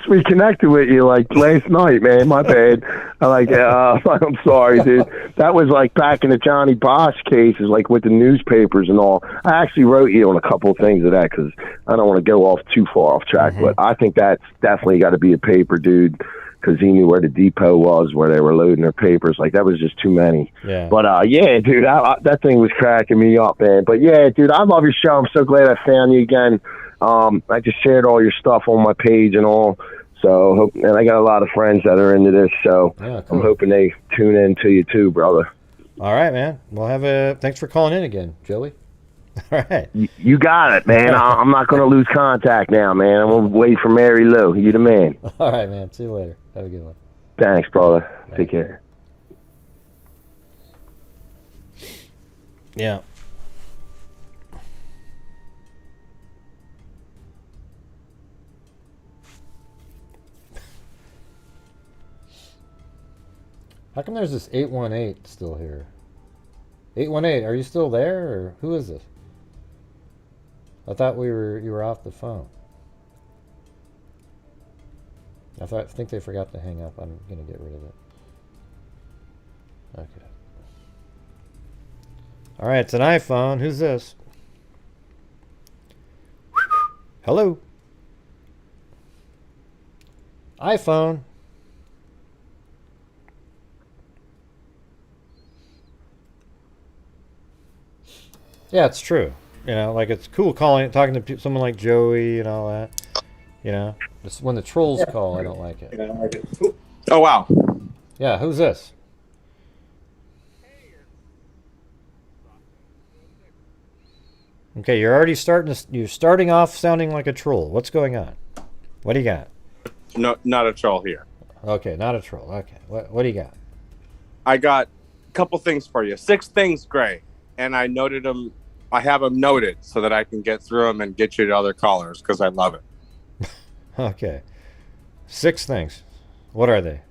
G: reconnected with you like last night, man. My bad. I'm sorry, dude. That was like back in the Johnny Bosch cases, like with the newspapers and all. I actually wrote you on a couple of things of that because I don't want to go off too far off track, but I think that's definitely got to be a paper, dude. Because he knew where the depot was, where they were loading their papers. Like, that was just too many.
B: Yeah.
G: But, yeah, dude, that thing was cracking me up, man. But, yeah, dude, I love your show. I'm so glad I found you again. I just shared all your stuff on my page and all. So, and I got a lot of friends that are into this. So, yeah, cool. I'm hoping they tune in to you, too, brother.
B: All right, man. We'll have thanks for calling in again, Joey. All right.
G: You got it, man. I'm not going to lose contact now, man. I'm going to wait for Mary Lou. You the man.
B: All right, man. See you later. Have a good one.
G: Thanks, brother. Take care.
B: Yeah. How come there's this 818 still here? 818, are you still there, or who is this? I thought you were off the phone. I think they forgot to hang up. I'm gonna get rid of it. Okay. All right, it's an iPhone. Who's this? Hello. iPhone. Yeah, it's true. You know, like it's cool talking to someone like Joey and all that. You know, just when the trolls call, I don't like it.
I: Oh wow.
B: Yeah, who's this? Okay, you're starting off sounding like a troll. What's going on? What do you got?
I: No, not a troll here.
B: Okay, not a troll. Okay, what do you got?
I: I got a couple things for you. 6 things, Gray, and I noted them. I have them noted so that I can get through them and get you to other callers because I love it.
B: Okay, 6 things. What are they?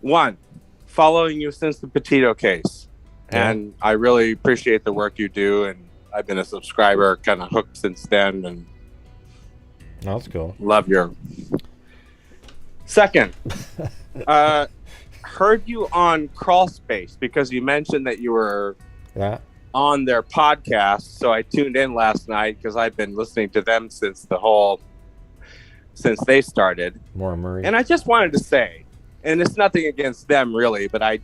I: 1, following you since the Petito case,
B: Yeah.
I: and I really appreciate the work you do, and I've been a subscriber, kind of hooked since then, and
B: That's cool.
I: love your. 2nd, heard you on Crawl Space because you mentioned that you were on their podcast, so I tuned in last night because I've been listening to them since they started.
B: More Murray.
I: And I just wanted to say, and it's nothing against them really, but I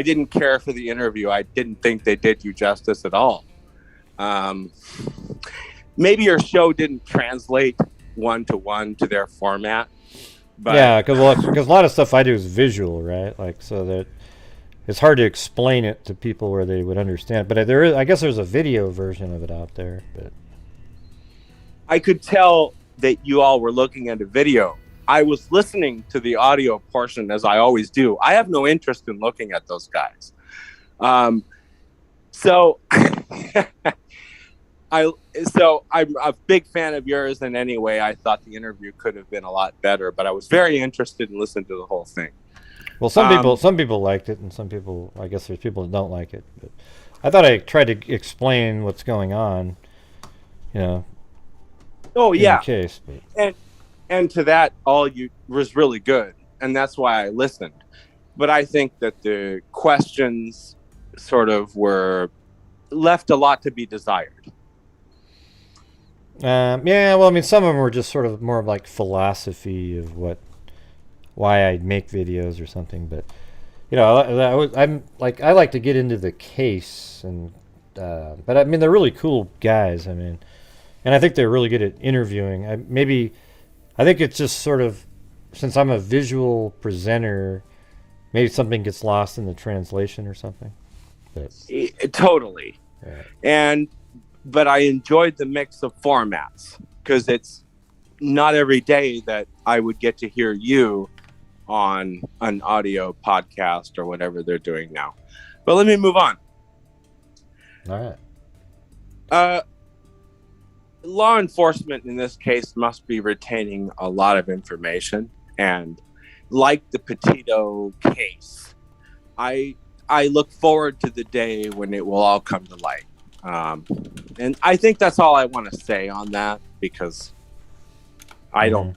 I: didn't care for the interview. I didn't think they did you justice at all. Maybe your show didn't translate one-to-one to their format. But
B: yeah, because a lot of stuff I do is visual, right? Like, so that it's hard to explain it to people where they would understand. But I guess there's a video version of it out there. But
I: I could tell that you all were looking at a video. I was listening to the audio portion as I always do. I have no interest in looking at those guys. So I'm a big fan of yours, and anyway, I thought the interview could have been a lot better, but I was very interested in listening to the whole thing.
B: well, some people liked it, and some people, I guess there's people that don't like it. But I thought I tried to explain what's going on, you know.
I: Oh yeah.
B: In the case, but.
I: And to that, all you was really good, and that's why I listened. But I think that the questions sort of were left a lot to be desired.
B: Yeah, well, I mean, some of them were just sort of more of like philosophy of why I make videos or something. But you know, I like to get into the case, and but I mean, they're really cool guys. I mean, and I think they're really good at interviewing. I think it's just sort of, since I'm a visual presenter, maybe something gets lost in the translation or something. But,
I: Totally.
B: yeah.
I: But I enjoyed the mix of formats because it's not every day that I would get to hear you on an audio podcast or whatever they're doing now. But let me move on.
B: All right.
I: Law enforcement in this case must be retaining a lot of information, and like the Petito case, I look forward to the day when it will all come to light. And I think that's all I want to say on that, because I'm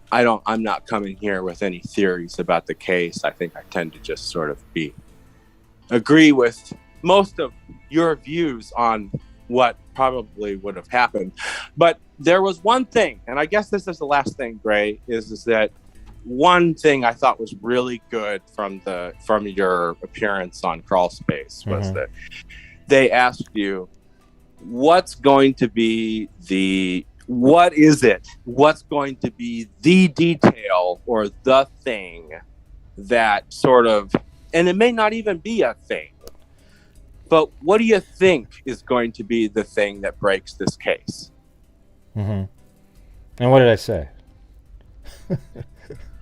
I: not coming here with any theories about the case. I think I tend to just sort of agree with most of your views on what probably would have happened. But there was one thing, and I guess this is the last thing, Gray, is that one thing I thought was really good from your appearance on Crawl Space was that they asked you, what's going to be the detail or the thing that sort of, and it may not even be a thing, But what do you think is going to be the thing that breaks this case?
B: Mm-hmm. And what did I say?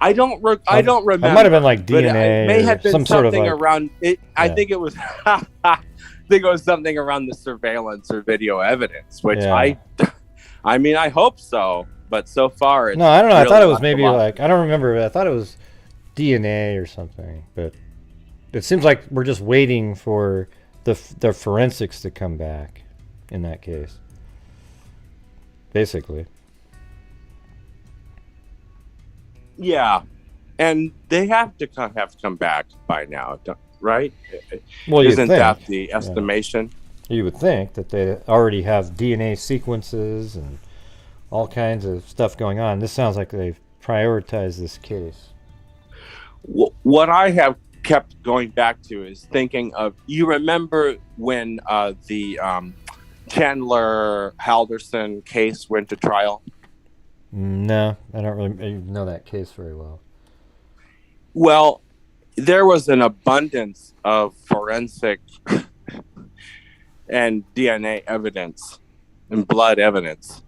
I: I don't remember.
B: It might have been like DNA
I: it may have been
B: some sort of
I: something
B: like,
I: around it. I think it was. I think it was something around the surveillance or video evidence, which I mean, I hope so, but so far it's
B: no, I don't know.
I: Really
B: I thought it was maybe like, I don't remember. I thought it was DNA or something, but it seems like we're just waiting for the forensics to come back in that case, basically.
I: Yeah, and they have to come back by now, right?
B: Well,
I: isn't that the estimation?
B: You would think that they already have DNA sequences and all kinds of stuff going on. This sounds like they've prioritized this case.
I: What I have kept going back to is thinking of, you remember when the Chandler Halderson case went to trial?
B: No, I don't really know that case very well.
I: Well, there was an abundance of forensic and DNA evidence and blood evidence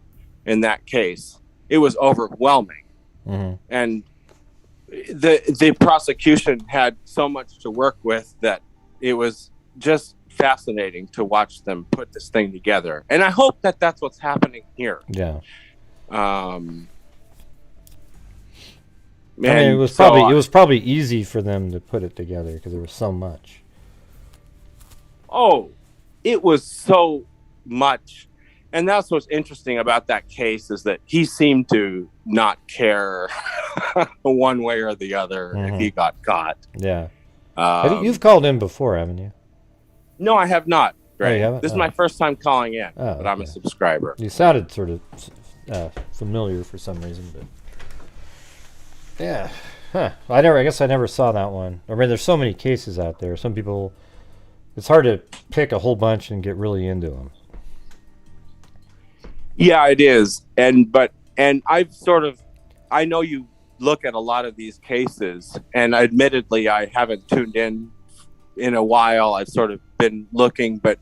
I: in that case. It was overwhelming.
B: Mm-hmm.
I: And the prosecution had so much to work with that it was just fascinating to watch them put this thing together. And I hope that that's what's happening here.
B: Yeah.
I: I
B: mean, it was probably easy for them to put it together because there was so much.
I: Oh, it was so much. And that's what's interesting about that case, is that he seemed to not care one way or the other if he got caught.
B: Yeah. I think you've called in before, haven't you?
I: No, I have not.
B: Oh, you haven't?
I: This is my first time calling in, but I'm a subscriber.
B: You sounded sort of familiar for some reason, but yeah. Huh. I guess I never saw that one. I mean, there's so many cases out there. Some people, it's hard to pick a whole bunch and get really into them.
I: Yeah, it is. And I've I know you look at a lot of these cases, and admittedly I haven't tuned in a while. I've sort of been looking, but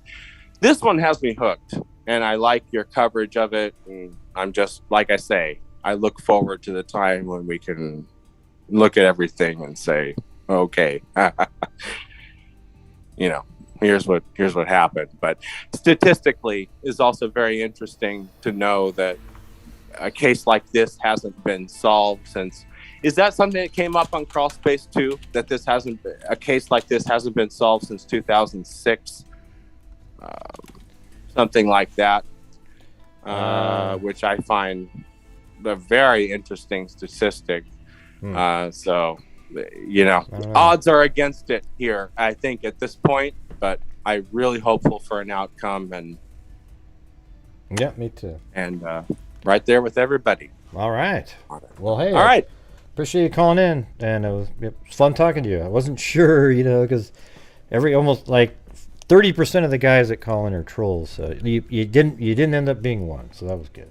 I: this one has me hooked, and I like your coverage of it. And I'm just, like I say, I look forward to the time when we can look at everything and say, okay, here's what happened. But statistically, is also very interesting to know that a case like this hasn't been solved since. Is that something that came up on Crawlspace too? That a case like this hasn't been solved since 2006, something like that, which I find a very interesting statistic. So, odds are against it here, I think, at this point. But I'm really hopeful for an outcome, and
B: yeah, me too.
I: And right there with everybody.
B: All right. Well, hey.
I: All right.
B: Appreciate you calling in, and it was fun talking to you. I wasn't sure, because almost like 30% of the guys that call in are trolls. So you didn't end up being one, so that was good.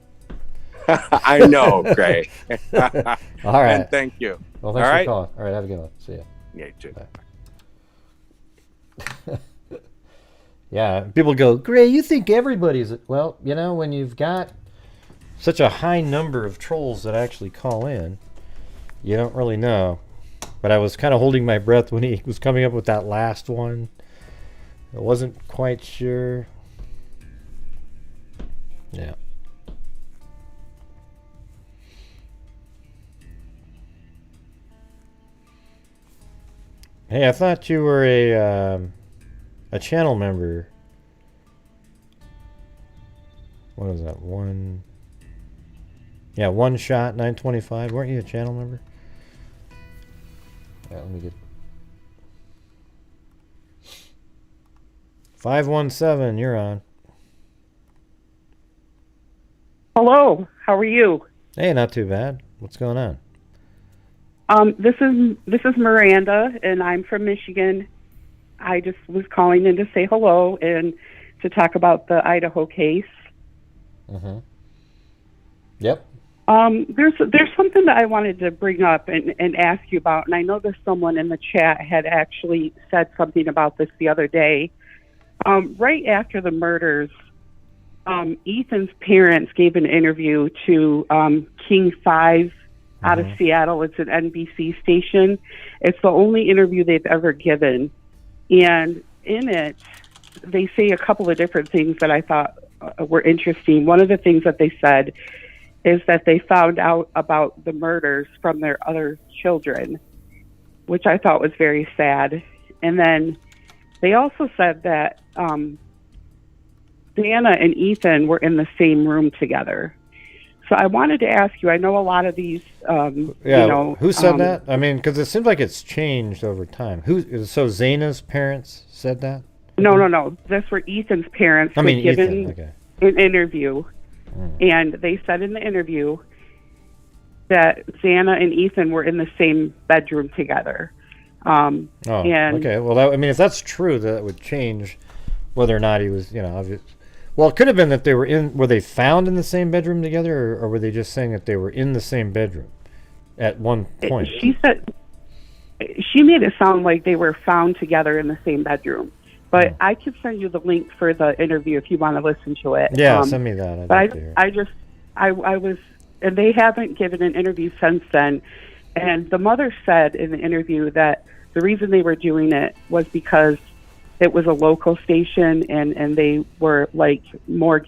I: I know, Gray.
B: All right.
I: And thank you.
B: Well, thanks for calling. All right, have a good one. See ya.
I: Yeah, you too.
B: Bye. Yeah, people go, Gray, you think everybody's... Well, when you've got such a high number of trolls that actually call in, you don't really know. But I was kind of holding my breath when he was coming up with that last one. I wasn't quite sure. Yeah. Hey, I thought you were a channel member. What is that? One shot 925. Weren't you a channel member? Yeah, let me get 517. You're on.
J: Hello. How are you?
B: Hey, not too bad. What's going on?
J: This is Miranda, and I'm from Michigan. I just was calling in to say hello and to talk about the Idaho case.
B: Mm-hmm. Yep.
J: There's something that I wanted to bring up and ask you about, and I know there's someone in the chat had actually said something about this the other day. Right after the murders, Ethan's parents gave an interview to King 5 out of Seattle. It's an NBC station. It's the only interview they've ever given. And in it, they say a couple of different things that I thought were interesting. One of the things that they said is that they found out about the murders from their other children, which I thought was very sad. And then they also said that Dana and Ethan were in the same room together. So I wanted to ask you, I know a lot of these,
B: who said that? I mean, because it seems like it's changed over time. So Zaina's parents said that?
J: No. This were Ethan's parents who had given an interview. And they said in the interview that Xana and Ethan were in the same bedroom together.
B: Okay. Well, if that's true, that would change whether or not he was, obvious. Well, it could have been that were they found in the same bedroom together, or were they just saying that they were in the same bedroom at one point?
J: She said, she made it sound like they were found together in the same bedroom. But I could send you the link for the interview if you want to listen to it.
B: Yeah, send me that.
J: I was, and they haven't given an interview since then. And the mother said in the interview that the reason they were doing it was because it was a local station, and they were more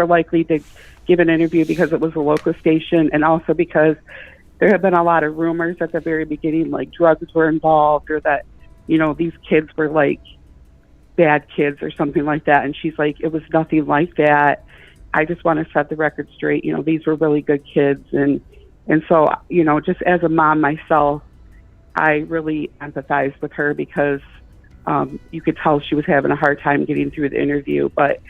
J: likely to give an interview because it was a local station, and also because there have been a lot of rumors at the very beginning, like drugs were involved, or that these kids were like bad kids or something like that. And she's like, it was nothing like that. I just want to set the record straight. These were really good kids. And so, just as a mom myself, I really empathized with her because you could tell she was having a hard time getting through the interview. But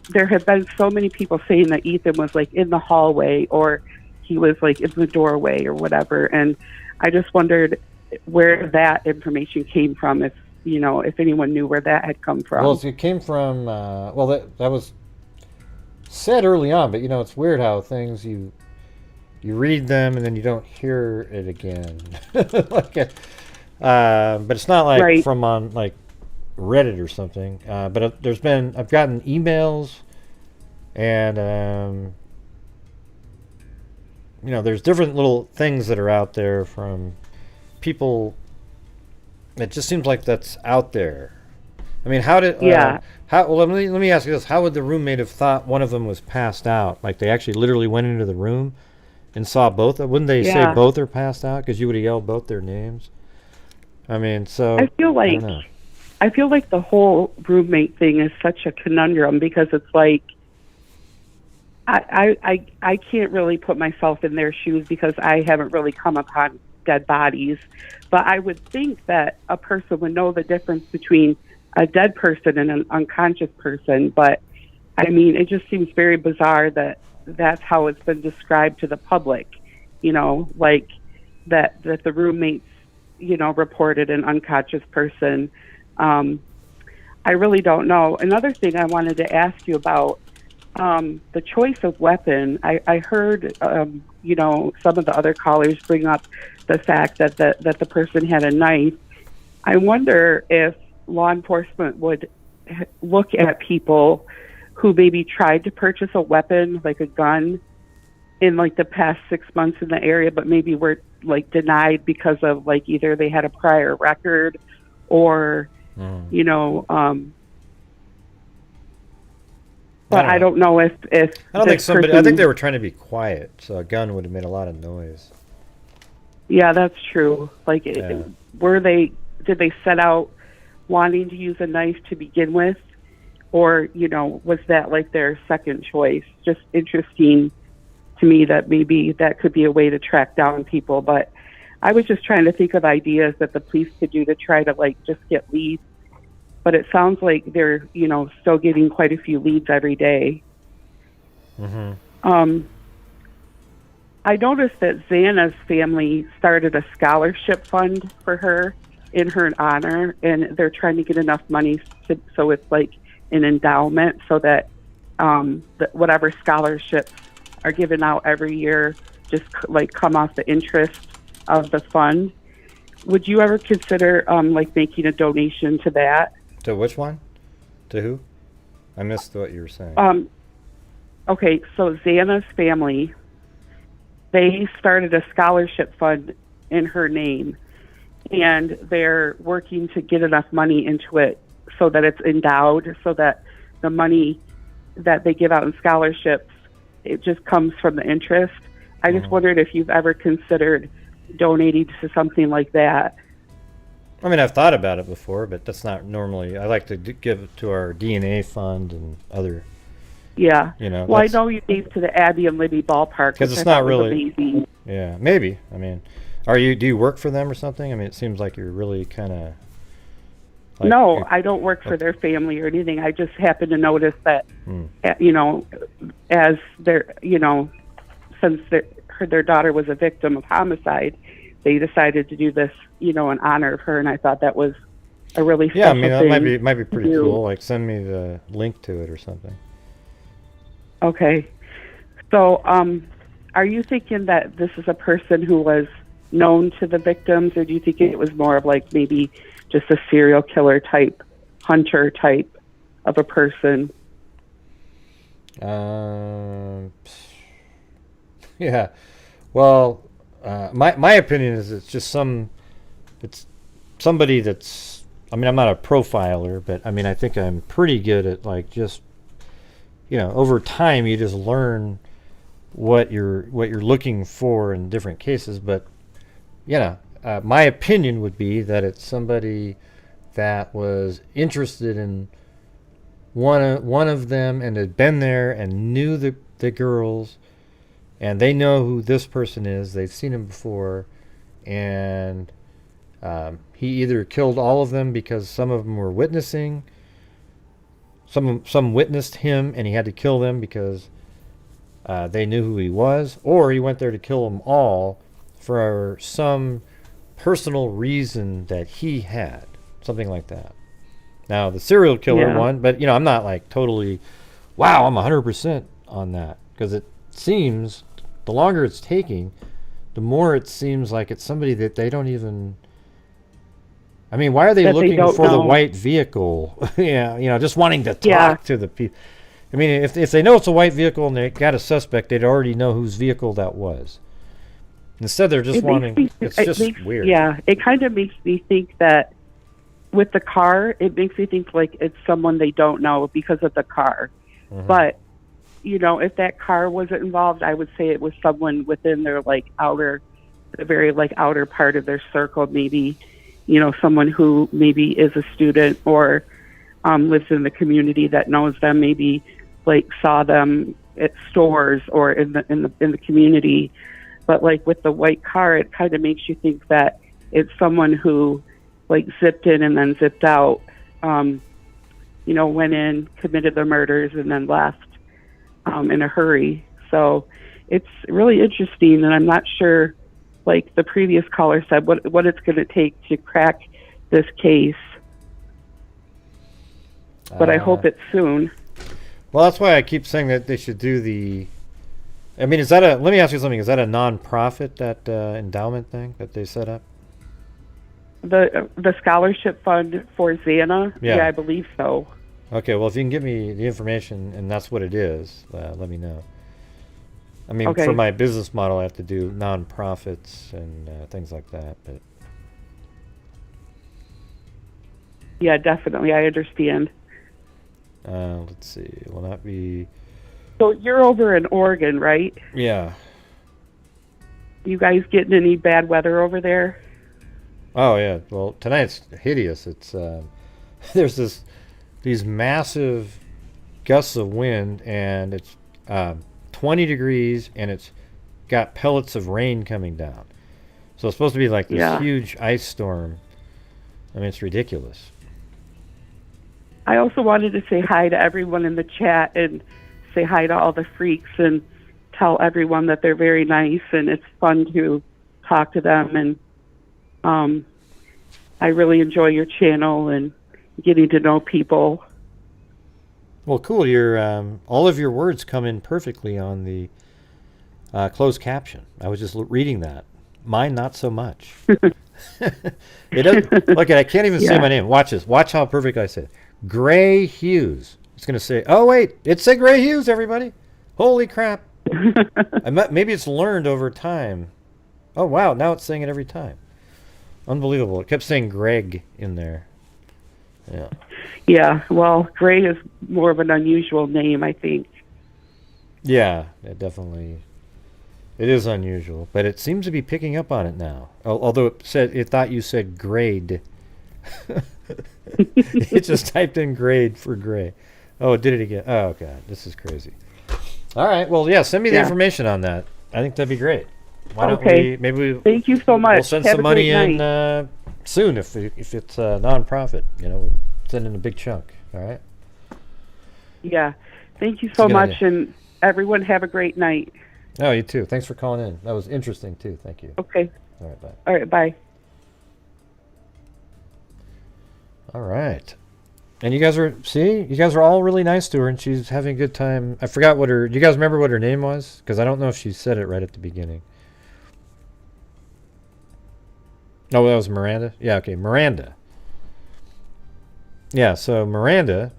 J: there have been so many people saying that Ethan was like in the hallway, or he was like in the doorway or whatever. And I just wondered where that information came from, if anyone knew where that had come from.
B: Well, it came from, that was said early on, but it's weird how things you read them and then you don't hear it again. But it's not like from on like Reddit or something. But I've gotten emails, and there's different little things that are out there from people. It just seems like that's out there. I mean, let me ask you this: how would the roommate have thought one of them was passed out? Like they actually literally went into the room and saw both? Wouldn't they say both are passed out because you would have yelled both their names? I mean, so
J: I feel like the whole roommate thing is such a conundrum because it's like I can't really put myself in their shoes because I haven't really come upon dead bodies, but I would think that a person would know the difference between a dead person and an unconscious person. But I mean, it just seems very bizarre that that's how it's been described to the public, like that the roommates, reported an unconscious person. I really don't know. Another thing I wanted to ask you about, the choice of weapon. I heard, some of the other callers bring up the fact that the person had a knife. I wonder if law enforcement would look at people who maybe tried to purchase a weapon, like a gun, in like the past 6 months in the area, but maybe were like denied because of like either they had a prior record or, but I don't know if
B: I think they were trying to be quiet, so a gun would have made a lot of noise.
J: Yeah, that's true. Like, did they set out wanting to use a knife to begin with? Or, was that like their second choice? Just interesting to me that maybe that could be a way to track down people. But I was just trying to think of ideas that the police could do to try to like just get leads. But it sounds like they're, still getting quite a few leads every day.
B: Mm-hmm.
J: I noticed that Xana's family started a scholarship fund for her in her honor, and they're trying to get enough money so it's like an endowment so that whatever scholarships are given out every year just like come off the interest of the fund. Would you ever consider like making a donation to that?
B: To which one? To who? I missed what you were saying.
J: Okay, so Xana's family, they started a scholarship fund in her name, and they're working to get enough money into it so that it's endowed, so that the money that they give out in scholarships, it just comes from the interest. I just wondered if you've ever considered donating to something like that.
B: I mean, I've thought about it before, but that's not normally. I like to give it to our DNA fund and other.
J: Yeah.
B: You know.
J: Well, I know you gave to the Abby and Libby ballpark
B: because it's not really. Yeah, maybe. I mean, do you work for them or something? I mean, it seems like you're really kind of. Like,
J: no, I don't work for their family or anything. I just happen to notice that, you know, as their, you know, since their daughter was a victim of homicide, they decided to do this, you know, in honor of her, and I thought that was a really special
B: I mean, that might be pretty
J: do.
B: cool. Like, send me the link to it or something.
J: Okay. So, are you thinking that this is a person who was known to the victims, or do you think it was more of like maybe just a serial killer type, hunter type of a person?
B: Yeah. Well, my opinion is it's somebody that's. I mean, I'm not a profiler, but I mean, I think I'm pretty good at like just, you know, over time you just learn what you're looking for in different cases. But you know, my opinion would be that it's somebody that was interested in one of them and had been there and knew the girls, and they know who this person is. They've seen him before, and he either killed all of them because some of them were witnessing. Some witnessed him, and he had to kill them because they knew who he was, or he went there to kill them all for some personal reason that he had, something like that. Now, the serial killer one, but, you know, I'm not like totally, wow, I'm 100% on that, because it seems, the longer it's taking, the more it seems like it's somebody that they don't even, I mean, why are they looking for the white vehicle? Yeah, you know, just wanting to talk to the people. I mean, if they know it's a white vehicle and they got a suspect, they'd already know whose vehicle that was. Instead, they're just wanting, it's just weird.
J: Yeah, it kind of makes me think that with the car, it makes me think like it's someone they don't know because of the car. Mm-hmm. But, you know, if that car wasn't involved, I would say it was someone within their like the very like outer part of their circle, maybe, you know, someone who maybe is a student or lives in the community that knows them, maybe like saw them at stores or in the community. But like with the white car, it kind of makes you think that it's someone who like zipped in and then zipped out, you know, went in, committed the murders, and then left in a hurry. So it's really interesting, and I'm not sure, like the previous caller said, what it's going to take to crack this case. But I hope it's soon.
B: Well, that's why I keep saying that they should do the. I mean, let me ask you something. Is that a non-profit, that endowment thing that they set up?
J: The scholarship fund for Xana? Yeah, I believe so.
B: Okay, well, if you can give me the information and that's what it is, let me know. I mean, for my business model, I have to do non-profits and things like that. But
J: yeah, definitely, I understand.
B: Let's see. Will that be?
J: So you're over in Oregon, right?
B: Yeah.
J: You guys getting any bad weather over there?
B: Oh yeah. Well, tonight's hideous. It's there's these massive gusts of wind, and it's 20 degrees, and it's got pellets of rain coming down. So it's supposed to be like this huge ice storm. I mean, it's ridiculous.
J: I also wanted to say hi to everyone in the chat and say hi to all the freaks and tell everyone that they're very nice and it's fun to talk to them. And I really enjoy your channel and getting to know people.
B: Well, cool. All of your words come in perfectly on the closed caption. I was just reading that Mine, not so much. It doesn't. Look, I can't even say my name. Watch this. Watch how perfect I said. Gray Hughes. It's going to say, oh, wait. It said Gray Hughes, everybody. Holy crap. Maybe it's learned over time. Oh, wow. Now it's saying it every time. Unbelievable. It kept saying Greg in there. Yeah.
J: Yeah, well, Gray is more of an unusual name, I think.
B: Yeah, it definitely. It is unusual, but it seems to be picking up on it now. Although it thought you said grade. It just typed in grade for gray. Oh, it did it again. Oh, God, this is crazy. All right, well, yeah, send me the information on that. I think that'd be great. Why don't we? Maybe
J: Thank you so much.
B: We'll send some money in soon if it's a nonprofit. We'll send in a big chunk. All right.
J: Yeah, thank you so much, and everyone have a great night.
B: Oh, you too. Thanks for calling in. That was interesting too. Thank you.
J: Okay.
B: All right. Bye.
J: All right. Bye.
B: All right. And you guys are all really nice to her, and she's having a good time. I forgot what do you guys remember what her name was? Because I don't know if she said it right at the beginning. Oh, that was Miranda? Yeah, okay, Miranda. Yeah, so Miranda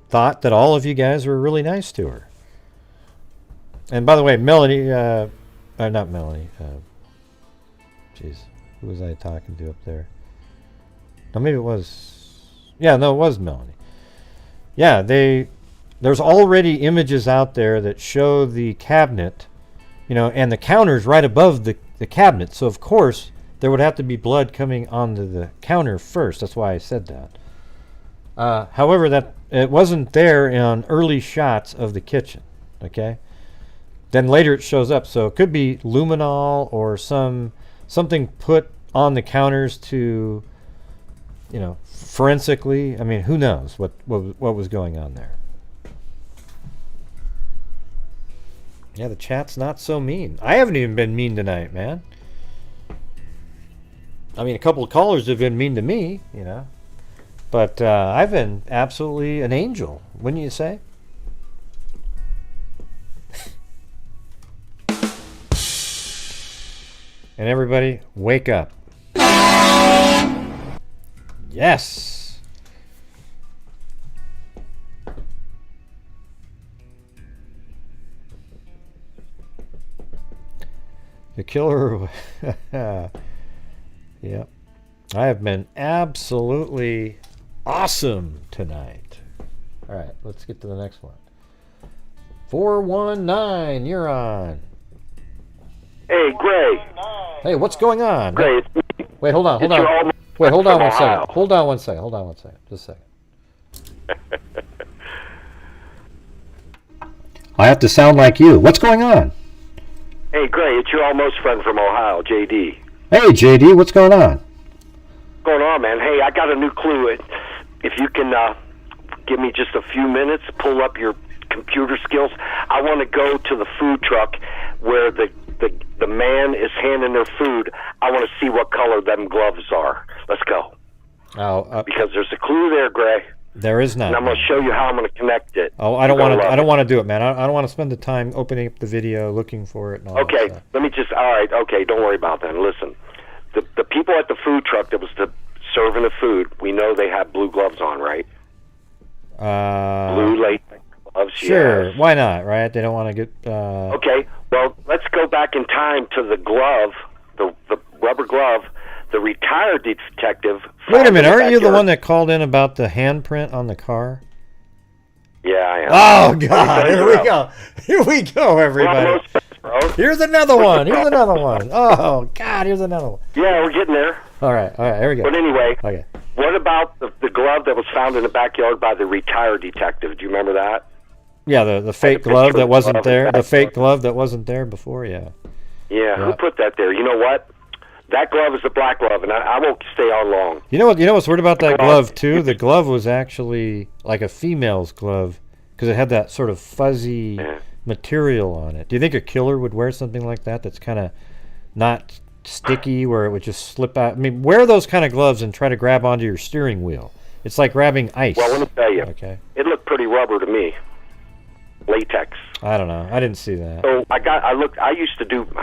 B: thought that all of you guys were really nice to her. And by the way, Melanie, not Melanie. Jeez, who was I talking to up there? No, maybe it was. Yeah, no, it was Melanie. Yeah, there's already images out there that show the cabinet, and the counters right above the cabinet. So of course there would have to be blood coming onto the counter first. That's why I said that. However, that it wasn't there on early shots of the kitchen. Okay. Then later it shows up, so it could be luminol or something put on the counters to, forensically. I mean, who knows what was going on there? Yeah, the chat's not so mean. I haven't even been mean tonight, man. I mean, a couple of callers have been mean to me, but I've been absolutely an angel, wouldn't you say? And everybody, wake up. Yes. The killer. Yep. I have been absolutely awesome tonight. All right, let's get to the next one. 419, you're on.
K: Hey, Gray.
B: Hey, what's going on?
K: Gray, it's me.
B: Wait, hold on. Wait, hold on one second. Hold on one second. Just a second. I have to sound like you. What's going on?
K: Hey, Gray, it's your almost friend from Ohio, JD.
B: Hey, JD, what's going on?
K: What's going on, man? Hey, I got a new clue. If you can give me just a few minutes, pull up your computer skills. I want to go to the food truck where the man is handing their food. I want to see what color them gloves are. Let's go. Because there's a clue there, Gray.
B: There is not.
K: And I'm going to show you how I'm going to connect it.
B: Oh, I don't want to do it, man. I don't want to spend the time opening up the video, looking for it. And all
K: okay,
B: that stuff.
K: Let me just. All right, okay, don't worry about that. Listen, the people at the food truck that was serving the food, we know they have blue gloves on, right? Blue latex gloves.
B: Sure.
K: Yes.
B: Why not? Right? They don't want to get.
K: Okay. Well, let's go back in time to the glove, the rubber glove. The retired detective.
B: Wait a minute, aren't you the one that called in about the handprint on the car?
K: Yeah, I am.
B: Oh, God, here we go. Here we go, everybody. Here's another one. Oh, God, here's another one.
K: Yeah, we're getting there.
B: All right, here we go.
K: But anyway,
B: okay.
K: What about the glove that was found in the backyard by the retired detective? Do you remember that?
B: Yeah, the fake glove that wasn't there. The fake glove that wasn't there before, yeah.
K: Yeah, who put that there? You know what? That glove is the black glove, and I won't stay on long.
B: You know what's weird about that glove, too? The glove was actually like a female's glove because it had that sort of fuzzy material on it. Do you think a killer would wear something like that that's kind of not sticky where it would just slip out? I mean, wear those kind of gloves and try to grab onto your steering wheel. It's like grabbing ice.
K: Well, let me tell you.
B: Okay.
K: It looked pretty rubber to me. latex.
B: I don't know. I didn't see that.
K: So I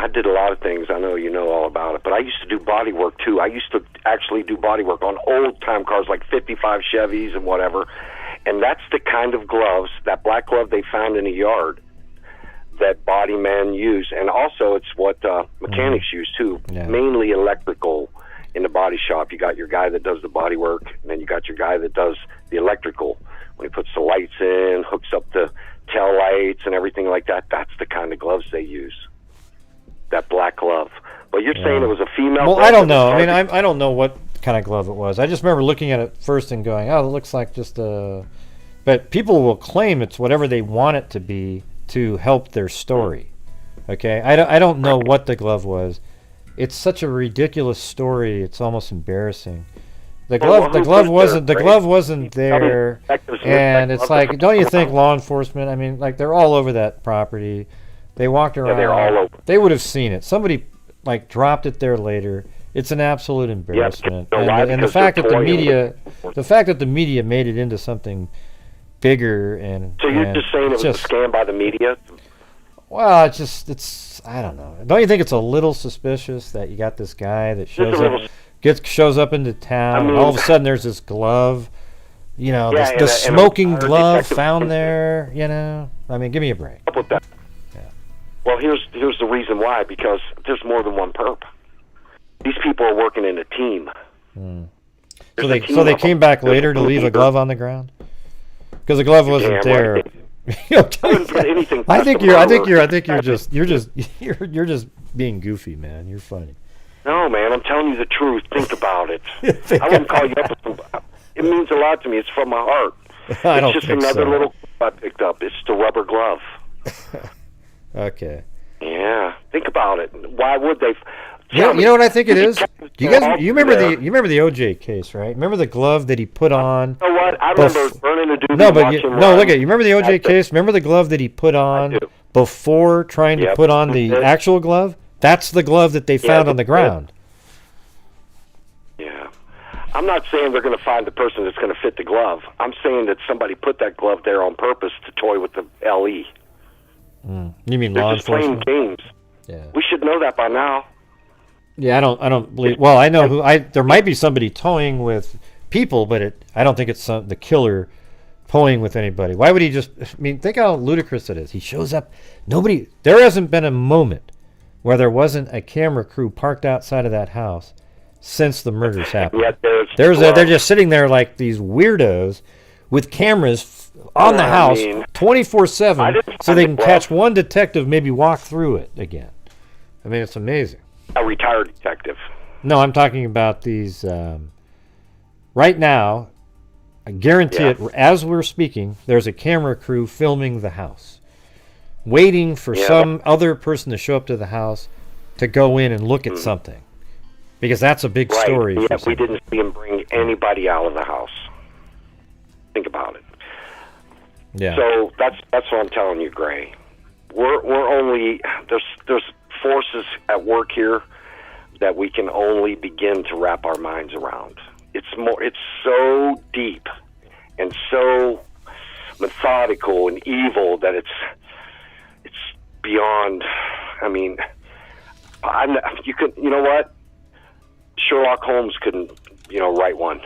K: did a lot of things. I know you know all about it, but I used to do body work too. I used to actually do body work on old time cars like 55 Chevys and whatever. And that's the kind of gloves, that black glove they found in a yard, that body men use. And also it's what mechanics use too, mainly electrical in the body shop. You got your guy that does the body work, and then you got your guy that does the electrical. When he puts the lights in, hooks up the tail lights and everything like that, that's the kind of gloves they use. That black glove. But you're saying it was a female glove?
B: Well, I don't know. I mean, I don't know what kind of glove it was. I just remember looking at it first and going, oh, it looks like just a... But people will claim it's whatever they want it to be to help their story. Okay? I don't know what the glove was. It's such a ridiculous story. It's almost embarrassing. The glove wasn't there, and it's like, don't you think law enforcement? I mean, like they're all over that property. They walked around.
K: They're all over.
B: They would have seen it. Somebody like dropped it there later. It's an absolute embarrassment. And the fact that the media made it into something bigger and
K: so you're just saying it was a scam by the media?
B: Well, it's I don't know. Don't you think it's a little suspicious that you got this guy that shows up into town, and all of a sudden there's this glove, you know, the smoking glove found there, you know? I mean, give me a break.
K: With that. Yeah. Well, here's the reason why, because there's more than one perp. These people are working in a team.
B: So they came back later to leave a glove on the ground? Because the glove wasn't there. I think you're just being goofy, man. You're funny.
K: No, man, I'm telling you the truth. Think about it. I wouldn't call you up. It means a lot to me. It's from my heart. It's just another little glove I picked up. It's the rubber glove.
B: Okay.
K: Yeah, think about it. Why would they?
B: You know what I think it is? You remember the OJ case, right? Remember the glove that he put on?
K: You know what? I remember burning a dude.
B: Look at you. Remember the OJ case? Remember the glove that he put on before trying to put on the actual glove? That's the glove that they found on the ground.
K: Yeah. I'm not saying they're going to find the person that's going to fit the glove. I'm saying that somebody put that glove there on purpose to toy with the LE.
B: You mean law enforcement?
K: They're just playing games.
B: Yeah.
K: We should know that by now.
B: Yeah, I don't believe. Well, I know there might be somebody toying with people, but I don't think it's the killer toying with anybody. Why would he just? I mean, think how ludicrous it is. He shows up. There hasn't been a moment where there wasn't a camera crew parked outside of that house since the murders happened. They're just sitting there like these weirdos with cameras on the house 24/7, so they can catch one detective, maybe walk through it again. I mean, it's amazing.
K: A retired detective.
B: No, I'm talking about these. Right now, I guarantee it, as we're speaking, there's a camera crew filming the house, waiting for some other person to show up to the house to go in and look at something. Because that's a big story.
K: Yeah, we didn't see him bring anybody out of the house. Think about it.
B: Yeah.
K: So that's what I'm telling you, Gray. We're only there's forces at work here that we can only begin to wrap our minds around. It's so deep and so methodical and evil that it's beyond. I mean, you know what? Sherlock Holmes couldn't, write one.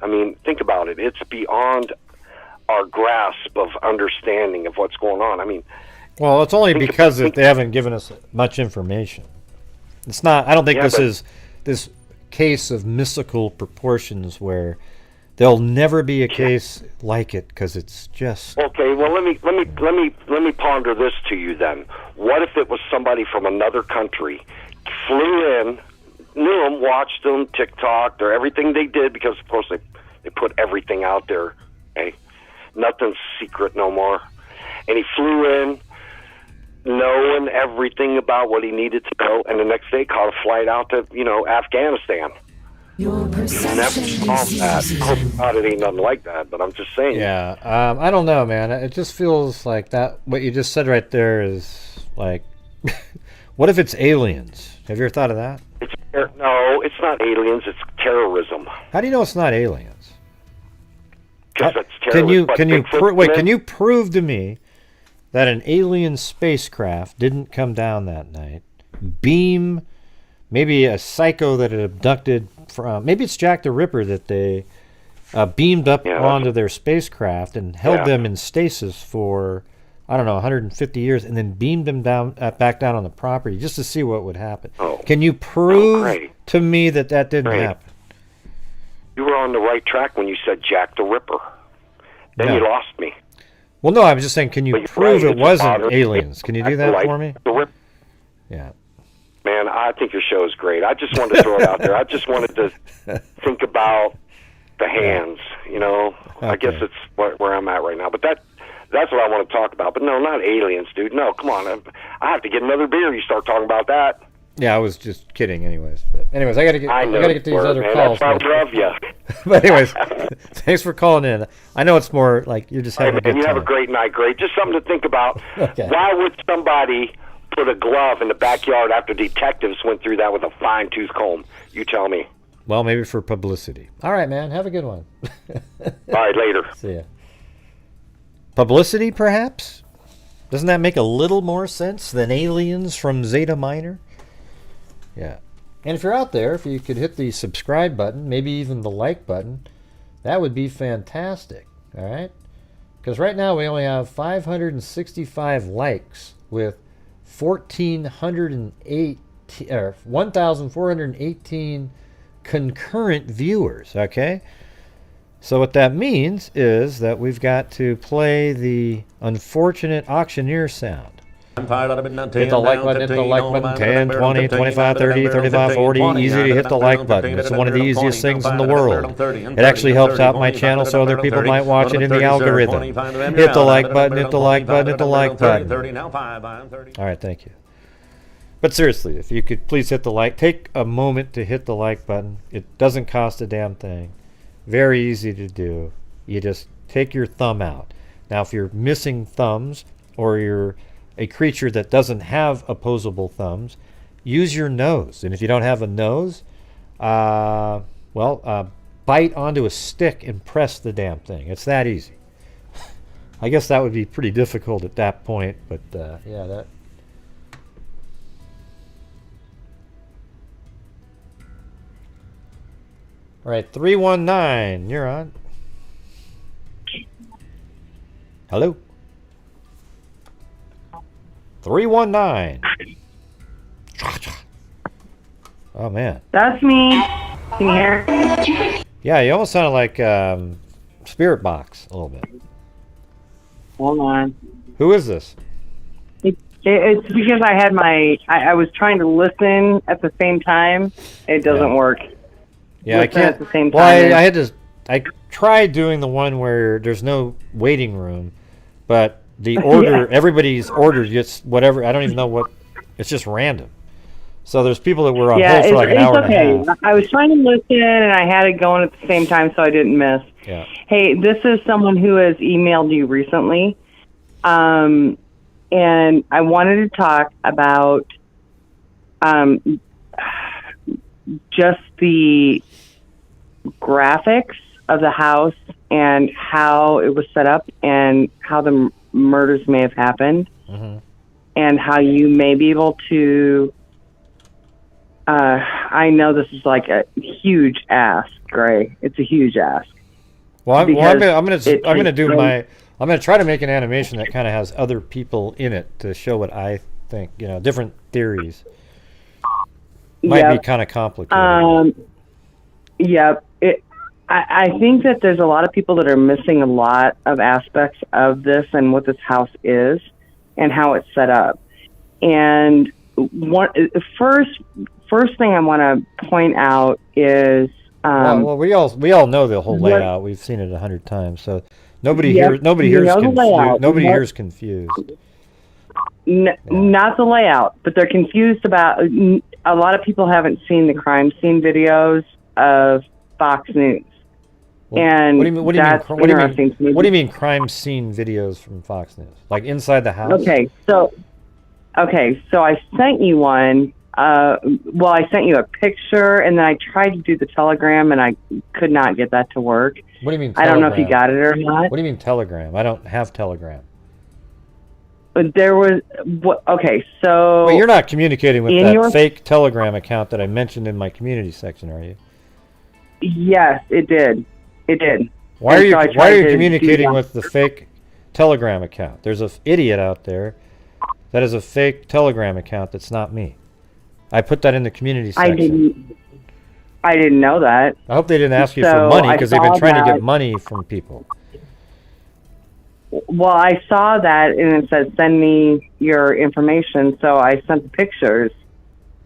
K: I mean, think about it. It's beyond our grasp of understanding of what's going on. I mean,
B: well, it's only because they haven't given us much information. It's not. I don't think this is this case of mystical proportions where there'll never be a case like it because it's just.
K: Okay, well, let me ponder this to you then. What if it was somebody from another country, flew in, knew them, watched them, TikTok, or everything they did, because of course they put everything out there. Okay, nothing's secret no more. And he flew in, knowing everything about what he needed to know, and the next day caught a flight out to, Afghanistan.
L: Your perception
K: it ain't nothing like that, but I'm just saying.
B: Yeah, I don't know, man. It just feels like that. What you just said right there is like, what if it's aliens? Have you ever thought of that?
K: No, it's not aliens. It's terrorism.
B: How do you know it's not aliens?
K: Because it's terrorism.
B: Can you prove to me that an alien spacecraft didn't come down that night, beam, maybe a psycho that had abducted from, maybe it's Jack the Ripper that they beamed up onto their spacecraft and held them in stasis for, I don't know, 150 years, and then beamed them down back down on the property just to see what would happen. Can you prove to me that that didn't happen?
K: You were on the right track when you said Jack the Ripper. Then you lost me.
B: Well, no, I was just saying, can you prove it wasn't aliens? Can you do that for me? Yeah.
K: Man, I think your show is great. I just wanted to throw it out there. I just wanted to think about the hands, you know. I guess it's where I'm at right now. But that's what I want to talk about. But no, not aliens, dude. No, come on. I have to get another beer. You start talking about that.
B: Yeah, I was just kidding anyways. But anyways, I got to get to these other calls.
K: That's why I love you.
B: But anyways, thanks for calling in. I know it's more like you're just having a good time.
K: You have a great night, great. Just something to think about. Why would somebody put a glove in the backyard after detectives went through that with a fine-tooth comb? You tell me.
B: Well, maybe for publicity. All right, man. Have a good one.
K: All right, later.
B: See ya. Publicity, perhaps? Doesn't that make a little more sense than aliens from Zeta Minor? Yeah. And if you're out there, if you could hit the subscribe button, maybe even the like button, that would be fantastic. All right? Because right now we only have 565 likes with 1,418 concurrent viewers. Okay? So what that means is that we've got to play the unfortunate auctioneer sound. Hit the like button, hit the like button, 10, 20, 25, 30, 35, 40, easy to hit the like button. It's one of the easiest things in the world. It actually helps out my channel so other people might watch it in the algorithm. Hit the like button, hit the like button, hit the like button. All right, thank you. But seriously, if you could please hit the like, take a moment to hit the like button. It doesn't cost a damn thing. Very easy to do. You just take your thumb out. Now, if you're missing thumbs or you're a creature that doesn't have opposable thumbs, use your nose. And if you don't have a nose, bite onto a stick and press the damn thing. It's that easy. I guess that would be pretty difficult at that point, but yeah, that. All right, 319, you're on. Hello? 319. Oh, man.
M: That's me. Can you hear?
B: Yeah, you almost sounded like Spirit Box a little bit.
M: Hold on.
B: Who is this?
M: It's because I had I was trying to listen at the same time. It doesn't work.
B: Yeah, I can't.
M: At the same time.
B: Well, I tried doing the one where there's no waiting room, but the order, everybody's order gets whatever. I don't even know what. It's just random. So there's people that were on hold for like an hour and a half.
M: I was trying to listen, and I had it going at the same time, so I didn't miss.
B: Yeah.
M: Hey, this is someone who has emailed you recently, and I wanted to talk about just the graphics of the house and how it was set up and how the murders may have happened, and how you may be able to. I know this is like a huge ask, Gray. It's a huge ask.
B: Well, I'm gonna try to make an animation that kind of has other people in it to show what I think. You know, different theories. Might be kind of complicated.
M: Yep. I think that there's a lot of people that are missing a lot of aspects of this and what this house is and how it's set up. And first thing I want to point out is
B: well, we all know the whole layout. We've seen it 100 times, so nobody hears confused.
M: Not the layout, but they're confused about. A lot of people haven't seen the crime scene videos of Fox News. And
B: what do you mean crime scene videos from Fox News? Like inside the house?
M: Okay, so I sent you one. I sent you a picture, and then I tried to do the Telegram, and I could not get that to work.
B: What do you mean
M: Telegram? I don't know if you got it or not.
B: What do you mean Telegram? I don't have Telegram.
M: There was okay. So
B: Well, you're not communicating with
M: in
B: that
M: your-
B: fake Telegram account that I mentioned in my community section, are you?
M: Yes, it did. It did.
B: Why are
M: And
B: you
M: so I
B: Why
M: tried
B: are you
M: to
B: communicating
M: do that.
B: with the fake Telegram account? There's an idiot out there that is a fake Telegram account that's not me. I put that in the community section.
M: I didn't know that.
B: I hope they didn't ask you for
M: So
B: money
M: I
B: because they've been
M: saw
B: trying to
M: that-
B: get money from people.
M: Well, I saw that and it said send me your information, so I sent the pictures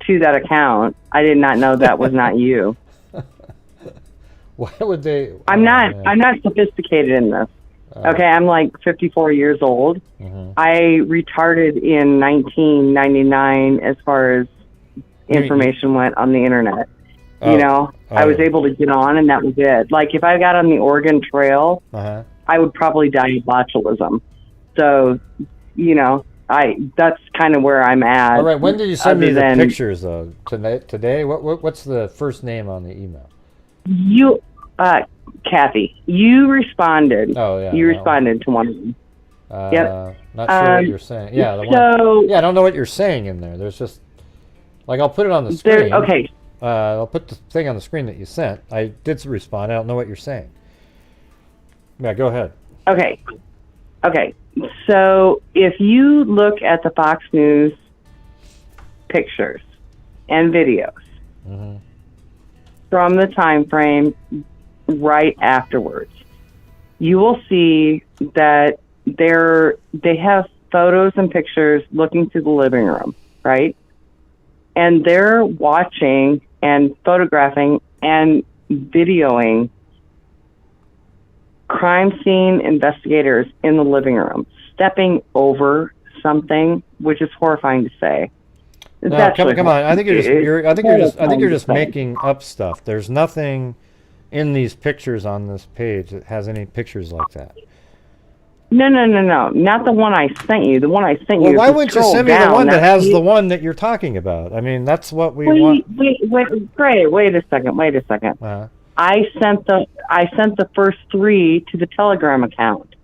M: to that account. I did not know that was not you.
B: Why would they?
M: I'm not sophisticated in this. Okay, I'm like 54 years old. I retarded in 1999 as far as information went on the internet. You know, I was able to get on and that was it. Like if I got on the Oregon Trail, I would probably die of botulism. So, you know, that's kind of where I'm at.
B: All right, when did you send me
M: other
B: the
M: than-
B: pictures though? Today? What's the first name on the email?
M: You, Kathy, you responded.
B: Oh yeah,
M: you
B: that
M: responded to one of them. Yep.
B: Not sure what you're saying. Yeah, the
M: so-
B: one. Yeah, I don't know what you're saying in there. There's just like I'll put it on the screen.
M: Okay.
B: I'll put the thing on the screen that you sent. I did respond. I don't know what you're saying. Yeah, go ahead.
M: Okay. Okay. So if you look at the Fox News pictures and videos from the time frame right afterwards, you will see that they have photos and pictures looking through the living room, right? And they're watching and photographing and videoing crime scene investigators in the living room stepping over something, which is horrifying to say.
B: No, come on. I think you're just making up stuff. There's nothing in these pictures on this page that has any pictures like that.
M: No. Not the one I sent you. The one I sent you.
B: Well, why
M: if
B: wouldn't you
M: scroll
B: send me the
M: down,
B: one that
M: that's
B: has the one that you're talking about? I mean, that's what we want.
M: Wait a second. I sent the first 3 to the Telegram account.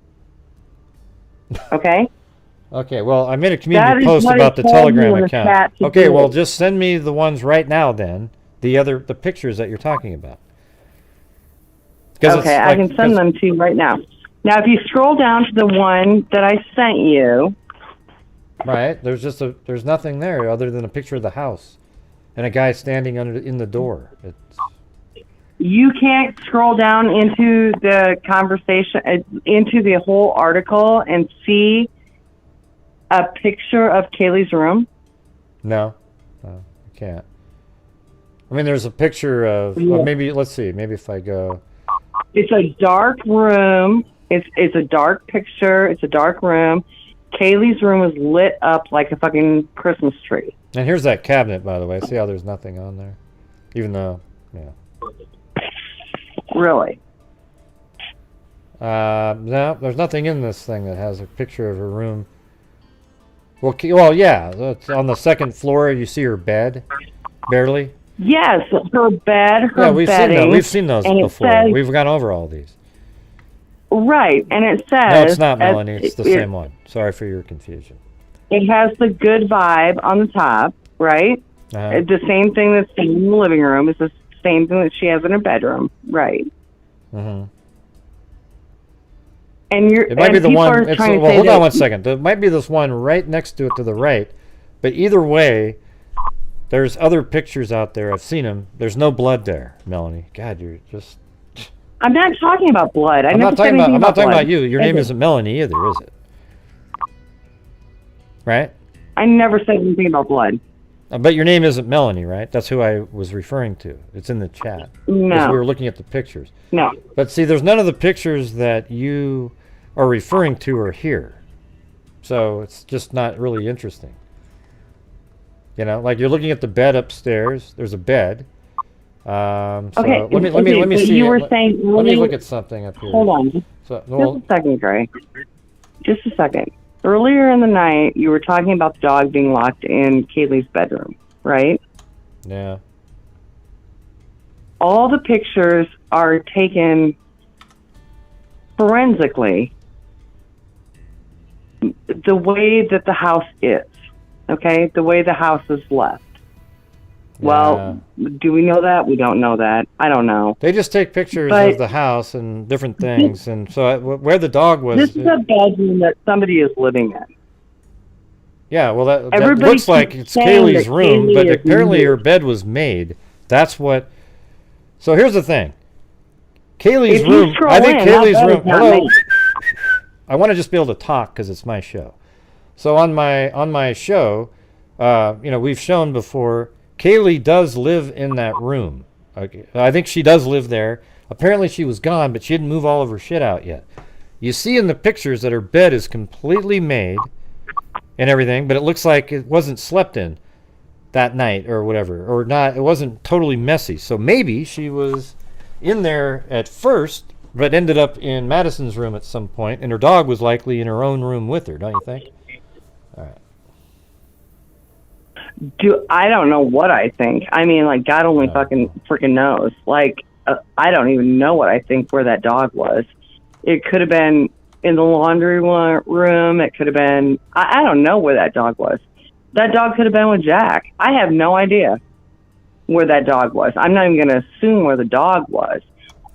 M: Okay?
B: Okay, well, I made a
M: That
B: community
M: is
B: post
M: what
B: about
M: I
B: the
M: told you
B: Telegram
M: in the
B: account.
M: chat to
B: Okay,
M: do.
B: well, just send me the ones right now then, the pictures that you're talking about.
M: Okay, I can send them to you right now. Now, if you scroll down to the one that I sent you,
B: Right, there's nothing there other than a picture of the house and a guy standing in the door.
M: you can't scroll down into the conversation, into the whole article and see a picture of Kaylee's room.
B: No, I can't. I mean, there's a picture of maybe. Let's see. Maybe if I go.
M: It's a dark room. It's a dark picture. It's a dark room. Kaylee's room is lit up like a fucking Christmas tree.
B: And here's that cabinet, by the way. See how there's nothing on there, even though, yeah.
M: Really?
B: No, there's nothing in this thing that has a picture of her room. Well, yeah. It's on the second floor. You see her bed, barely.
M: Yes, her bed, her
B: Yeah, we've
M: bedding.
B: seen those. We've seen those
M: and it
B: before.
M: says-
B: We've gone over all these.
M: Right, and it says...
B: No, it's not,
M: as-
B: Melanie. It's the same one. Sorry for your confusion.
M: It has the good vibe on the top, right?
B: Uh-huh.
M: The same thing that's in the living room is the same thing that she has in her bedroom, right?
B: Mm-hmm.
M: And you're.
B: It might be the
M: people
B: one.
M: are
B: It's,
M: trying to
B: well,
M: say
B: hold
M: that-
B: on one second. There might be this one right next to it to the right, but either way, there's other pictures out there. I've seen them. There's no blood there, Melanie. God, you're just.
M: I'm not talking about blood.
B: I'm not talking about. I'm not talking about you. Your name
M: is
B: isn't Melanie either, is it? Right?
M: I never said anything about blood.
B: But your name isn't Melanie, right? That's who I was referring to. It's in the chat.
M: No.
B: Because we were looking at the pictures.
M: No.
B: But see, there's none of the pictures that you are referring to are here. So it's just not really interesting. You know, like you're looking at the bed upstairs. There's a bed. So
M: Okay,
B: let me
M: but
B: see.
M: you were saying
B: let me
M: earlier-
B: look at something up here.
M: Hold on.
B: So,
M: Just a second, Gray. Just a second. Earlier in the night, you were talking about the dog being locked in Kaylee's bedroom, right?
B: yeah.
M: All the pictures are taken forensically the way that the house is, okay? The way the house is left. Well, do we know that? We don't know that. I don't know.
B: They just take pictures of the house and different things, and so where the dog was.
M: This is a bedroom that somebody is living in.
B: Yeah, well, that looks like it's Kaylee's room, but apparently her bed was made. That's what. So here's the thing. Kaylee's room. I think Kaylee's room. Hello. I want to just be able to talk because it's my show. So on my show, we've shown before. Kaylee does live in that room. Okay. I think she does live there. Apparently she was gone, but she didn't move all of her shit out yet. You see in the pictures that her bed is completely made and everything, but it looks like it wasn't slept in that night or whatever, or not. It wasn't totally messy. So maybe she was in there at first, but ended up in Madison's room at some point, and her dog was likely in her own room with her, don't you think? All right.
M: I don't know what I think. I mean, like, God only fucking freaking knows. Like, I don't even know what I think where that dog was. It could have been in the laundry room. It could have been, I don't know where that dog was. That dog could have been with Jack. I have no idea where that dog was. I'm not even going to assume where the dog was.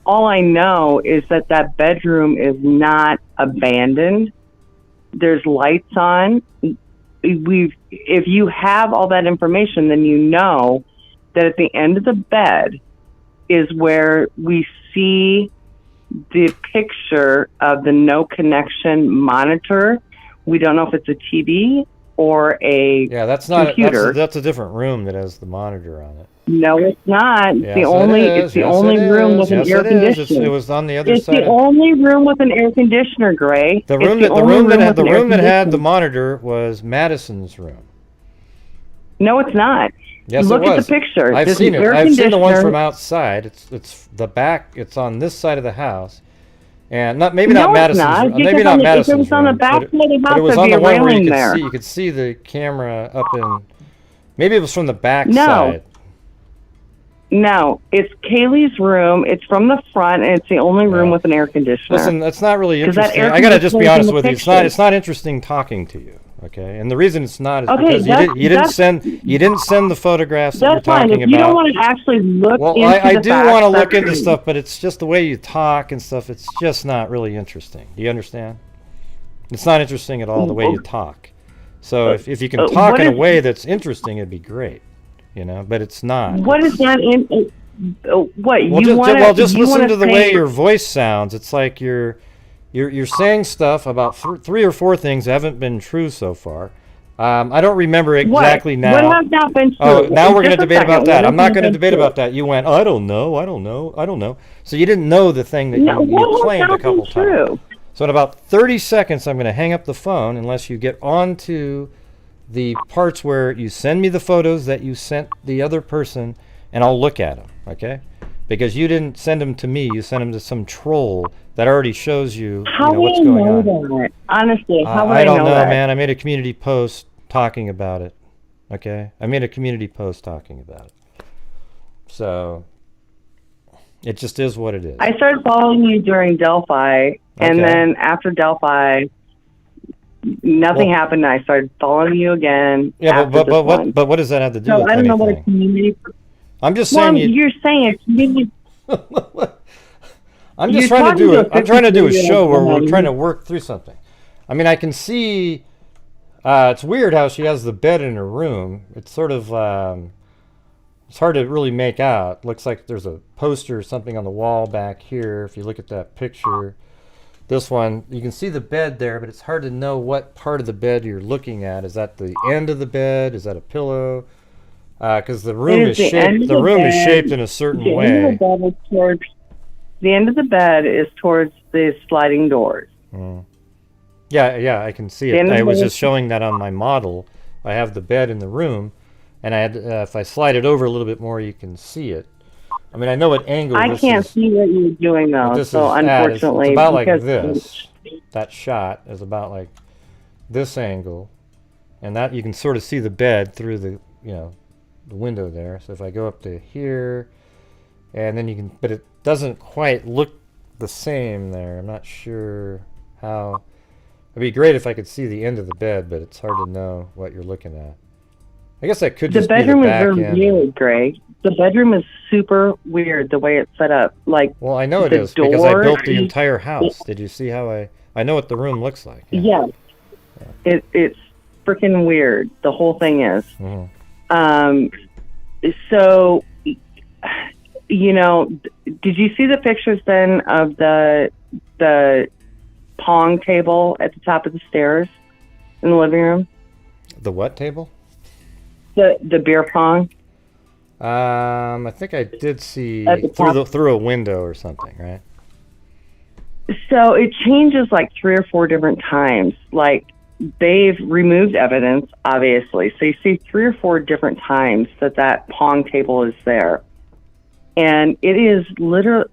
M: All I know is that that bedroom is not abandoned. There's lights on. If you have all that information, then you know that at the end of the bed is where we see the picture of the no connection monitor. We don't know if it's a TV or a computer.
B: That's a different room that has the monitor on it.
M: No, it's not.
B: Yes,
M: it's the only room with an air conditioner.
B: It was on the other
M: it's
B: side.
M: It's the only room with an air conditioner, Gray.
B: The room that had the monitor was Madison's room.
M: No, it's not.
B: Yes,
M: Look
B: it was.
M: at the picture.
B: I've seen it. I've seen the one from outside. It's the back. It's on this side of the house, and not Madison's room. Maybe not Madison's room.
M: On the back side of the house,
B: but it was on the one where you could see the camera up in. Maybe it was from the back side.
M: No, it's Kaylee's room. It's from the front, and it's the only room with an air conditioner.
B: Listen, that's not really interesting. I gotta just be honest with you. It's not interesting talking to you. Okay, and the reason it's not is because you didn't send the photographs that you're talking about.
M: You don't want to actually look.
B: Well, I do want to look into stuff, but it's just the way you talk and stuff. It's just not really interesting. Do you understand? It's not interesting at all the way you talk. So if you can talk in a way that's interesting, it'd be great. But it's not.
M: What is that in? What
B: well,
M: you want?
B: Just listen to the way your voice sounds. It's like you're saying stuff about 3 or 4 things that haven't been true so far. I don't remember exactly now.
M: What has not been true?
B: Oh, now we're going to debate about that. I'm not going to debate about that. You went, I don't know. So you didn't know the thing that you claimed a couple times. So in about 30 seconds, I'm going to hang up the phone unless you get on to the parts where you send me the photos that you sent the other person, and I'll look at them, okay? Because you didn't send them to me, you sent them to some troll that already shows you, what's going on.
M: That? Honestly, how would
B: I don't know,
M: that?
B: man. I made a community post talking about it, okay? I made a community post talking about it. So it just is what it is.
M: I started following you during Delphi, and then after Delphi, nothing happened. I started following you again.
B: Yeah, but what does that have to do with anything? I don't know what a community. I'm just saying.
M: You're saying a community.
B: I'm just trying to do a show where we're trying to work through something. I mean, I can see. It's weird how she has the bed in her room. It's sort of. It's hard to really make out. Looks like there's a poster or something on the wall back here. If you look at that picture. This one, you can see the bed there, but it's hard to know what part of the bed you're looking at. Is that the end of the bed? Is that a pillow? Because the room is shaped. The room is shaped in a certain way.
M: The end of the bed is towards the sliding doors.
B: Yeah, I can see it. I was just showing that on my model. I have the bed in the room, and I had. If I slide it over a little bit more, you can see it. I mean, I know what angle
M: I can't see what you're doing, though, so unfortunately.
B: It's about like this. That shot is about like this angle. And that you can sort of see the bed through the, the window there. So if I go up to here, and then you can, but it doesn't quite look the same there. I'm not sure how It'd be great if I could see the end of the bed, but it's hard to know what you're looking at. I guess that could
M: The
B: just be the
M: bedroom is
B: back
M: very
B: end.
M: weird, Gray. The bedroom is super weird the way it's set up. Like,
B: Well, I know it
M: the
B: is because I
M: door
B: built the
M: is-
B: entire house. Did you see how I know what the room looks like.
M: Yeah. It's freaking weird. The whole thing is. So, you know, did you see the pictures then of the pong table at the top of the stairs in the living room?
B: The what table?
M: The beer pong.
B: I think I did see
M: At the top.
B: through a window or something, right?
M: So it changes like 3 or 4 different times. Like, they've removed evidence, obviously. So you see 3 or 4 different times that pong table is there. And it is literally,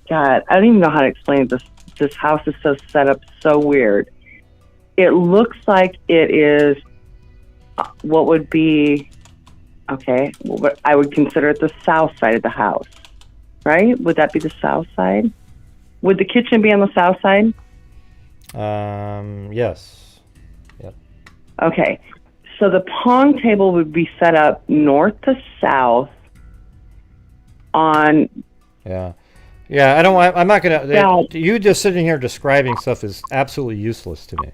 M: God, I don't even know how to explain it. This house is so set up so weird. It looks like it is what would be, okay, what I would consider it the south side of the house, right? Would that be the south side? Would the kitchen be on the south side?
B: Yes. Yep.
M: Okay. So the pong table would be set up north to south on...
B: Yeah. Yeah, I'm not going to... You just sitting here describing stuff is absolutely useless to me.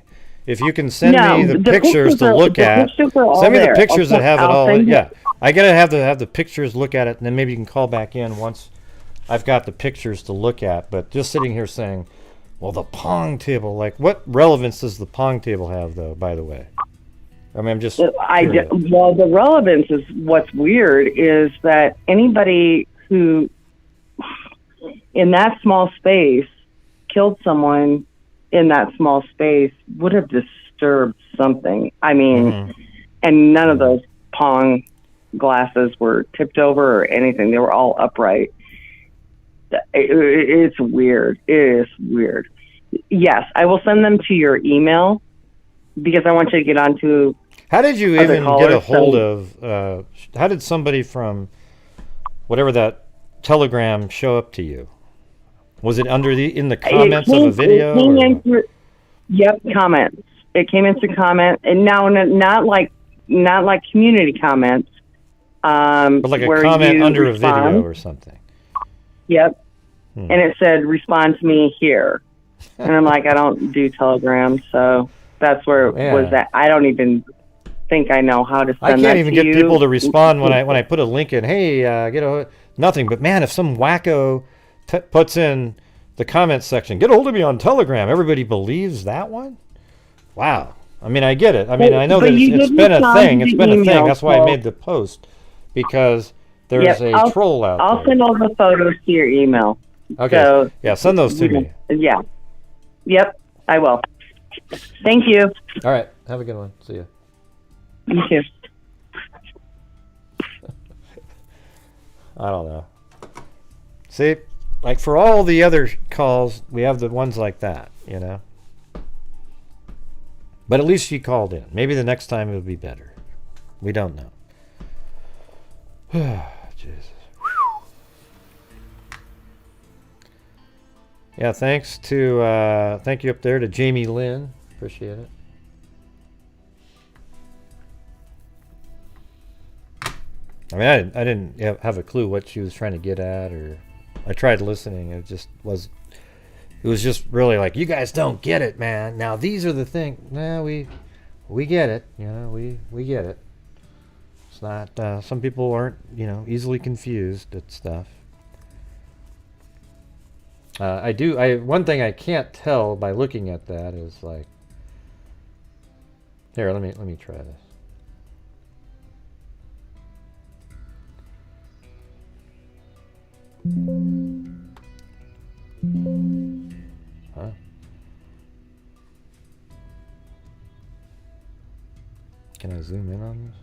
B: If you can send me the pictures to look at... Send me the pictures that have it all... Yeah. I got to have the pictures, look at it, and then maybe you can call back in once I've got the pictures to look at. But just sitting here saying, well, the pong table, like, what relevance does the pong table have, though, by the way? I mean, I'm just...
M: Well, the relevance is what's weird is that anybody who, in that small space, killed someone in that small space would have disturbed something. I mean, and none of those pong glasses were tipped over or anything. They were all upright. It's weird. It is weird. Yes, I will send them to your email because I want you to get onto...
B: How did you even get a hold of... how did somebody from whatever that Telegram show up to you? Was it in the comments of a video?
M: Yep, comments. It came into comment, and now not like community comments.
B: But like a comment under a video or something.
M: Yep. And it said, respond to me here. And I'm like, I don't do Telegram, so that's where it was at. I don't even think I know how to send that to you.
B: I can't even get people to respond when I put a link in. Hey, nothing. But man, if some wacko puts in the comments section, get a hold of me on Telegram, everybody believes that one? Wow. I mean, I get it. I mean, I know that it's been a thing. It's been a thing. That's why I made the post, because there's a troll out there.
M: I'll send all the photos to your email.
B: Okay.
M: So,
B: yeah, send those to me.
M: Yeah. Yep, I will. Thank you.
B: All right. Have a good one. See you.
M: You too.
B: I don't know. See, like for all the other calls, we have the ones like that, you know. But at least she called in. Maybe the next time it'll be better. We don't know. Jesus. Yeah, thanks to thank you up there to Jamie Lynn. Appreciate it. I mean, I didn't have a clue what she was trying to get at, or I tried listening. It was just really like, you guys don't get it, man. Now these are the things. Nah, we get it. You know, we get it. It's not. Some people aren't, easily confused at stuff. One thing I can't tell by looking at that is like. Here, let me try this. Huh? Can I zoom in on this?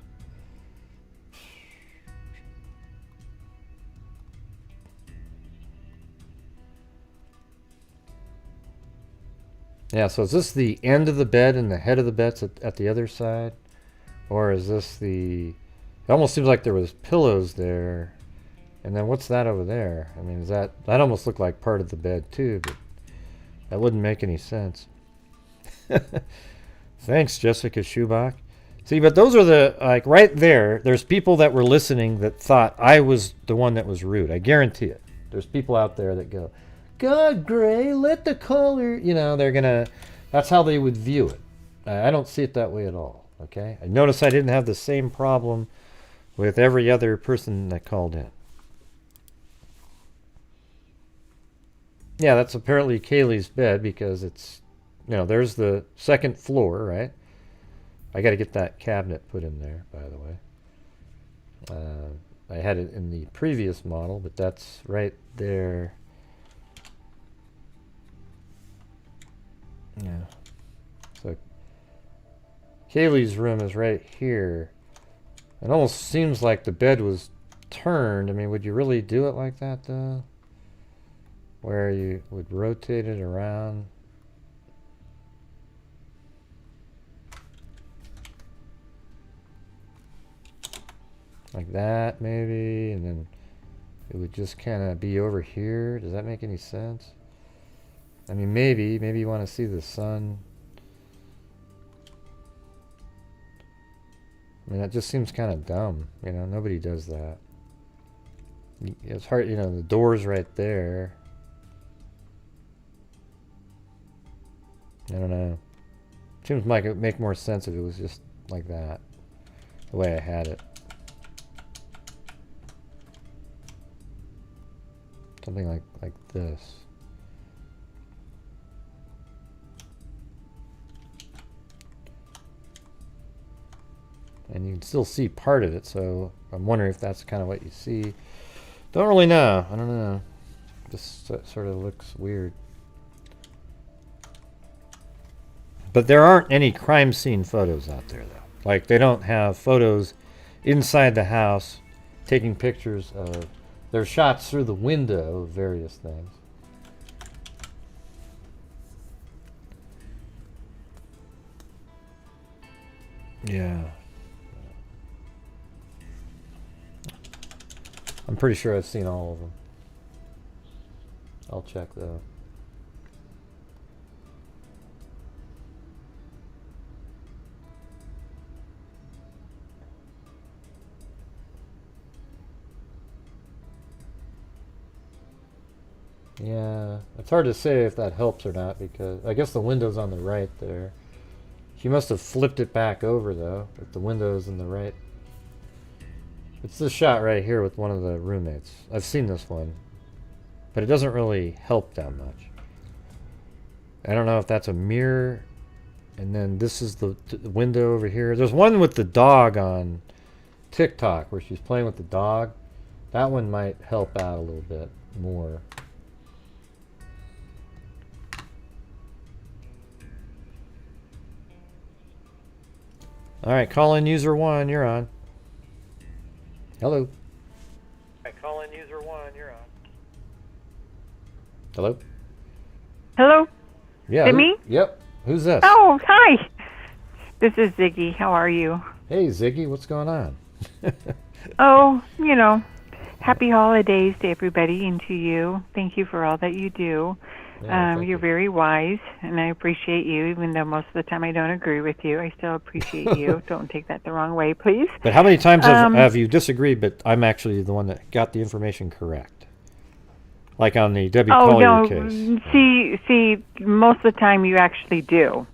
B: Yeah, so is this the end of the bed and the head of the bed's at the other side? Or is this it almost seems like there was pillows there. And then what's that over there? I mean, that almost looked like part of the bed too, but that wouldn't make any sense. Thanks, Jessica Schubach. See, but those are the, like, right there, there's people that were listening that thought I was the one that was rude. I guarantee it. There's people out there that go, God, Gray, let the caller, you know, they're going to, that's how they would view it. I don't see it that way at all, okay? I noticed I didn't have the same problem with every other person that called in. Yeah, that's apparently Kaylee's bed because it's, you know, there's the second floor, right? I got to get that cabinet put in there, by the way. I had it in the previous model, but that's right there. Yeah. So Kaylee's room is right here. It almost seems like the bed was turned. I mean, would you really do it like that, though? Where you would rotate it around. Like that, maybe, and then it would just kind of be over here. Does that make any sense? I mean, maybe you want to see the sun. I mean, that just seems kind of dumb, you know, nobody does that. It's hard, you know, the door's right there. I don't know. Seems like it would make more sense if it was just like that, the way I had it. Something like this. And you can still see part of it, so I'm wondering if that's kind of what you see. Don't really know. I don't know. Just sort of looks weird. But there aren't any crime scene photos out there, though. Like, they don't have photos inside the house taking pictures of... There's shots through the window of various things. Yeah. I'm pretty sure I've seen all of them. I'll check, though. Yeah, it's hard to say if that helps or not because I guess the window's on the right there. She must have flipped it back over though, if the window's in the right. It's this shot right here with one of the roommates. I've seen this one, but it doesn't really help that much. I don't know if that's a mirror, and then this is the window over here. There's one with the dog on TikTok where she's playing with the dog. That one might help out a little bit more. All right, call in user 1, you're on. Hello. All right, call in user 1, you're on. Hello?
N: Hello?
B: Yeah.
N: Is it me?
B: Yep. Who's this?
N: Oh, hi. This is Ziggy. How are you?
B: Hey, Ziggy, what's going on?
N: Oh, you know, happy holidays to everybody and to you. Thank you for all that you do. You're very wise, and I appreciate you, even though most of the time I don't agree with you. I still appreciate you. Don't take that the wrong way, please.
B: But how many times have you disagreed, but I'm actually the one that got the information correct? Like on the Debbie Collier case.
N: See, most of the time you actually do.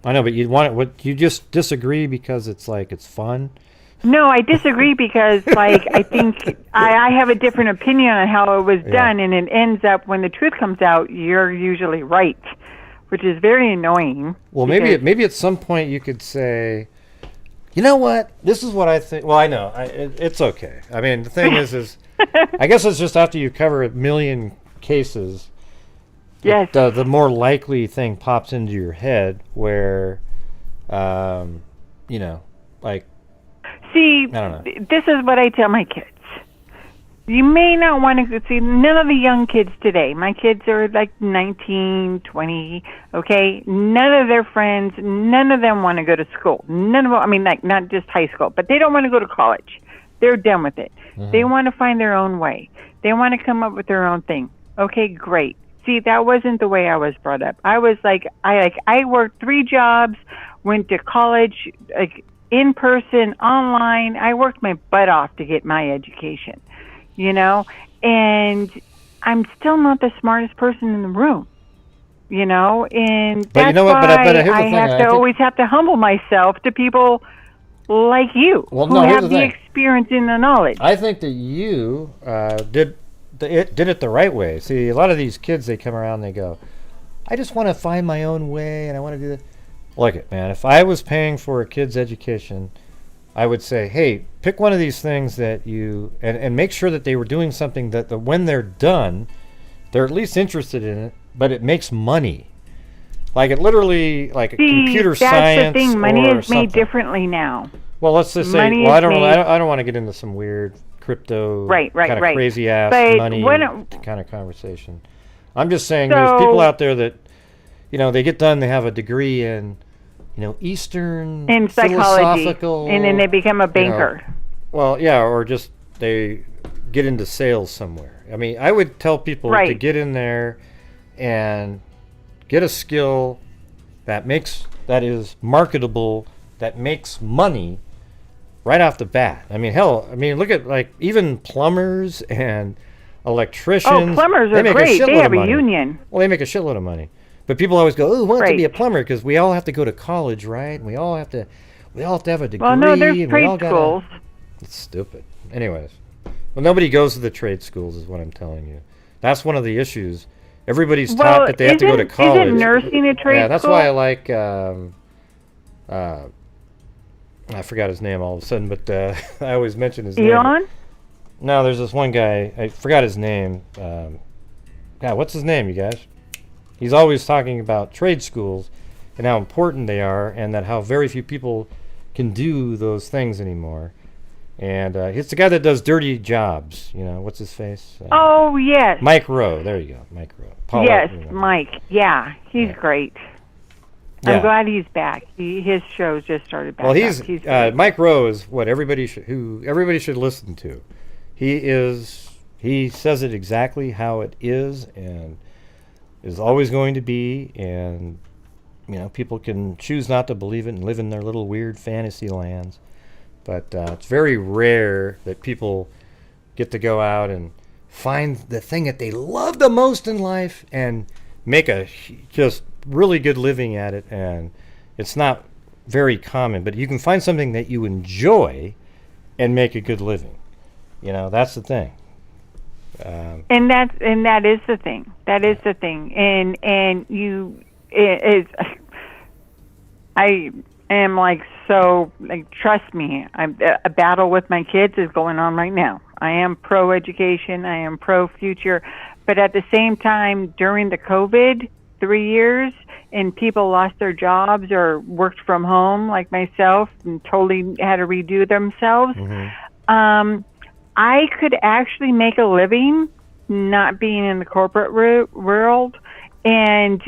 B: I know, but you want it. What you just disagree because it's like it's fun.
N: No, I disagree because, like, I think I have a different opinion on how it was done, and it ends up when the truth comes out, you're usually right, which is very annoying.
B: Well, maybe at some point you could say, you know what? This is what I think. Well, I know it's okay. I mean, the thing is I guess it's just after you cover a million cases.
N: Yes.
B: The more likely thing pops into your head where, you know, like.
N: See, this is what I tell my kids. You may not want to see none of the young kids today. My kids are like 19, 20, okay? None of their friends, none of them want to go to school. None of them, I mean, like not just high school, but they don't want to go to college. They're done with it. Mm-hmm. They want to find their own way. They want to come up with their own thing. Okay, great. See, that wasn't the way I was brought up. I was I worked 3 jobs, went to college, like in person, online. I worked my butt off to get my education, and I'm still not the smartest person in the room, and
B: But
N: that's
B: you know what?
N: why
B: But here's the thing.
N: I always have to humble myself to people like you who have the experience and the knowledge.
B: I think that you did it the right way. See, a lot of these kids, they come around and they go, I just want to find my own way and I want to do this. Look it, man, if I was paying for a kid's education, I would say, hey, pick one of these things that you, and make sure that they were doing something that when they're done, they're at least interested in it, but it makes money. Like it literally, like computer science.
N: That's the thing. Money is
B: something.
N: made differently now.
B: Well, let's just say, well, I don't want to get into some weird crypto kind of crazy ass money kind of conversation. I'm just saying there's people out there that, they get done, they have a degree in, Eastern
N: in psychology,
B: philosophical,
N: and then they become a banker.
B: Well, yeah, or just they get into sales somewhere. I mean, I would tell people to get in there and get a skill that is marketable, that makes money right off the bat. I mean, look at like even plumbers and electricians.
N: Oh, plumbers are great. They have a union.
B: Well, they make a shitload of money. But people always go, "Oh, I want to be a plumber because we all have to go to college, right? And we all have to have a degree."
N: Well, no, there's trade schools.
B: It's stupid. Anyways, well, nobody goes to the trade schools, is what I'm telling you. That's one of the issues. Everybody's taught that they have to go to college.
N: Isn't nursing a trade school?
B: Yeah, that's why I like. I forgot his name all of a sudden, but I always mention his name.
N: Elon?
B: No, there's this one guy. I forgot his name. God, what's his name, you guys? He's always talking about trade schools and how important they are, and that how very few people can do those things anymore. And it's the guy that does dirty jobs. What's his face?
N: Oh, yes.
B: Mike Rowe. There you go, Mike Rowe.
N: Yes, Mike. Yeah, he's great.
B: Yeah.
N: I'm glad he's back. His show just started back.
B: Well, he's Mike Rowe is what everybody should listen to. He says it exactly how it is and is always going to be, and people can choose not to believe it and live in their little weird fantasy lands. But it's very rare that people get to go out and find the thing that they love the most in life and make a just really good living at it. And it's not very common, but you can find something that you enjoy and make a good living. That's the thing.
N: And that is the thing. That is the thing. And I am trust me, a battle with my kids is going on right now. I am pro education. I am pro future, but at the same time, during the COVID 3 years, and people lost their jobs or worked from home, like myself, and totally had to redo themselves. Mm-hmm. I could actually make a living not being in the corporate world and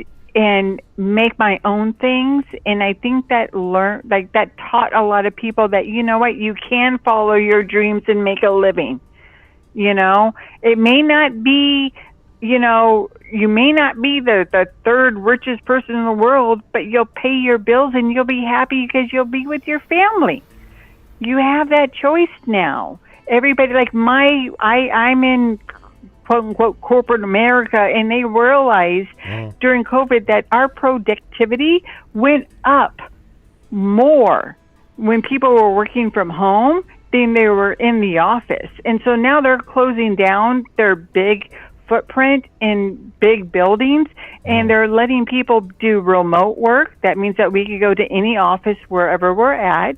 N: make my own things. And I think that that taught a lot of people that, you can follow your dreams and make a living. It may not be, you may not be the third richest person in the world, but you'll pay your bills and you'll be happy because you'll be with your family. You have that choice now. Everybody, I'm in quote unquote corporate America, and they realized during COVID that our productivity went up more when people were working from home than they were in the office. And so now they're closing down their big footprint in big buildings, and they're letting people do remote work. That means that we could go to any office wherever we're at,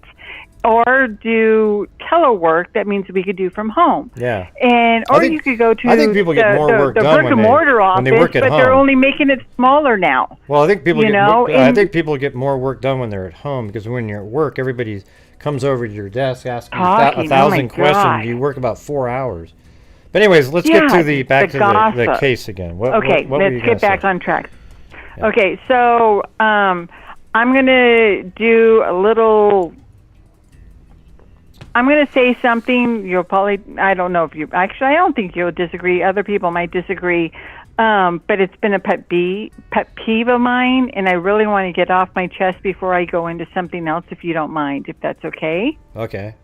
N: or do telework. That means we could do from home.
B: Yeah.
N: You could go to
B: I think people get more work done
N: brick and mortar office,
B: when they work at
N: but
B: home.
N: They're only making it smaller now.
B: Well, I think people I think people get more work done when they're at home, because when you're at work, everybody comes over to your desk asking you 1,000 questions. You work about 4 hours. But anyways, let's get to the case again. What
N: let's get back on track. Yeah. Okay, so I'm going to do a little. I'm going to say something you'll probably, I don't know if you, actually, I don't think you'll disagree. Other people might disagree. but it's been a pet peeve of mine, and I really want to get off my chest before I go into something else, if you don't mind, if that's okay.
B: Okay.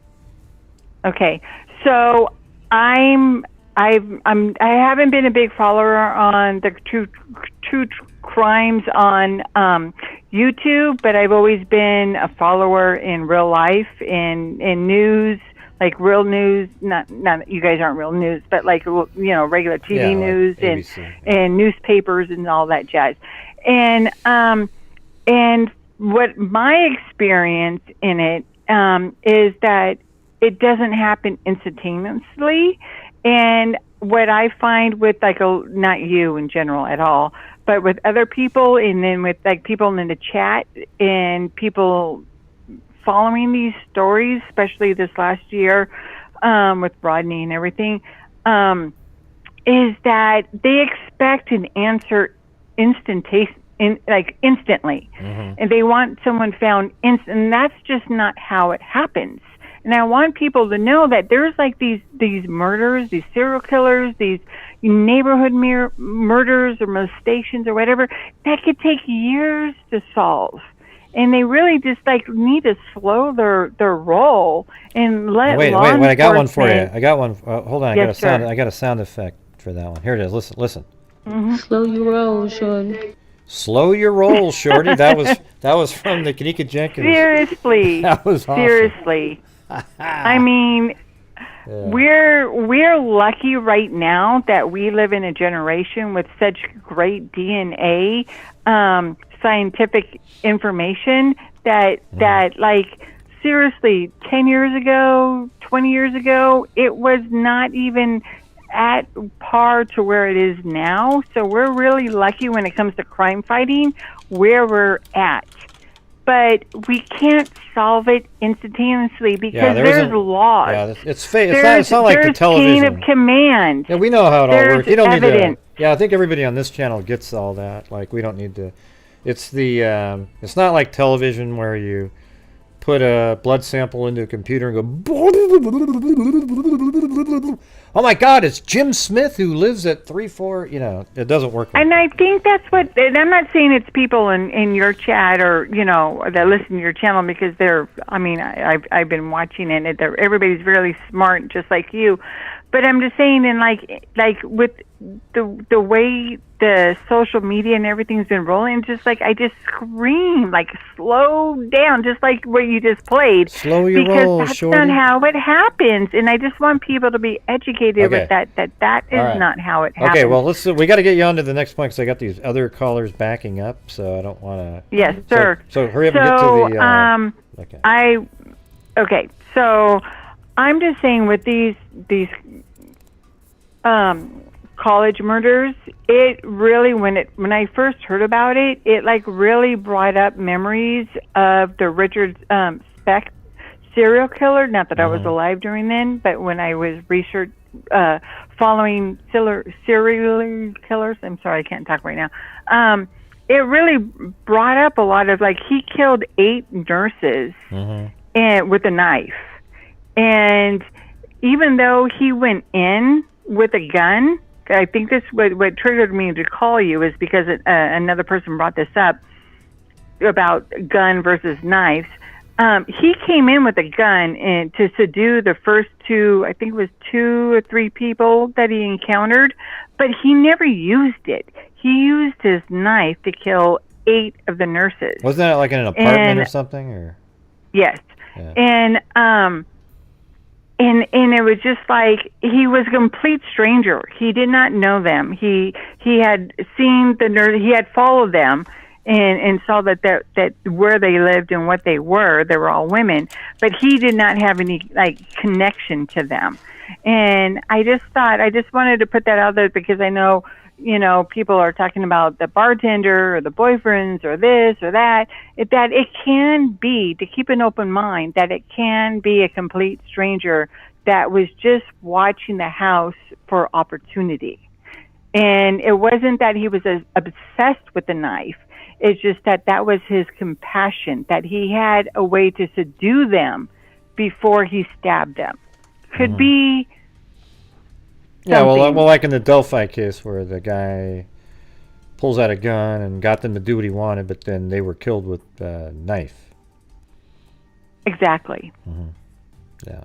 N: Okay. So I haven't been a big follower on the true crimes on YouTube, but I've always been a follower in real life, in news, like real news. Not you guys aren't real news, but like regular TV news and newspapers and all that jazz. And what my experience in it is that it doesn't happen instantaneously. And what I find with not you in general at all, but with other people, and then with like people in the chat and people following these stories, especially this last year with Rodney and everything, is that they expect an answer instantly, and they want someone found and that's just not how it happens. And I want people to know that there's like these murders, these serial killers, these neighborhood murders or molestations or whatever that could take years to solve. And they really just need to slow their roll and let
B: wait, I got one for you. I got one. Hold on,
N: yes,
B: I got a sound effect for that one. Here it is. Listen.
N: Mm-hmm.
O: Slow your roll, shorty.
B: Slow your roll, shorty. That was from the Kanika Jenkins.
N: Seriously.
B: That was awesome.
N: Seriously. I mean, we're lucky right now that we live in a generation with such great DNA, scientific information that seriously, 10 years ago, 20 years ago, it was not even at par to where it is now. So we're really lucky when it comes to crime fighting where we're at. But we can't solve it instantaneously because there's laws.
B: Yeah, it's fake. It's not like the television.
N: Chain of command.
B: Yeah, we know how it all works. You don't
N: evidence.
B: need to. Yeah, I think everybody on this channel gets all that. Like, we don't need to. It's the. It's not like television where you put a blood sample into a computer and go. Oh my God! It's Jim Smith who lives at 34. It doesn't work.
N: And I think that's what. And I'm not saying it's people in your chat or that listen to your channel because they're. I mean, I've been watching it. And everybody's really smart, just like you. But I'm just saying, in like with the way the social media and everything's been rolling, just I just scream, slow down, just like what you just played.
B: Slow your roll,
N: because that's
B: shorty.
N: not how it happens, and I just want people to be educated with that is
B: right.
N: not how it happens.
B: Okay, well, we got to get you on to the next point because I got these other callers backing up, so I don't want to.
N: Yes, sir.
B: So hurry up and get to the.
N: Okay, so I'm just saying with these college murders, it really when I first heard about it, it really brought up memories of the Richard Speck serial killer. Not that I was alive during then, but when I was following serial killers. I'm sorry, I can't talk right now. It really brought up a lot of he killed 8 nurses and with a knife, and even though he went in with a gun, I think this what triggered me to call you is because another person brought this up about gun versus knives. He came in with a gun and to subdue the first 2, I think it was 2 or 3 people that he encountered, but he never used it. He used his knife to kill 8 of the nurses.
B: Wasn't that like in an apartment or something? Or
N: yes, yeah. And it was just he was a complete stranger. He did not know them. He had seen the nurse. He had followed them and saw that where they lived and what they were all women. But he did not have any connection to them. And I just wanted to put that out there because I know people are talking about the bartender or the boyfriends or this or that. That it can be, to keep an open mind, that it can be a complete stranger that was just watching the house for opportunity. And it wasn't that he was obsessed with the knife. It's just that was his compassion, that he had a way to subdue them before he stabbed them. Could be
B: Yeah, well, like in the Delphi case where the guy pulls out a gun and got them to do what he wanted, but then they were killed with a knife.
N: Exactly.
B: Mm-hmm. Yeah,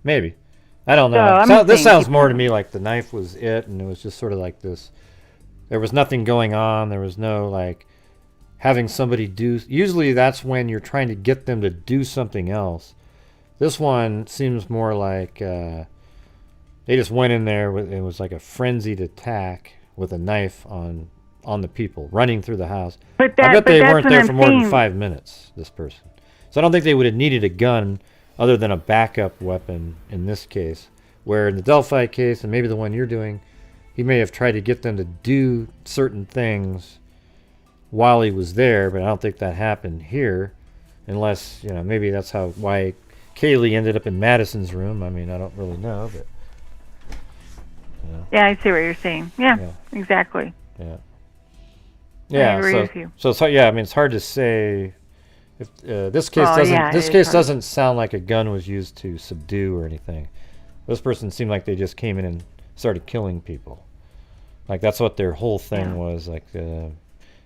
B: maybe. I don't know. This sounds more to me like the knife was it, and it was just sort of like this. There was nothing going on. There was no like having somebody do. Usually, that's when you're trying to get them to do something else. This one seems more like they just went in there. It was like a frenzied attack with a knife on the people running through the house. I bet they weren't there for more than 5 minutes. This person. So I don't think they would have needed a gun other than a backup weapon in this case. Where in the Delphi case, and maybe the one you're doing, he may have tried to get them to do certain things while he was there, but I don't think that happened here. Unless, maybe that's why Kaylee ended up in Madison's room. I mean, I don't really know, but...
N: Yeah, I see what you're saying. Yeah. Exactly.
B: Yeah.
N: I agree with you.
B: So it's hard to say... If this case doesn't sound like a gun was used to subdue or anything. This person seemed like they just came in and started killing people. Like that's what their whole thing was. Like the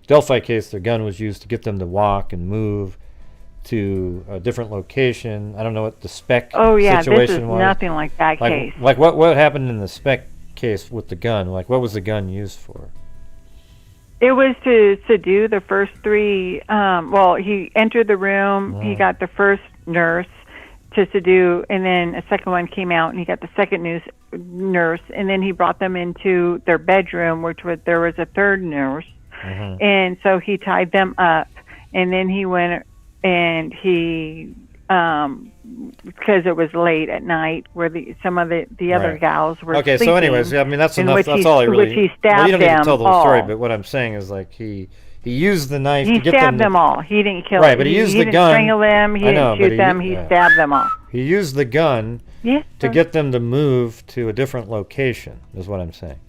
B: Delphi case, their gun was used to get them to walk and move to a different location. I don't know what the spec situation
N: this is
B: was.
N: Nothing like that case.
B: Like what happened in the spec case with the gun? Like what was the gun used for?
N: It was to subdue the first three. He entered the room. He got the first nurse to subdue, and then a second one came out, and he got the second nurse, and then he brought them into their bedroom, there was a third nurse, and so he tied them up, and then he went and he because it was late at night, where some of the other gals were sleeping.
B: So anyways, I mean that's enough. That's all I really.
N: Which he stabbed
B: you don't need to tell the whole story,
N: all.
B: but what I'm saying is like he used the knife to
N: He
B: get
N: stabbed them all. He didn't kill them.
B: Right, but he used the
N: didn't
B: gun.
N: Strangle them. He didn't shoot them. He stabbed them all.
B: He used the gun to get them to move to a different location. Is what I'm saying.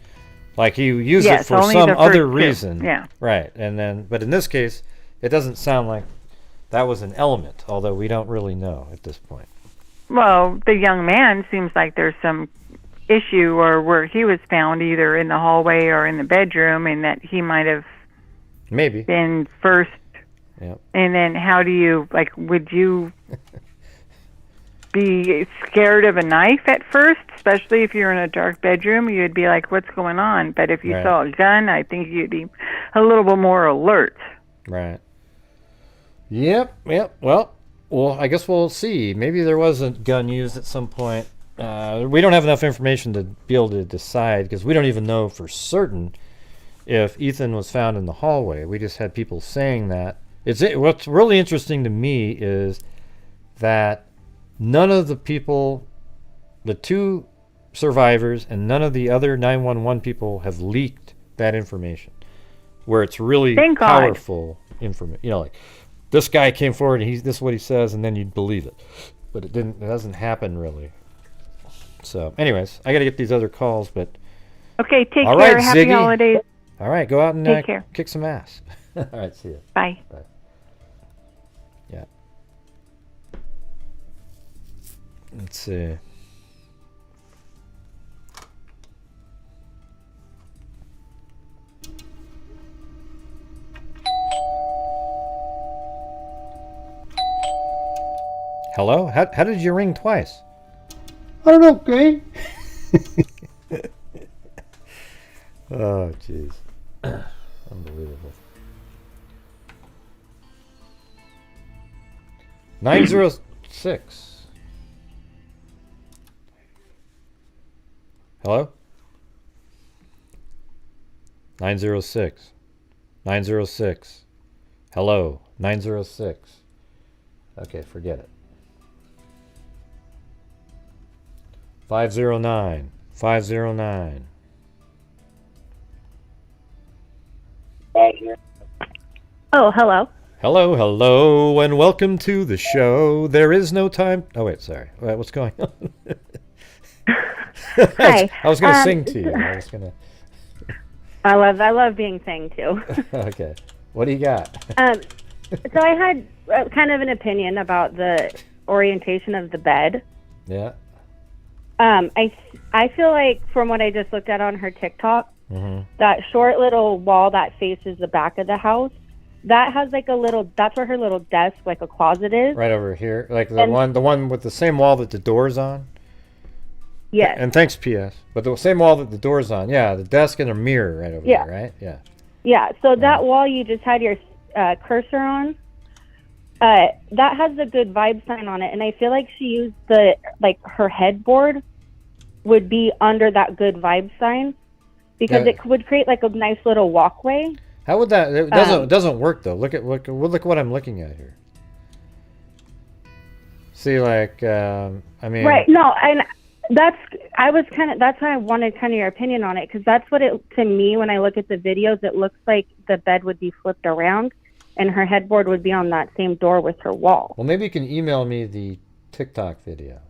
B: Like he used it for some other reason.
N: Yeah.
B: Right, but in this case, it doesn't sound like that was an element, although we don't really know at this point.
N: Well, the young man seems like there's some issue or where he was found either in the hallway or in the bedroom, and that he might have been first.
B: Yep.
N: And then how do you, would you be scared of a knife at first? Especially if you're in a dark bedroom, you'd be like, what's going on? But if you saw a gun, I think you'd be a little bit more alert.
B: Right. Yep. Well, I guess we'll see. Maybe there was a gun used at some point. We don't have enough information to be able to decide because we don't even know for certain if Ethan was found in the hallway. We just had people saying that. What's really interesting to me is that none of the people, the two survivors and none of the other 911 people have leaked that information, where it's really powerful information. Like this guy came forward and this is what he says, and then you'd believe it. But it doesn't happen really. So anyways, I got to get these other calls, but
N: okay, take
B: all
N: care.
B: Right,
N: Happy
B: Ziggy.
N: holidays.
B: All right, go out and
N: take care.
B: Kick some ass. All right, see you.
N: Bye.
B: Yeah. Let's see. Hello? How did you ring twice?
H: I don't know, Gray.
B: Oh, jeez. Unbelievable. 906. Hello? 906. 906. Hello? 906. Okay, forget it. 509. 509.
P: Oh, hello.
B: Hello, and welcome to the show. There is no time. Oh, wait, sorry. What's going on?
P: Hi.
B: I was going to sing to you.
P: I love being sang to.
B: Okay. What do you got?
P: So I had kind of an opinion about the orientation of the bed.
B: Yeah.
P: I feel like from what I just looked at on her TikTok,
B: Mm-hmm.
P: that short little wall that faces the back of the house, that has like a little, that's where her little desk, like a closet is.
B: Right over here, like the one with the same wall that the door's on.
P: Yes.
B: And thanks, P.S. But the same wall that the door's on. Yeah, the desk and a mirror right over there, right? Yeah.
P: Yeah, so that wall you just had your cursor on, that has the good vibe sign on it, and I feel like she used her headboard would be under that good vibe sign, because it would create like a nice little walkway.
B: How would that? It doesn't work though. Look what I'm looking at here. See, like, I mean.
P: Right. No, and that's why I wanted kind of your opinion on it, because that's what to me, when I look at the videos, it looks like the bed would be flipped around, and her headboard would be on that same door with her wall.
B: Well, maybe you can email me the TikTok video.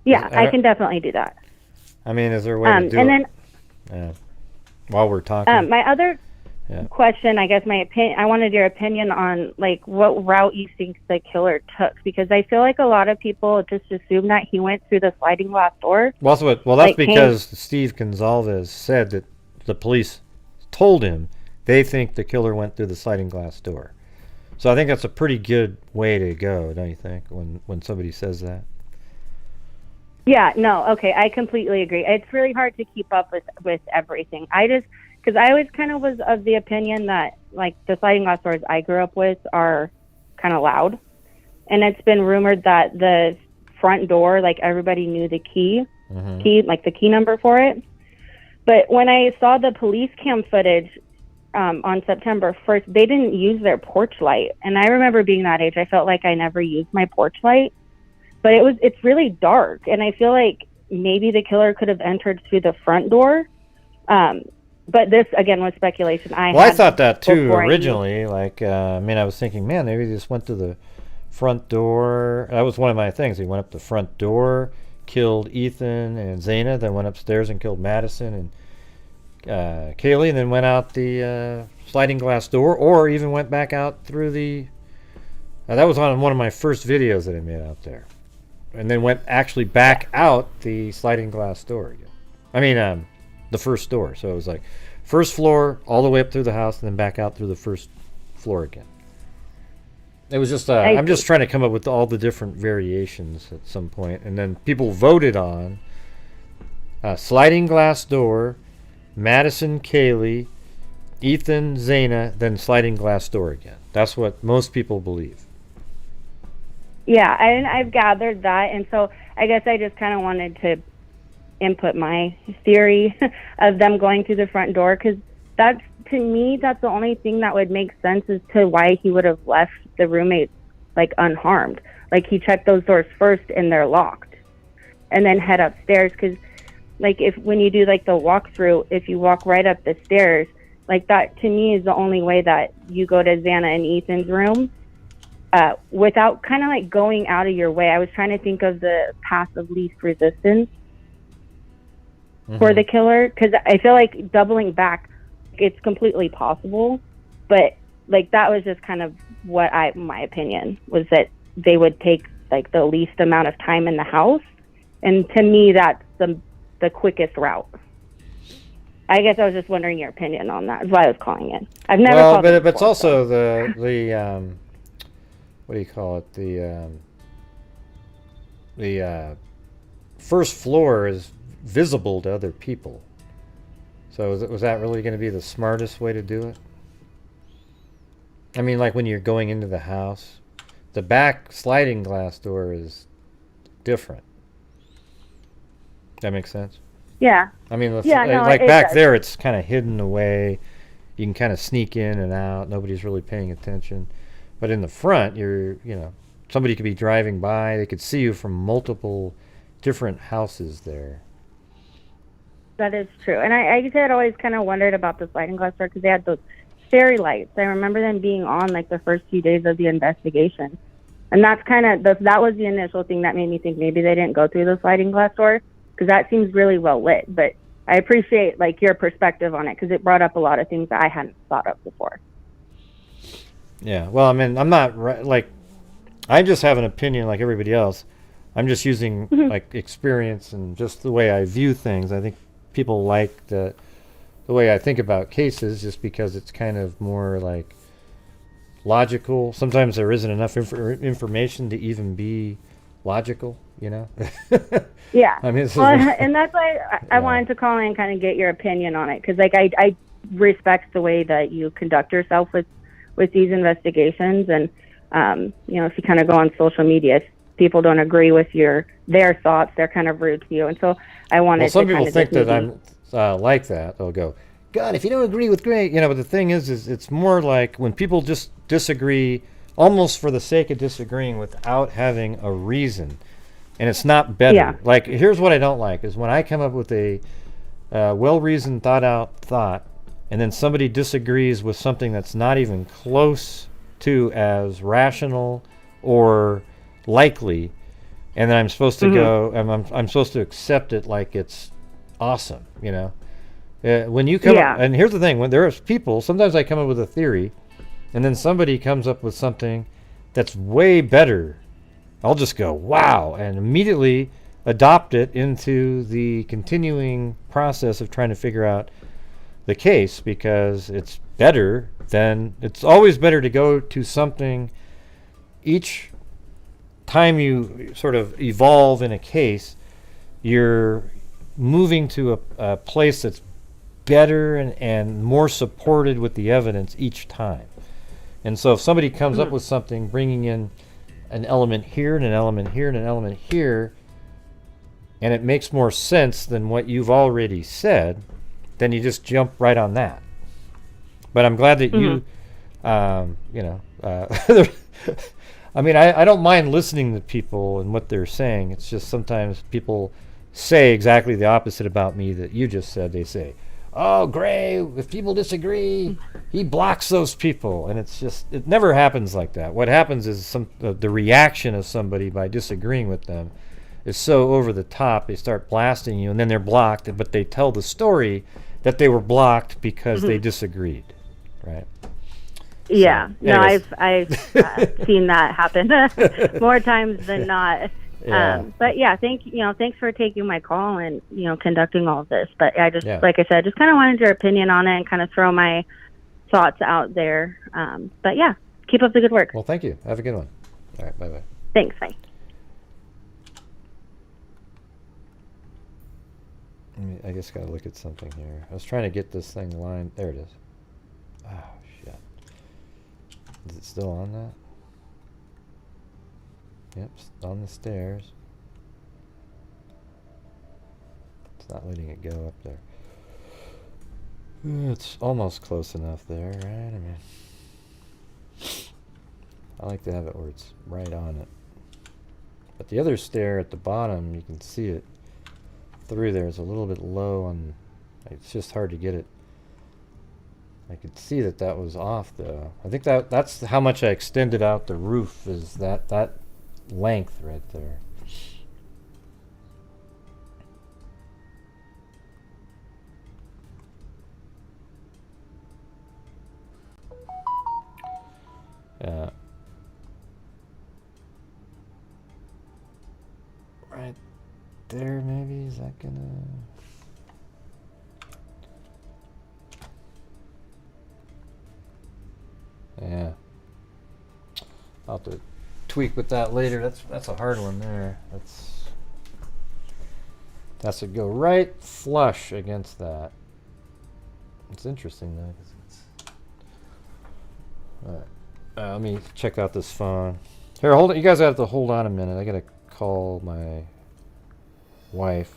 P: Yeah, I can definitely do that.
B: I mean, is there a way to do
P: and
B: it?
P: then,
B: Yeah. While we're talking.
P: my other question, I guess my opinion, I wanted your opinion on like what route you think the killer took, because I feel like a lot of people just assume that he went through the sliding glass door.
B: Well, that's because Steve Gonzalez said that the police told him they think the killer went through the sliding glass door. So I think that's a pretty good way to go, don't you think, when somebody says that?
P: Yeah, no, okay, I completely agree. It's really hard to keep up with everything. Because I always kind of was of the opinion that, like, the sliding glass doors I grew up with are kind of loud. And it's been rumored that the front door, like, everybody knew the key, like the key number for it. But when I saw the police cam footage on September 1st, they didn't use their porch light. And I remember being that age, I felt like I never used my porch light. But it's really dark, and I feel like maybe the killer could have entered through the front door. But this, again, was speculation.
B: I thought that too originally. I was thinking, man, maybe he just went to the front door. That was one of my things. He went up the front door, killed Ethan and Zaina, then went upstairs and killed Madison and Kaylee, and then went out the sliding glass door, or even went back out through the... that was on one of my first videos that I made out there. And then went actually back out the sliding glass door again. I mean, the first door. So it was like first floor all the way up through the house, and then back out through the first floor again. It was just, I'm just trying to come up with all the different variations at some point. And then people voted on sliding glass door, Madison, Kaylee, Ethan, Zaina, then sliding glass door again. That's what most people believe.
P: Yeah, and I've gathered that, and so I guess I just kind of wanted to input my theory of them going through the front door, because that's, to me, that's the only thing that would make sense as to why he would have left the roommates, like, unharmed. Like, he checked those doors first, and they're locked, and then head upstairs, because, like, when you do, like, the walkthrough, if you walk right up the stairs, like, that, to me, is the only way that you go to Xana and Ethan's room, without kind of like going out of your way. I was trying to think of the path of least resistance for the killer, because I feel like doubling back, it's completely possible, but like that was just kind of what my opinion was, that they would take like the least amount of time in the house, and to me that's the quickest route. I guess I was just wondering your opinion on that. That's why I was calling in. I've never called it
B: but it's also the what do you call it? The first floor is visible to other people. So was that really going to be the smartest way to do it? I mean, like when you're going into the house, the back sliding glass door is different. That makes sense?
P: Yeah.
B: I mean,
P: it
B: back
P: does.
B: there, it's kind of hidden away. You can kind of sneak in and out. Nobody's really paying attention. But in the front, somebody could be driving by. They could see you from multiple different houses there.
P: That is true. And I had always kind of wondered about the sliding glass door, because they had those fairy lights. I remember them being on like the first few days of the investigation. And that's kind of, that was the initial thing that made me think maybe they didn't go through the sliding glass door, because that seems really well lit. But I appreciate like your perspective on it, because it brought up a lot of things that I hadn't thought of before.
B: Yeah, well, I mean, I'm not, like, I just have an opinion like everybody else. I'm just using like experience and just the way I view things. I think people like the way I think about cases just because it's kind of more like logical. Sometimes there isn't enough information to even be logical, you know?
P: Yeah.
B: I mean,
P: and that's why I wanted to call in and kind of get your opinion on it, because like I respect the way that you conduct yourself with these investigations, and you know, if you kind of go on social media, if people don't agree with their thoughts, they're kind of rude to you, and so I wanted.
B: Some
P: to
B: people
P: kind of
B: think that
P: maybe,
B: I'm like that. They'll go, God, if you don't agree with Grant, you know. But the thing is it's more like when people just disagree, almost for the sake of disagreeing without having a reason, and it's not better.
P: Yeah.
B: Like, here's what I don't like is when I come up with a well-reasoned, thought-out thought, and then somebody disagrees with something that's not even close to as rational or likely, and then I'm supposed to go, I'm supposed to accept it like it's awesome, you know. When you come up, and here's the thing, when there's people, sometimes I come up with a theory, and then somebody comes up with something that's way better, I'll just go, wow, and immediately adopt it into the continuing process of trying to figure out the case, because it's better than, it's always better to go to something each time you sort of evolve in a case, you're moving to a place that's better and more supported with the evidence each time. And so if somebody comes up with something, bringing in an element here and an element here and an element here, and it makes more sense than what you've already said, then you just jump right on that. But I'm glad that you know, I mean, I don't mind listening to people and what they're saying. It's just sometimes people say exactly the opposite about me that you just said. They say, oh, Gray, if people disagree, he blocks those people. And it's just, it never happens like that. What happens is the reaction of somebody by disagreeing with them is so over the top, they start blasting you, and then they're blocked, but they tell the story that they were blocked because they disagreed, right?
P: Yeah,
B: So,
P: no,
B: anyways.
P: I've seen that happen more times than not.
B: Yeah.
P: But yeah, thanks for taking my call and conducting all of this. But I just, like I said, just kind of wanted your opinion on it and kind of throw my thoughts out there. But yeah, keep up the good work.
B: Well, thank you. Have a good one. All right, bye-bye.
P: Thanks, bye.
B: I just got to look at something here. I was trying to get this thing lined. There it is. Oh, shit. Is it still on that? Yep, it's on the stairs. It's not letting it go up there. It's almost close enough there, right? I mean, I like to have it where it's right on it. But the other stair at the bottom, you can see it through there. It's a little bit low on, it's just hard to get it. I could see that was off though. I think that's how much I extended out the roof, is that length right there. Right there, maybe. Is that gonna? Yeah. I'll have to tweak with that later. That's a hard one there. That's to go right flush against that. It's interesting though. 'Cause it's, all right. Let me check out this phone. Here, hold it. You guys have to hold on a minute. I gotta call my wife.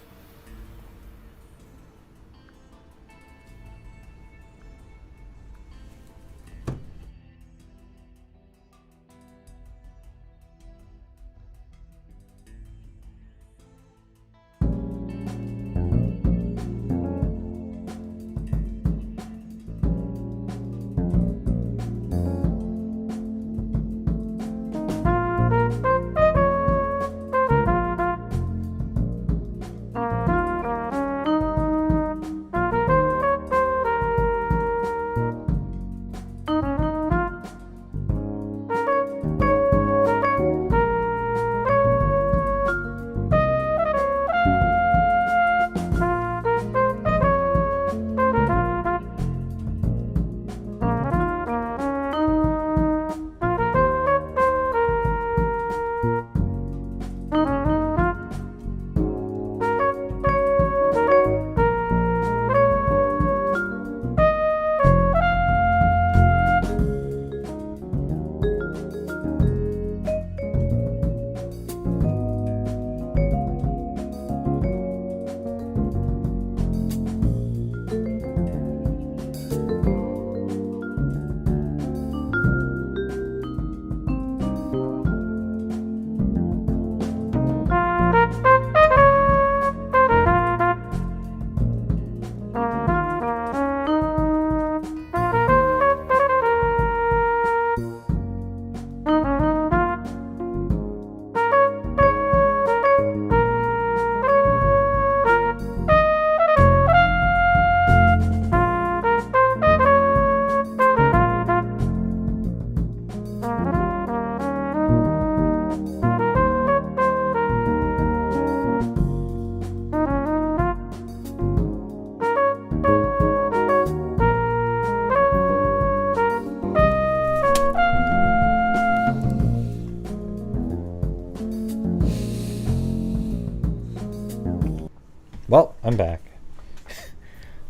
B: Well, I'm back.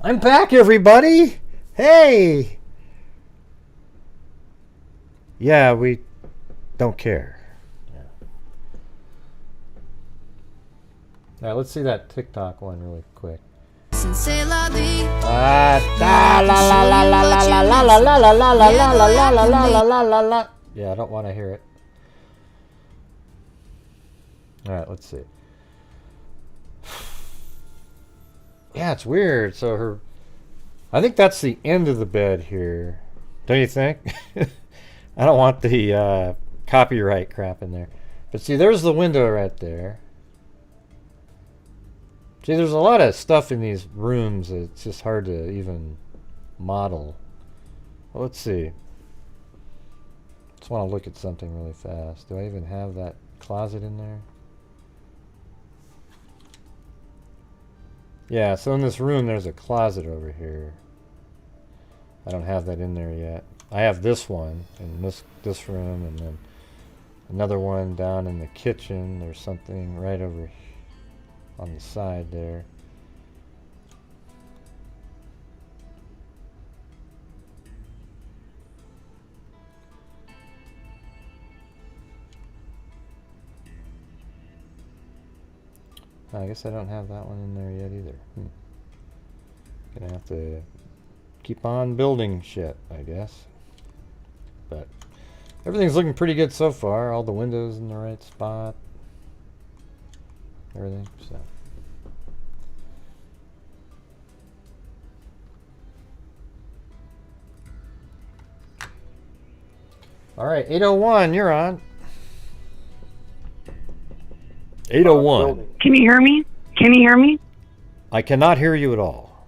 B: I'm back, everybody! Hey! Yeah, we don't care. Yeah. All right, let's see that TikTok one really quick. Yeah, I don't want to hear it. All right, let's see. Yeah, it's weird. So I think that's the end of the bed here. Don't you think? I don't want the copyright crap in there. But see, there's the window right there. See, there's a lot of stuff in these rooms. It's just hard to even model. Well, let's see. Just want to look at something really fast. Do I even have that closet in there? Yeah, so in this room there's a closet over here. I don't have that in there yet. I have this one in this room, and then another one down in the kitchen. There's something right over here on the side there. I guess I don't have that one in there yet either. Gonna have to keep on building shit, I guess. But everything's looking pretty good so far. All the windows in the right spot. Everything, so. Alright, 801, you're on. 801.
Q: Can you hear me? Can you hear me?
B: I cannot hear you at all.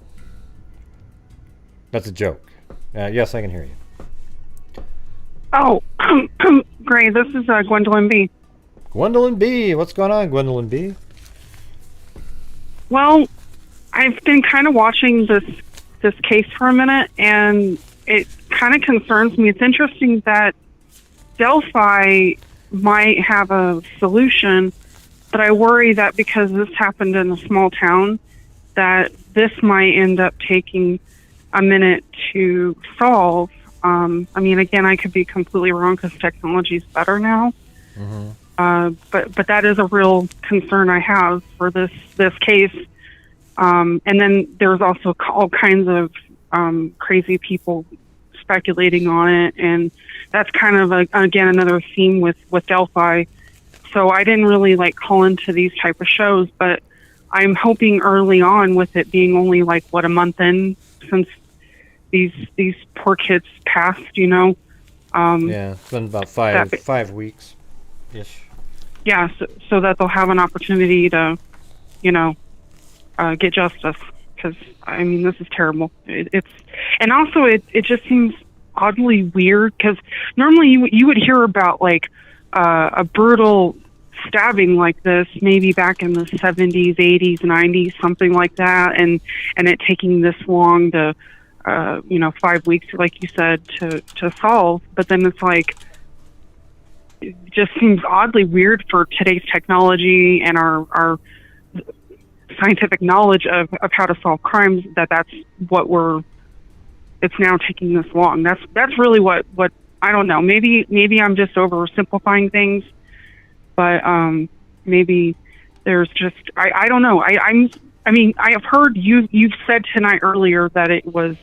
B: That's a joke. Yes, I can hear you.
Q: Oh, great. This is Gwendolyn B.
B: Gwendolyn B. What's going on, Gwendolyn B?
Q: Well, I've been kind of watching this case for a minute, and it kind of concerns me. It's interesting that Delphi might have a solution, but I worry that because this happened in a small town, that this might end up taking a minute to solve. I mean, again, I could be completely wrong because technology is better now. But that is a real concern I have for this case. And then there's also all kinds of crazy people speculating on it, and that's kind of again another theme with Delphi. So I didn't really call into these type of shows, but I'm hoping early on, with it being only a month in since these poor kids passed, yeah,
B: it's been about 5 weeks ish.
Q: Yeah, so that they'll have an opportunity to get justice, because I mean, this is terrible. It just seems oddly weird, because normally you would hear about a brutal stabbing like this maybe back in the 70s, 80s, 90s, something like that, and it taking this long to 5 weeks, like you said, to solve. But then it's it just seems oddly weird for today's technology and our scientific knowledge of how to solve crimes, that's what it's now taking this long. That's really what I don't know. Maybe I'm just oversimplifying things, but maybe there's just I don't know. I mean I have heard you've said tonight earlier that it was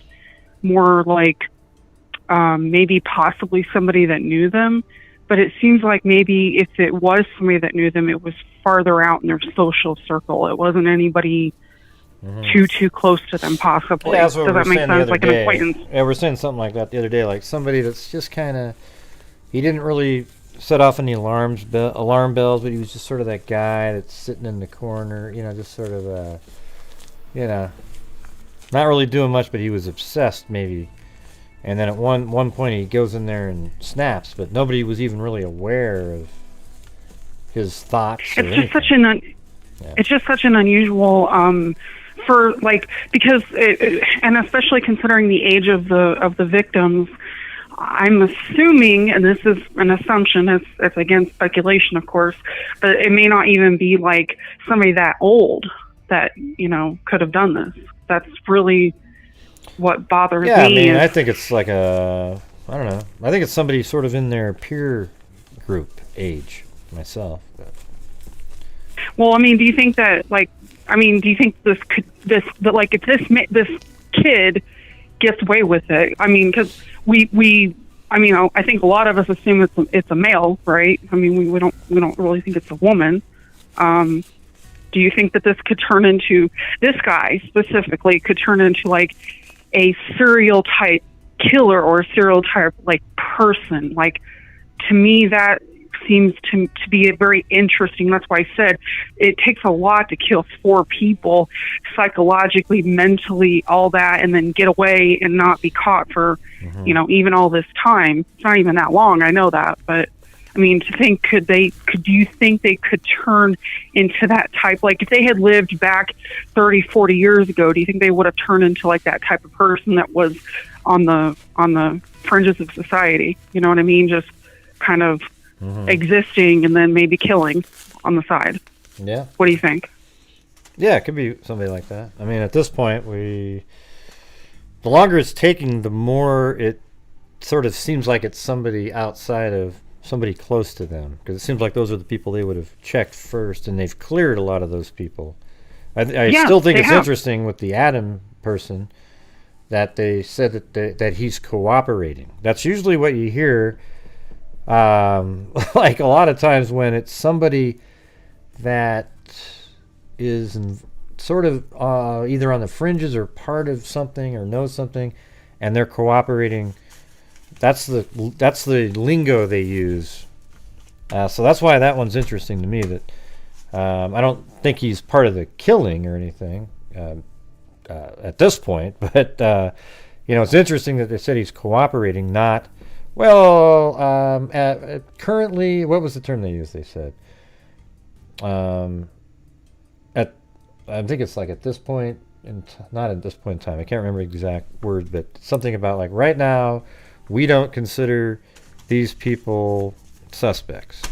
Q: more maybe possibly somebody that knew them, but it seems like maybe if it was somebody that knew them, it was farther out in their social circle. It wasn't anybody too close to them, possibly.
B: Yeah, that's what
Q: Does that make sense? Like an acquaintance.
B: Yeah, we're saying something like that the other day, somebody that's just kind of, he didn't really set off any alarm bells, but he was just sort of that guy that's sitting in the corner, just sort of not really doing much, but he was obsessed maybe. And then at one point he goes in there and snaps, but nobody was even really aware of his thoughts.
Q: It's just such it's just such an unusual because and especially considering the age of the victims, I'm assuming, and this is an assumption, it's again speculation, of course, but it may not even be somebody that old. that, could have done this. That's really what bothers me.
B: Yeah, I mean, I think it's like I don't know. I think it's somebody sort of in their peer group age, myself. But.
Q: Well, I mean, do you think that, do you think if this kid gets away with it? I mean, because I think a lot of us assume it's a male, right? I mean, we don't really think it's a woman. Do you think that this guy specifically could turn into like a serial type killer or a serial type person? Like, to me, that seems to be a very interesting. That's why I said it takes a lot to kill 4 people psychologically, mentally, all that, and then get away and not be caught for, even all this time. It's not even that long. I know that, but I mean, to think, do you think they could turn into that type? Like, if they had lived back 30, 40 years ago, do you think they would have turned into like that type of person that was on the fringes of society? You know what I mean? Just kind of existing and then maybe killing on the side.
B: Yeah.
Q: What do you think?
B: Yeah, it could be somebody like that. I mean, at this point, the longer it's taking, the more it sort of seems like it's somebody outside of somebody close to them, because it seems like those are the people they would have checked first, and they've cleared a lot of those people. I still think it's interesting with the Adam person that they said that he's cooperating. That's usually what you hear. Like a lot of times when it's somebody that is sort of either on the fringes or part of something or knows something, and they're cooperating. That's the lingo they use. So that's why that one's interesting to me. That I don't think he's part of the killing or anything at this point, but it's interesting that they said he's cooperating, not. Well, currently, what was the term they used? They said, I think it's like at this point, not at this point in time. I can't remember the exact word, but something about like right now, we don't consider these people suspects.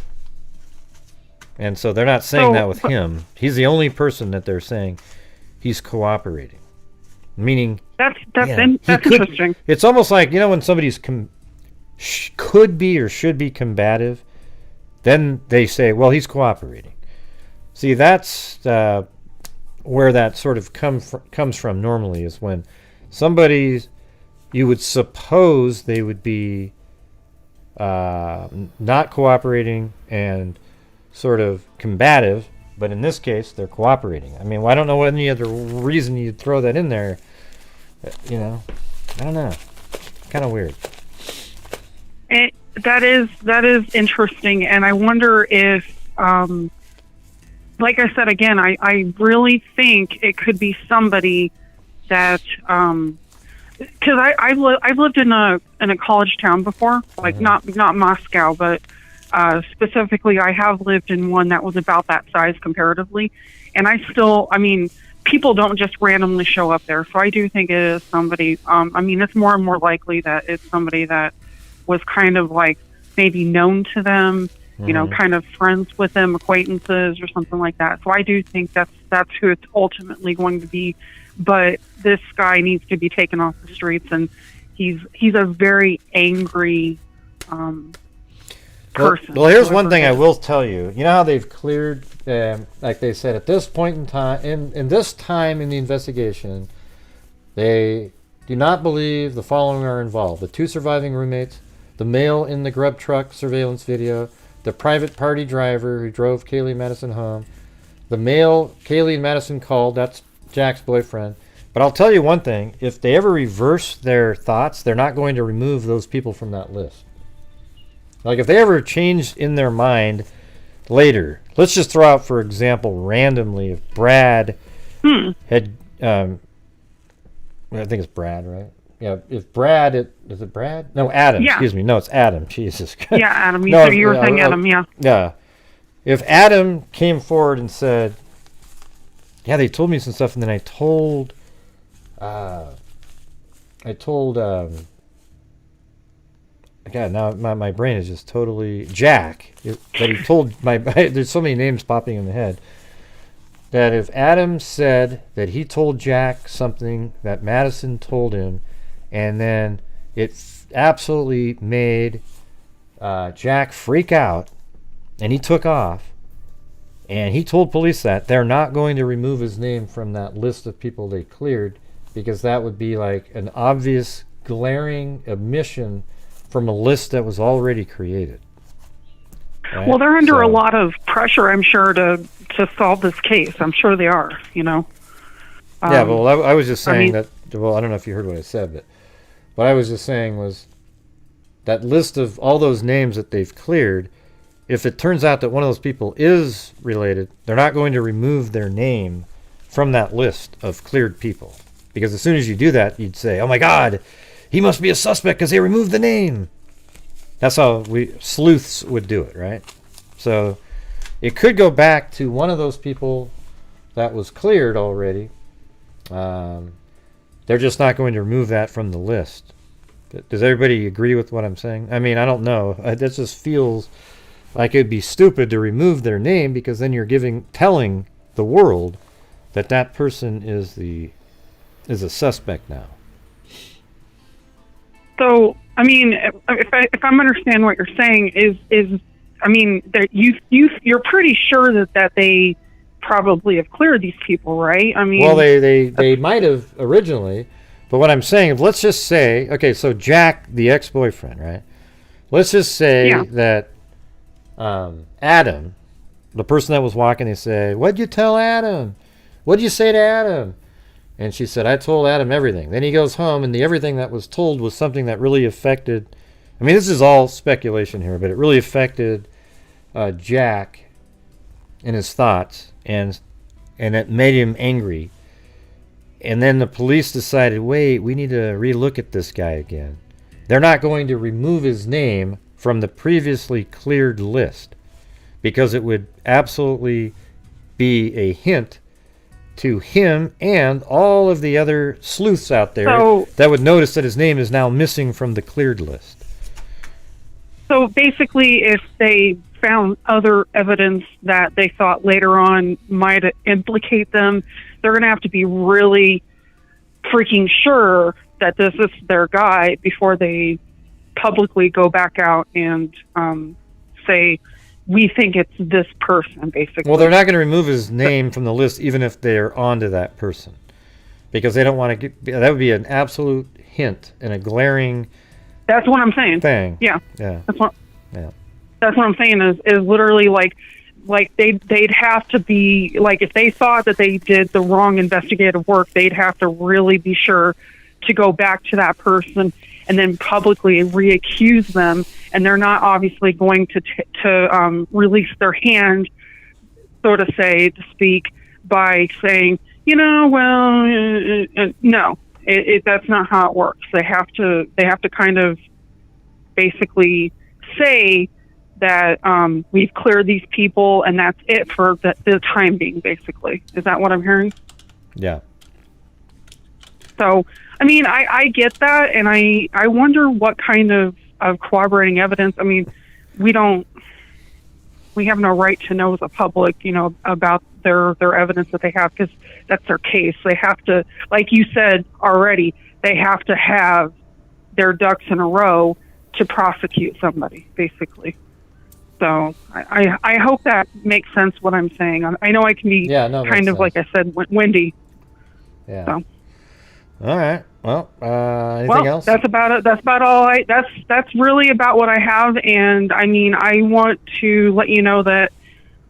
B: And so they're not saying that with him. He's the only person that they're saying he's cooperating. Meaning,
Q: that's interesting.
B: It's almost like, when somebody's could be or should be combative, then they say, well, he's cooperating. See, that's where that sort of comes from normally, is when somebody's, you would suppose they would be not cooperating and sort of combative, but in this case, they're cooperating. I mean, I don't know any other reason you'd throw that in there. I don't know. Kind of weird.
Q: That is interesting, and I wonder if, like I said again, I really think it could be somebody that, because I've lived in a college town before, like not Moscow, but specifically I have lived in one that was about that size comparatively, and people don't just randomly show up there, so I do think it is somebody. It's more and more likely that it's somebody that was kind of like maybe known to them, kind of friends with them, acquaintances or something like that. So I do think that's who it's ultimately going to be. But this guy needs to be taken off the streets, and he's a very angry person.
B: Well, here's one thing I will tell you. You know how they've cleared, like they said, at this point in time, in this time in the investigation, they do not believe the following are involved: the 2 surviving roommates, the male in the grub truck surveillance video, the private party driver who drove Kaylee and Madison home, the male Kaylee and Madison called, that's Jack's boyfriend. But I'll tell you one thing, if they ever reverse their thoughts, they're not going to remove those people from that list. Like if they ever changed in their mind later, let's just throw out, for example, randomly, if Brad had, I think it's Brad, right? Yeah, if Brad, is it Brad? No, Adam.
Q: Yeah.
B: Excuse me. No, it's Adam. Jesus.
Q: Yeah, Adam. You were saying Adam, yeah.
B: Yeah. If Adam came forward and said, yeah, they told me some stuff, and then I told God, now my brain is just totally Jack. That he told there's so many names popping in the head. that if Adam said that he told Jack something that Madison told him, and then it absolutely made Jack freak out, and he took off, and he told police that they're not going to remove his name from that list of people they cleared, because that would be like an obvious, glaring omission from a list that was already created. Right?
Q: Well, they're under a lot of pressure, I'm sure, to solve this case. I'm sure they are, you know.
B: Yeah, well, I was just saying that, well, I don't know if you heard what I said, but what I was just saying was that list of all those names that they've cleared, if it turns out that one of those people is related, they're not going to remove their name from that list of cleared people. Because as soon as you do that, you'd say, oh my God, he must be a suspect because they removed the name. That's how sleuths would do it, right? So it could go back to one of those people that was cleared already. They're just not going to remove that from the list. Does everybody agree with what I'm saying? I mean, I don't know. That just feels like it'd be stupid to remove their name, because then you're telling the world that that person is a suspect now.
Q: So, I mean, if I'm understanding what you're saying is I mean, that you're pretty sure that they probably have cleared these people, right? I mean,
B: well, they might have originally, but what I'm saying, let's just say, okay, so Jack, the ex-boyfriend, right? Let's just say that Adam, the person that was walking, they say, what'd you tell Adam? What'd you say to Adam? And she said, I told Adam everything. Then he goes home, and the everything that was told was something that really affected, I mean, this is all speculation here, but it really affected Jack and his thoughts, and it made him angry. And then the police decided, wait, we need to relook at this guy again. They're not going to remove his name from the previously cleared list, because it would absolutely be a hint to him and all of the other sleuths out there that would notice that his name is now missing from the cleared list.
Q: So basically, if they found other evidence that they thought later on might implicate them, they're going to have to be really freaking sure that this is their guy before they publicly go back out and say, we think it's this person, basically.
B: Well, they're not going to remove his name from the list, even if they're onto that person, because they don't want to get. That would be an absolute hint and a glaring.
Q: That's what I'm saying.
B: Thing.
Q: Yeah.
B: Yeah.
Q: That's what I'm saying is literally like they'd have to be like, if they thought that they did the wrong investigative work, they'd have to really be sure to go back to that person and then publicly reaccuse them, and they're not obviously going to release their hand, so to speak, by saying, no, that's not how it works. They have to kind of basically say that we've cleared these people, and that's it for the time being, basically. Is that what I'm hearing?
B: Yeah.
Q: So, I mean, I get that, and I wonder what kind of corroborating evidence. I mean, we have no right to know as a public, about their evidence that they have, because that's their case. They have to, like you said already, they have to have their ducks in a row to prosecute somebody, basically. So I hope that makes sense what I'm saying. I know I can be kind of, like I said, windy.
B: Yeah.
Q: So.
B: All right. Well, anything else?
Q: That's about it. That's about all. That's really about what I have. And I mean, I want to let you know that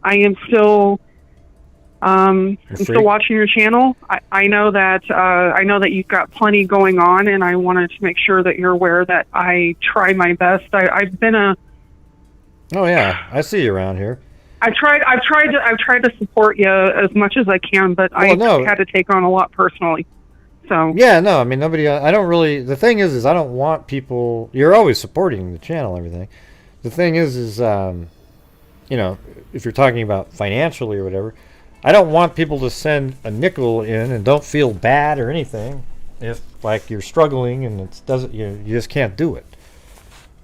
Q: I am still, I'm still watching your channel. I know that you've got plenty going on, and I wanted to make sure that you're aware that I try my best. I've been a.
B: Oh yeah, I see you around here.
Q: I've tried to support you as much as I can, but I've had to take on a lot personally. So
B: yeah, no, I mean, nobody. I don't really. The thing is I don't want people. You're always supporting the channel, and everything. The thing is if you're talking about financially or whatever, I don't want people to send a nickel in and don't feel bad or anything if like you're struggling and it doesn't. You just can't do it.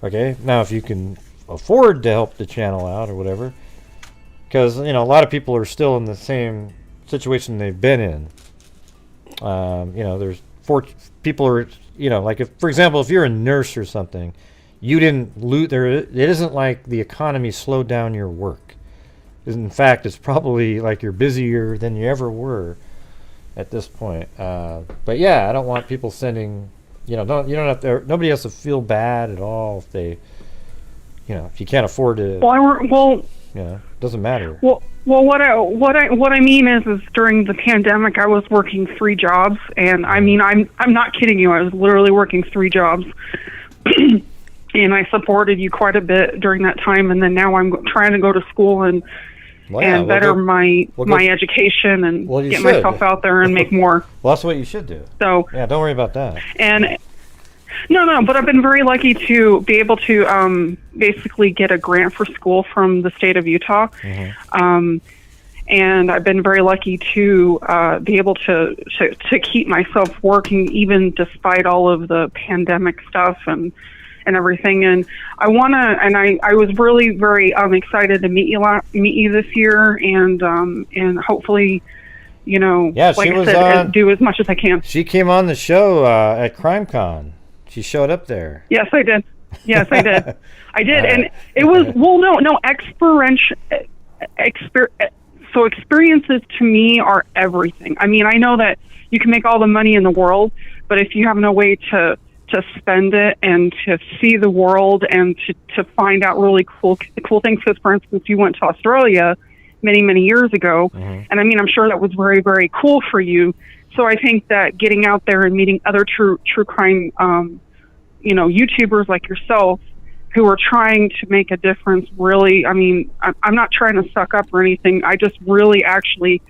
B: Okay, now if you can afford to help the channel out or whatever, because a lot of people are still in the same situation they've been in. There's people are, like if, for example, if you're a nurse or something, you didn't lose there. It isn't like the economy slowed down your work. In fact, it's probably like you're busier than you ever were at this point. But yeah, I don't want people sending, you don't have to, nobody has to feel bad at all if they, if you can't afford to. It doesn't matter.
Q: Well, what I mean is during the pandemic, I was working 3 jobs, and I mean, I'm not kidding you. I was literally working 3 jobs, and I supported you quite a bit during that time. And then now I'm trying to go to school and better my education and get myself out there and make more.
B: Well, that's what you should do.
Q: So
B: yeah, don't worry about that.
Q: And no, but I've been very lucky to be able to basically get a grant for school from the state of Utah.
B: Mm-hmm.
Q: And I've been very lucky to be able to keep myself working even despite all of the pandemic stuff and everything. And I was really very excited to meet you this year, and hopefully,
B: Yeah,
Q: like
B: she
Q: I
B: was
Q: said, do as much as I can.
B: She came on the show at CrimeCon. She showed up there.
Q: Yes, I did. I did, and it was so experiences to me are everything. I mean, I know that you can make all the money in the world, but if you have no way to spend it and to see the world and to find out really cool things, because for instance, you went to Australia many years ago, and I mean, I'm sure that was very, very cool for you. So I think that getting out there and meeting other true crime, YouTubers like yourself who are trying to make a difference, really, I mean, I'm not trying to suck up or anything. I just really actually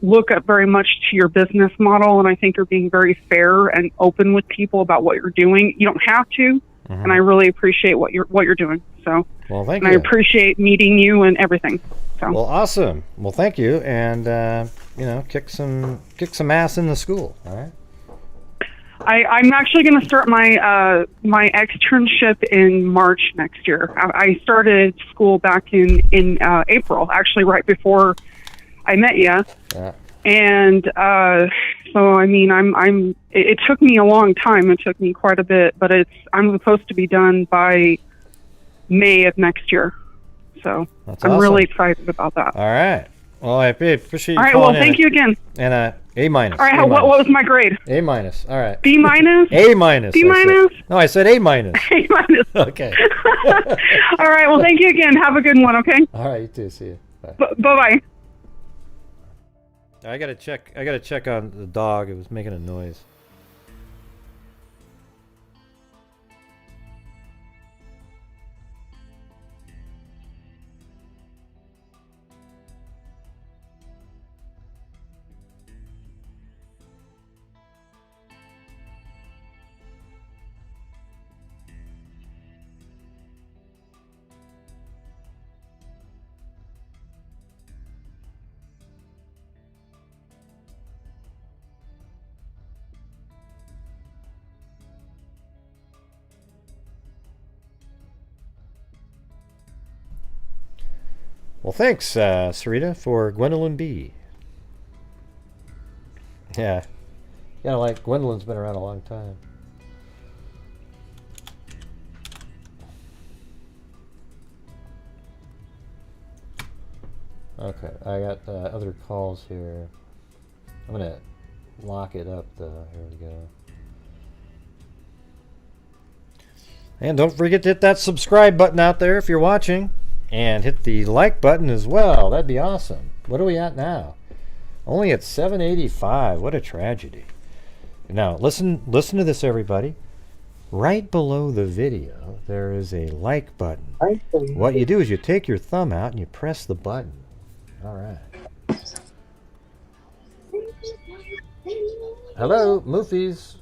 Q: look up very much to your business model, and I think you're being very fair and open with people about what you're doing. You don't have to, and I really appreciate what you're doing. So,
B: well, thank
Q: you. I appreciate meeting you and everything. So,
B: well, awesome. Well, thank you, and kick some ass in the school. All right.
Q: I'm actually going to start my my externship in March next year. I started school back in April, actually right before I met you.
B: Yeah.
Q: And so I mean, it took me a long time. It took me quite a bit, but I'm supposed to be done by May of next year. So
B: That's
Q: I'm
B: awesome.
Q: really excited about that.
B: All right. Well, I appreciate you.
Q: All right.
B: calling
Q: Well, thank
B: in.
Q: you again.
B: And A minus.
Q: All right. What was my grade?
B: A minus. All right.
Q: B minus.
B: A minus.
Q: B minus.
B: No, I said A minus.
Q: A minus.
B: Okay.
Q: All right. Well, thank you again. Have a good one. Okay.
B: All right. You too. See you. Bye.
Q: Bye.
B: I gotta check on the dog. It was making a noise. Well, thanks, Sarita, for Gwendolyn B. Yeah. Like Gwendolyn's been around a long time. Okay, I got other calls here. I'm going to lock it up, though. Here we go. And don't forget to hit that subscribe button out there if you're watching. And hit the like button as well. That'd be awesome. What are we at now? Only at 785. What a tragedy. Now, listen to this, everybody. Right below the video, there is a like button. What you do is you take your thumb out and you press the button. All right. Hello, Moofies.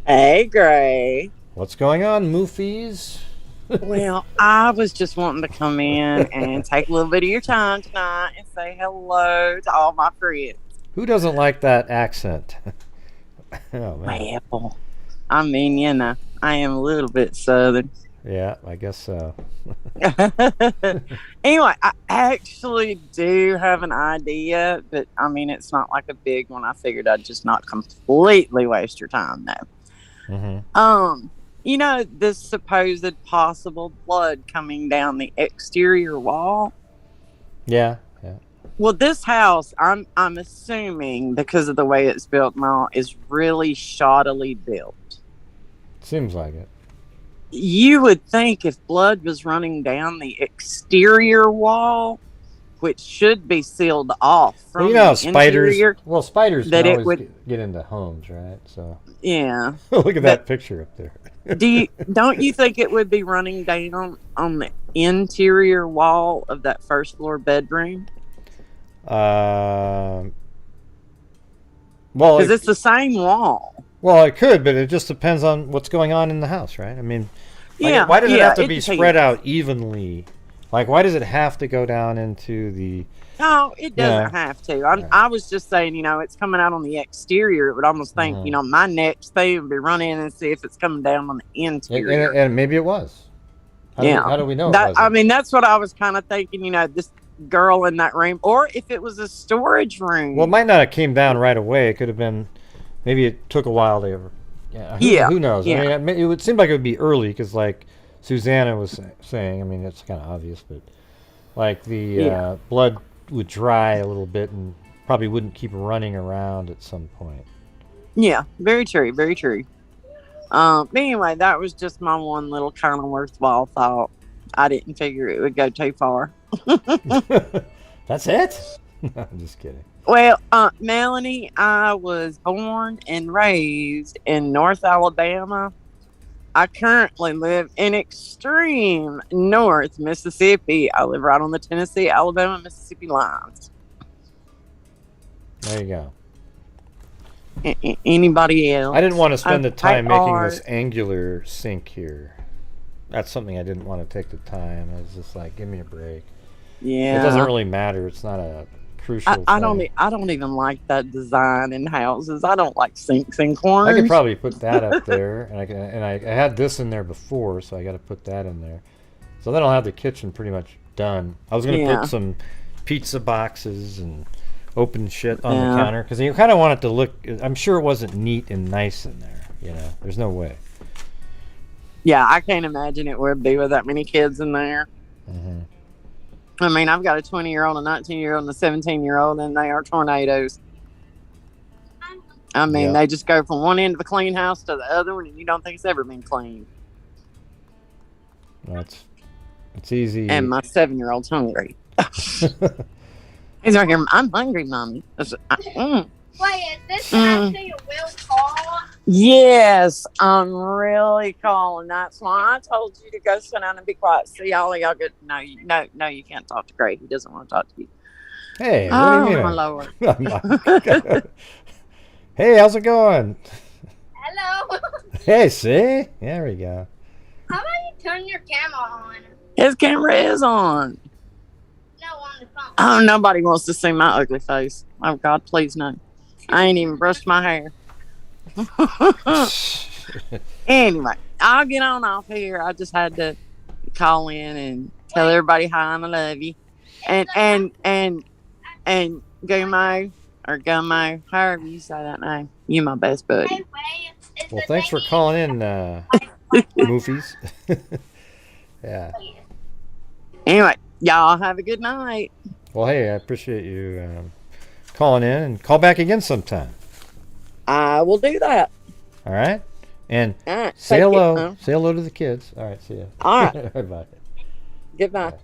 R: Hey, Gray.
B: What's going on, Moofies?
R: Well, I was just wanting to come in and take a little bit of your time tonight and say hello to all my friends.
B: Who doesn't like that accent? Oh, man.
R: Well, I mean, I am a little bit southern.
B: Yeah, I guess so.
R: Anyway, I actually do have an idea, but I mean, it's not like a big one. I figured I'd just not completely waste your time, though.
B: Mm-hmm.
R: You know, this supposed possible blood coming down the exterior wall.
B: Yeah, yeah.
R: Well, this house, I'm assuming because of the way it's built now, is really shoddily built.
B: Seems like it.
R: You would think if blood was running down the exterior wall, which should be sealed off from
B: Well, you know how
R: the
B: spiders.
R: interior,
B: Well, spiders
R: that
B: can
R: it
B: always
R: would.
B: get into homes, right? So
R: Yeah.
B: look at that picture up there.
R: Don't you think it would be running down on the interior wall of that first floor bedroom?
B: Well,
R: Because it's the same wall.
B: Well, it could, but it just depends on what's going on in the house, right? I mean, like,
R: Yeah,
B: why does it
R: yeah,
B: have to
R: it
B: be
R: depends.
B: spread out evenly? Like, why does it have to go down into the?
R: No, it doesn't
B: Yeah.
R: have to. I was just saying, you know, it's coming out on the exterior. It would almost think, you know, my next thing would be run in and see if it's coming down on the interior.
B: And maybe it was. How do we know?
R: That,
B: it wasn't?
R: I mean, that's what I was kind of thinking, you know, this girl in that room, or if it was a storage room.
B: Well, it might not have came down right away. It could have been. Maybe it took a while to. Who knows?
R: Yeah.
B: I mean, it would seem like it would be early because, like Susanna was saying, I mean, it's kind of obvious, but like the blood would dry a little bit and probably wouldn't keep running around at some point.
R: Yeah, very true, very true. But anyway, that was just my one little kind of worthwhile thought. I didn't figure it would go too far.
B: That's it? I'm just kidding.
R: Well, Melanie, I was born and raised in North Alabama. I currently live in extreme North Mississippi. I live right on the Tennessee, Alabama, Mississippi lines.
B: There you go.
R: Anybody else?
B: I didn't want to spend the time
R: I
B: making
R: are-
B: this angular sink here. That's something I didn't want to take the time. I was just like, give me a break.
R: Yeah.
B: It doesn't really matter. It's not a crucial
R: I
B: thing.
R: don't even like that design in houses. I don't like sinks and corners.
B: I could probably put that up there, and I had this in there before, so I got to put that in there. So then I'll have the kitchen pretty much done. I was going to
R: Yeah.
B: put some pizza boxes and open shit on
R: Yeah.
B: the counter because you kind of want it to look. I'm sure it wasn't neat and nice in there. You know, there's no way.
R: Yeah, I can't imagine it would be with that many kids in there.
B: Mm-hmm.
R: I mean, I've got a 20-year-old, a 19-year-old, and a 17-year-old, and they are tornadoes. I mean, they just go from one end of a clean house to the other one, and you don't think it's ever been cleaned.
B: It's easy.
R: And my 7-year-old's hungry. He's right here. I'm hungry, Mommy.
L: Wait, is this actually a real call?
R: Yes, I'm really calling. That's why I told you to go sit down and be quiet. See, all of y'all good. No, you can't talk to Gray. He doesn't want to talk to you.
B: Hey,
R: oh,
B: what do you mean?
R: my Lord.
B: Hey, how's it going?
L: Hello.
B: Hey, see? There we go.
L: How about you turn your camera on?
R: His camera is on.
L: No, on the phone.
R: Oh, nobody wants to see my ugly face. Oh, God, please no. I ain't even brushed my hair. Anyway, I'll get on off here. I just had to call in and tell everybody hi and I love you. And Gumo or Gummo, however you say that name. You my best buddy.
B: Well, thanks for calling in, Moofies. Yeah.
R: Anyway, y'all have a good night.
B: Well, hey, I appreciate you calling in and call back again sometime.
R: I will do that.
B: All right? And
R: All right,
B: say
R: take
B: hello.
R: it, huh?
B: Say hello to the kids. All right, see ya.
R: All right.
B: Bye.
R: Goodbye.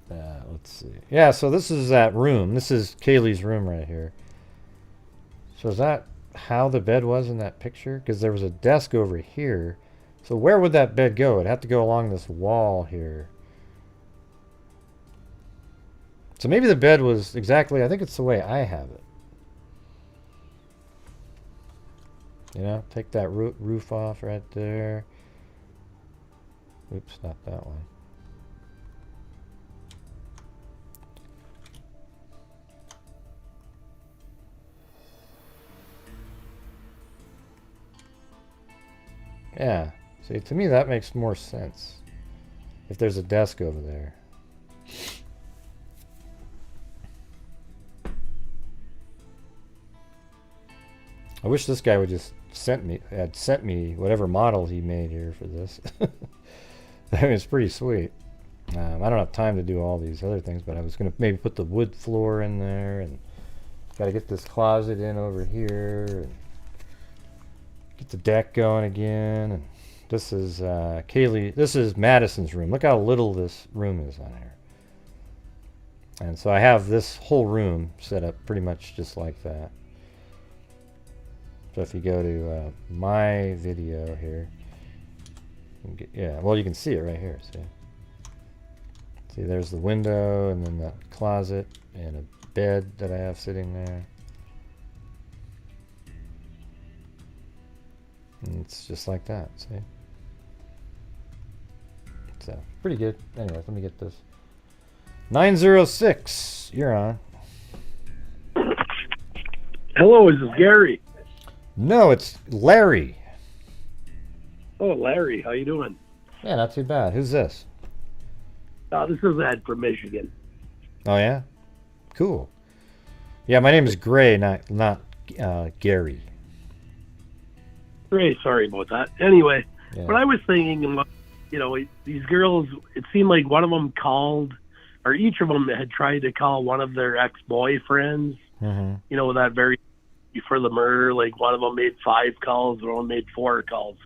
B: Let's see. Yeah, so this is that room. This is Kaylee's room right here. So is that how the bed was in that picture? Because there was a desk over here. So where would that bed go? It'd have to go along this wall here. So maybe the bed was exactly, I think it's the way I have it. You know, take that roof off right there. Oops, not that one. Yeah. See, to me that makes more sense. If there's a desk over there. I wish this guy would just sent me whatever model he made here for this. I mean, it's pretty sweet. I don't have time to do all these other things, but I was gonna maybe put the wood floor in there, and got to get this closet in over here, and get the deck going again. And this is Kaylee. This is Madison's room. Look how little this room is on here. And so I have this whole room set up pretty much just like that. So if you go to my video here, yeah, well, you can see it right here. See, there's the window, and then the closet, and a bed that I have sitting there. And it's just like that. See, so pretty good. Anyway, let me get this. 906, you're on.
S: Hello, is this Gary?
B: No, it's Larry.
S: Oh, Larry, how you doing?
B: Yeah, not too bad. Who's this?
S: This is Ed from Michigan.
B: Oh yeah, cool. Yeah, my name is Gray, not Gary.
S: Gray, sorry about that. Anyway,
B: Yeah.
S: what I was thinking, you know, these girls, it seemed like one of them called, or each of them had tried to call one of their ex-boyfriends.
B: Mm-hmm.
S: You know, that very before the murder, like one of them made 5 calls, one of them made 4 calls.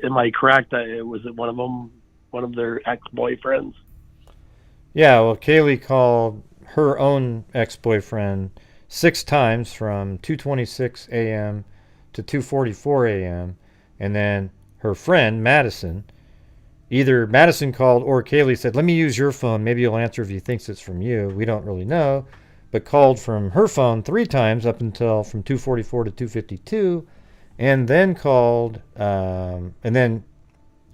S: Am I correct? Was it one of them, one of their ex-boyfriends?
B: Yeah, well, Kaylee called her own ex-boyfriend 6 times from 2:26 a.m. to 2:44 a.m. And then her friend, Madison, either Madison called or Kaylee said, let me use your phone. Maybe you'll answer if he thinks it's from you. We don't really know. But called from her phone 3 times up until from 2:44 to 2:52. And then called, and then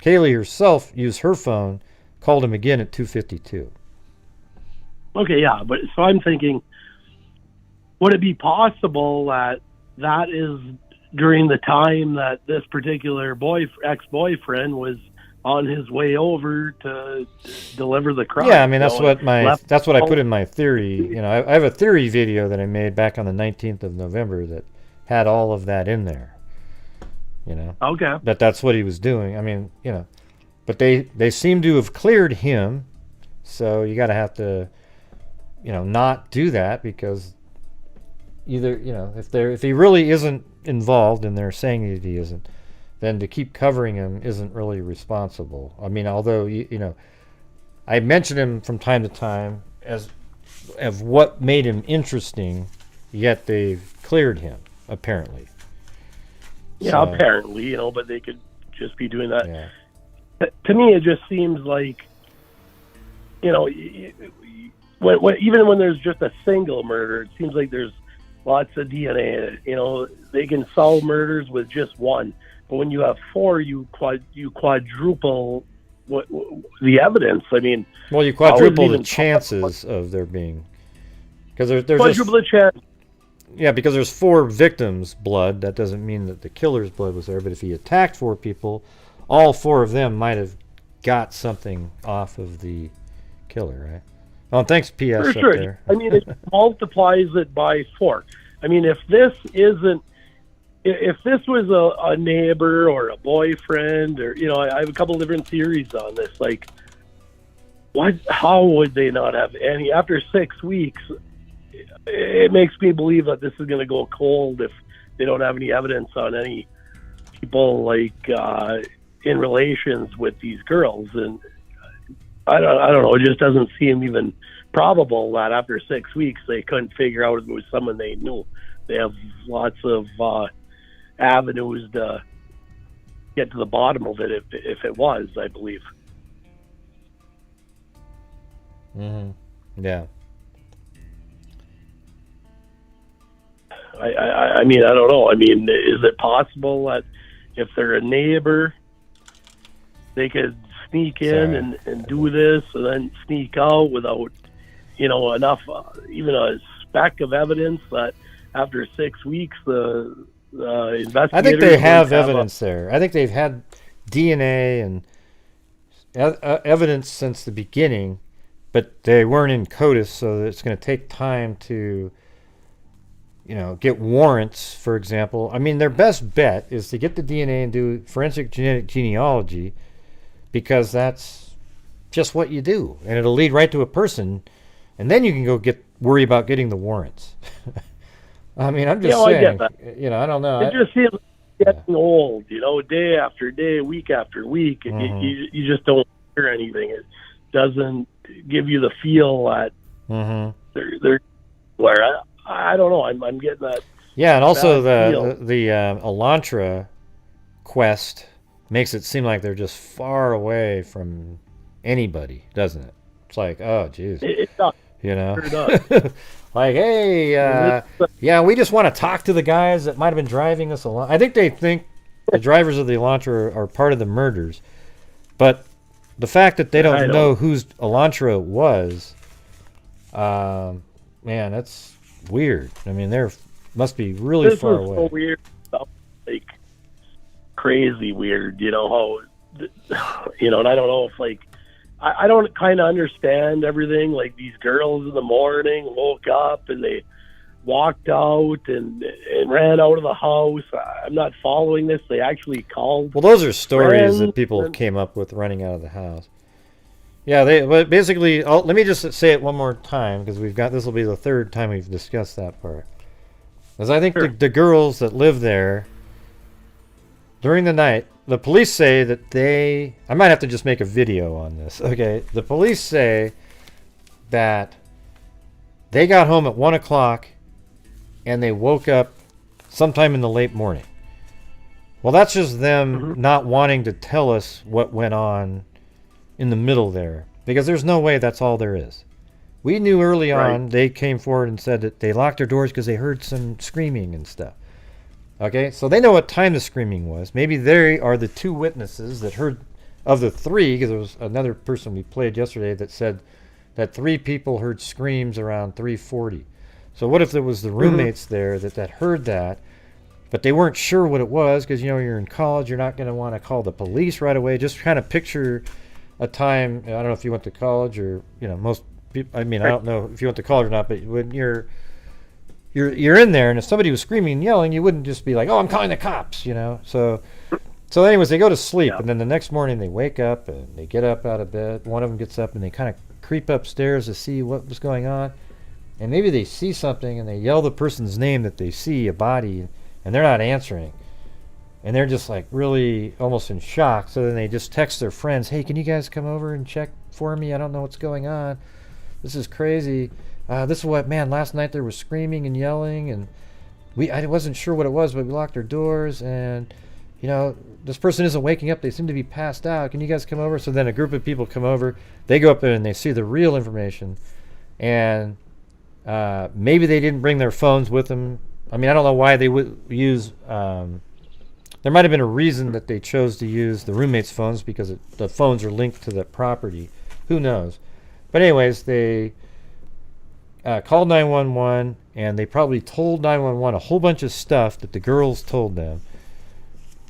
B: Kaylee herself used her phone, called him again at 2:52.
S: Okay, yeah, but so I'm thinking, would it be possible that that is during the time that this particular ex-boyfriend was on his way over to deliver the crime?
B: Yeah, I mean, that's what I put in my theory. You know, I have a theory video that I made back on the 19th of November that had all of that in there. You know,
S: okay,
B: that's what he was doing. I mean, you know, but they seem to have cleared him, so you got to have to, you know, not do that, because either, you know, if he really isn't involved and they're saying that he isn't, then to keep covering him isn't really responsible. I mean, although you know, I mention him from time to time as of what made him interesting, yet they've cleared him apparently.
S: Yeah,
B: So,
S: apparently, you know, but they could just be doing that.
B: Yeah.
S: To me, it just seems like, you know, even when there's just a single murder, it seems like there's lots of DNA in it. You know, they can solve murders with just one, but when you have 4, you quadruple the evidence. I mean,
B: well, you quadruple the chances of there being, because there's
S: quadruple the chance.
B: Yeah, because there's 4 victims' blood. That doesn't mean that the killer's blood was there. But if he attacked 4 people, all 4 of them might have got something off of the killer, right? Oh, thanks, PS.
S: For
B: up
S: sure.
B: there.
S: I mean, it multiplies it by 4. I mean, if this was a neighbor or a boyfriend, or, you know, I have a couple different theories on this. Like, how would they not have any after 6 weeks? It makes me believe that this is going to go cold if they don't have any evidence on any people, like, in relations with these girls. And I don't know. It just doesn't seem even probable that after 6 weeks they couldn't figure out if it was someone they knew. They have lots of avenues to get to the bottom of it if it was, I believe.
B: Mm-hmm. Yeah.
S: I mean, I don't know. I mean, is it possible that if they're a neighbor, they could sneak in and do this and then sneak out without, you know, enough, even a speck of evidence that after 6 weeks, investigators.
B: I think they have evidence there. I think they've had DNA and evidence since the beginning, but they weren't in CODIS, so it's going to take time to, get warrants, for example. I mean, their best bet is to get the DNA and do forensic genetic genealogy, because that's just what you do, and it'll lead right to a person, and then you can go worry about getting the warrants. I mean, I'm just saying. I get that. I don't know.
S: It just seems getting old, day after day, week after week, and you just don't hear anything. It doesn't give you the feel that they're where I don't know. I'm getting that.
B: Yeah, and also the Elantra quest makes it seem like they're just far away from anybody, doesn't it? It's like, oh, geez.
S: It does.
B: Sure does. Like, hey, we just want to talk to the guys that might have been driving us along. I think they think the drivers of the Elantra are part of the murders, but the fact that they don't know whose Elantra was, man, that's weird. I mean, they must be really far away.
S: So weird, like crazy weird. How, and I don't know if I don't kind of understand everything. Like, these girls in the morning woke up and they walked out and ran out of the house. I'm not following this. They actually called.
B: Well, those are stories that people came up with running out of the house. Yeah, but basically, let me just say it one more time, because this will be the third time we've discussed that part. Because I think the girls that live there during the night, the police say that I might have to just make a video on this. Okay, the police say that they got home at 1 o'clock and they woke up sometime in the late morning. Well, that's just them not wanting to tell us what went on in the middle there, because there's no way that's all there is. We knew early on, they came forward and said that they locked their doors because they heard some screaming and stuff. Okay, so they know what time the screaming was. Maybe they are the two witnesses that heard, of the three, because there was another person we played yesterday that said that 3 people heard screams around 3:40. So what if there was the roommates there that heard that, but they weren't sure what it was, because you're in college, you're not going to want to call the police right away. Just kind of picture a time. I don't know if you went to college or most people. I mean, I don't know if you went to college or not, but when you're in there, and if somebody was screaming and yelling, you wouldn't just be like, oh, I'm calling the cops, So anyways, they go to sleep, and then the next morning they wake up and they get up out of bed. One of them gets up and they kind of creep upstairs to see what was going on. And maybe they see something and they yell the person's name that they see, a body, and they're not answering. And they're just like really almost in shock. So then they just text their friends, hey, can you guys come over and check for me? I don't know what's going on. This is crazy. This is what, man, last night there was screaming and yelling, and I wasn't sure what it was, but we locked our doors, and, this person isn't waking up. They seem to be passed out. Can you guys come over? So then a group of people come over. They go up there and they see the real information, and maybe they didn't bring their phones with them. I mean, I don't know why they would use... there might have been a reason that they chose to use the roommates' phones, because the phones are linked to the property. Who knows? But anyways, they... called 911, and they probably told 911 a whole bunch of stuff that the girls told them,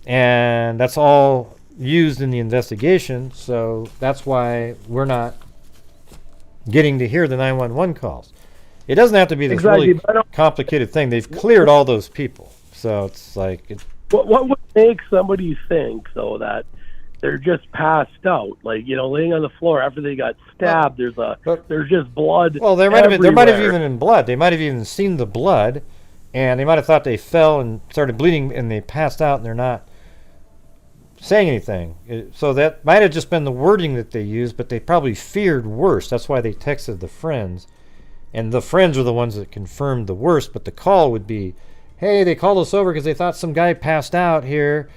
B: and that's all used in the investigation. So that's why we're not getting to hear the 911 calls. It doesn't have to be this really complicated thing. They've cleared all those people, so it's like
S: what would make somebody think though that they're just passed out, laying on the floor after they got stabbed? There's just blood.
B: Well, there might have even been blood. They might have even seen the blood, and they might have thought they fell and started bleeding, and they passed out, and they're not saying anything. So that might have just been the wording that they used, but they probably feared worse. That's why they texted the friends, and the friends are the ones that confirmed the worst. But the call would be, "Hey, they called us over because they thought some guy passed out here.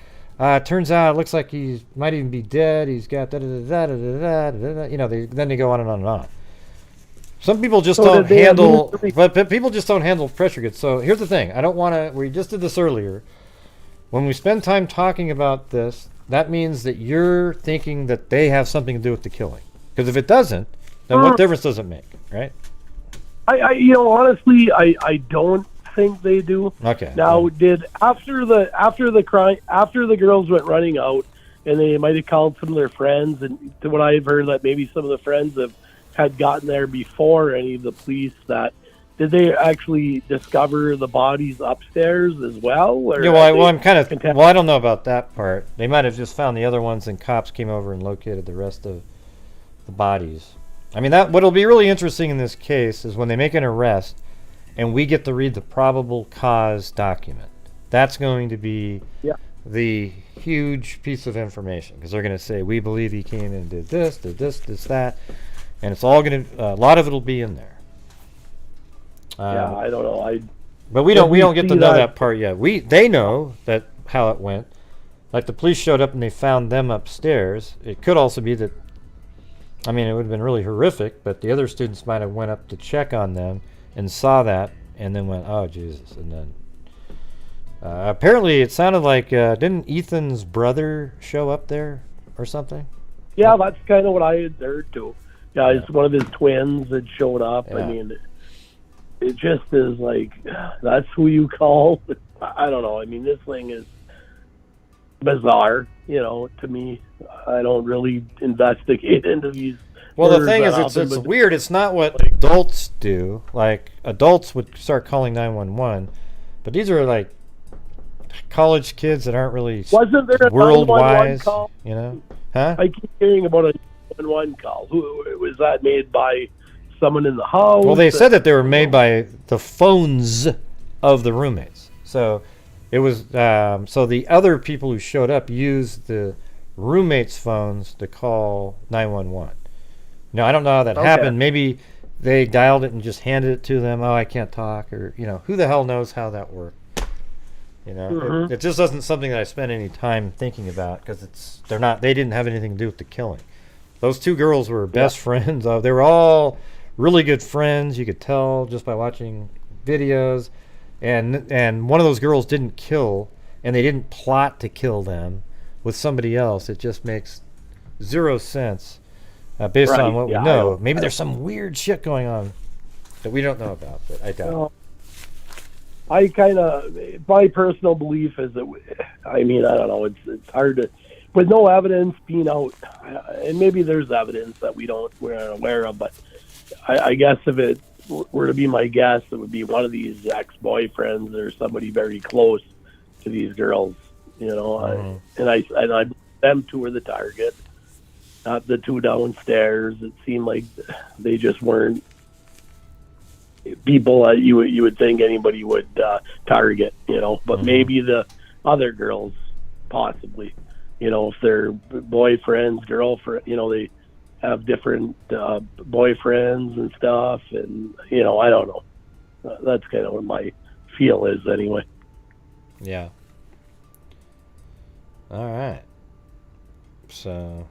B: Turns out it looks like he might even be dead. He's got then they go on and on and on." Some people just don't handle, but people just don't handle pressure good. So here's the thing. I don't want to, we just did this earlier. When we spend time talking about this, that means that you're thinking that they have something to do with the killing. Because if it doesn't, then what difference does it make, right?
S: Honestly, I don't think they do.
B: Okay.
S: Now, did after the girls went running out, and they might have called some of their friends, and to what I've heard, that maybe some of the friends had gotten there before any of the police. Did they actually discover the bodies upstairs as well? Or
B: Yeah, well, I don't know about that part. They might have just found the other ones, and cops came over and located the rest of the bodies. I mean, what'll be really interesting in this case is when they make an arrest, and we get to read the probable cause document. That's going to be the huge piece of information, because they're going to say, we believe he came in and did this, that, and it's all going to. A lot of it'll be in there.
S: I don't know.
B: But we don't get to know that part yet. They know that how it went. Like the police showed up and they found them upstairs. It could also be that. I mean, it would have been really horrific, but the other students might have went up to check on them and saw that, and then went, "Oh Jesus!" And then apparently it sounded like didn't Ethan's brother show up there or something?
S: Yeah, that's kind of what I had heard too. Yeah, it's one of his twins that showed up.
B: Yeah.
S: I mean, it just is like, that's who you call. I don't know. I mean, this thing is bizarre, to me. I don't really investigate into these.
B: Well, the thing is, it's weird. It's not what adults do. Like, adults would start calling 911, but these are like college kids that aren't really
S: Wasn't there a
B: world-wise,
S: 911 call?
B: Huh?
S: I keep hearing about a 911 call. Who was that made by? Someone in the house?
B: Well, they said that they were made by the phones of the roommates. So it was so the other people who showed up used the roommates' phones to call 911. Now, I don't know how that happened. Maybe they dialed it and just handed it to them. Oh, I can't talk, or who the hell knows how that worked? It just isn't something that I spend any time thinking about, because they didn't have anything to do with the killing. Those two girls were best friends. They were all really good friends. You could tell just by watching videos, and one of those girls didn't kill, and they didn't plot to kill them with somebody else. It just makes zero sense based on what we know. Maybe there's some weird shit going on that we don't know about, but I doubt it.
S: My personal belief is that, I don't know, it's hard to, with no evidence being out, and maybe there's evidence that we're unaware of, but I guess if it were to be my guess, it would be one of these ex-boyfriends or somebody very close to these girls, and them two were the target, not the two downstairs. It seemed like they just weren't people that you would think anybody would target, but maybe the other girls possibly, if they're boyfriends, girlfriend, they have different boyfriends and stuff, and I don't know. That's kind of what my feel is anyway.
B: Yeah. All right. So,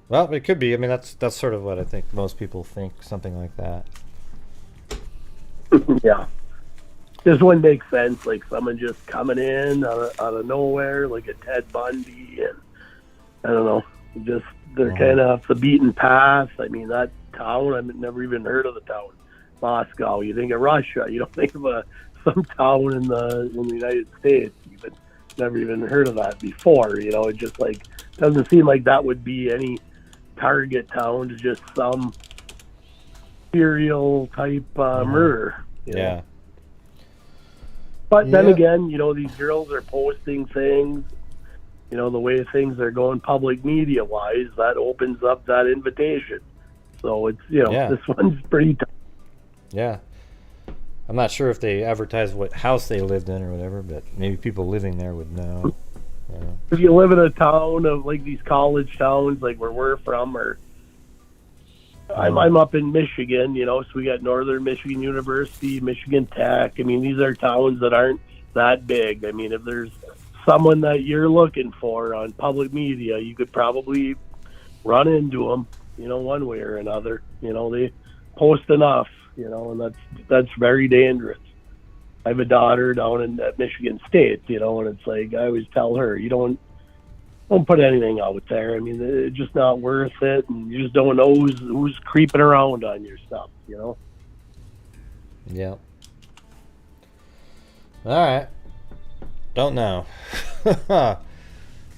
B: well, it could be. I mean, that's sort of what I think most people think, something like that.
S: Yeah. This wouldn't make sense, like someone just coming in out of nowhere, like a Ted Bundy, and I don't know, just they're kind of off the beaten path. I mean, that town, I've never even heard of the town, Moscow. You think of Russia, you don't think of some town in the United States. You've never even heard of that before. It just like doesn't seem like that would be any target town to just some serial type murder.
B: Yeah.
S: But then again, these girls are posting things, the way things are going public media wise, that opens up that invitation. So it's, this one's pretty tough.
B: Yeah. I'm not sure if they advertised what house they lived in or whatever, but maybe people living there would know.
S: If you live in a town of like these college towns, like where we're from, or I'm up in Michigan, so we got Northern Michigan University, Michigan Tech. I mean, these are towns that aren't that big. I mean, if there's someone that you're looking for on public media, you could probably run into them, one way or another. They post enough, and that's very dangerous. I have a daughter down at Michigan State, and it's like I always tell her, you don't put anything out there. I mean, it's just not worth it, and you just don't know who's creeping around on your stuff,
B: Yeah. All right. Don't know.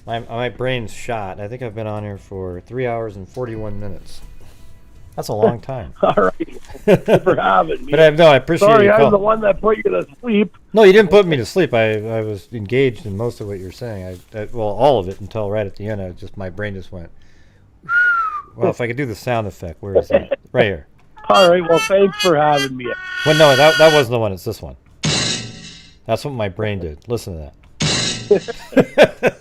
B: my brain's shot. I think I've been on here for 3 hours and 41 minutes. That's a long time.
S: All right. Thanks for having me.
B: But I appreciate
S: Sorry,
B: you
S: I'm
B: calling.
S: the one that put you to sleep.
B: No, you didn't put me to sleep. I was engaged in most of what you're saying. Well, all of it until right at the end. My brain just went. Well, if I could do the sound effect, where is it? Right here.
S: All right. Well, thanks for having me.
B: Well, no, that wasn't the one. It's this one. That's what my brain did. Listen to that.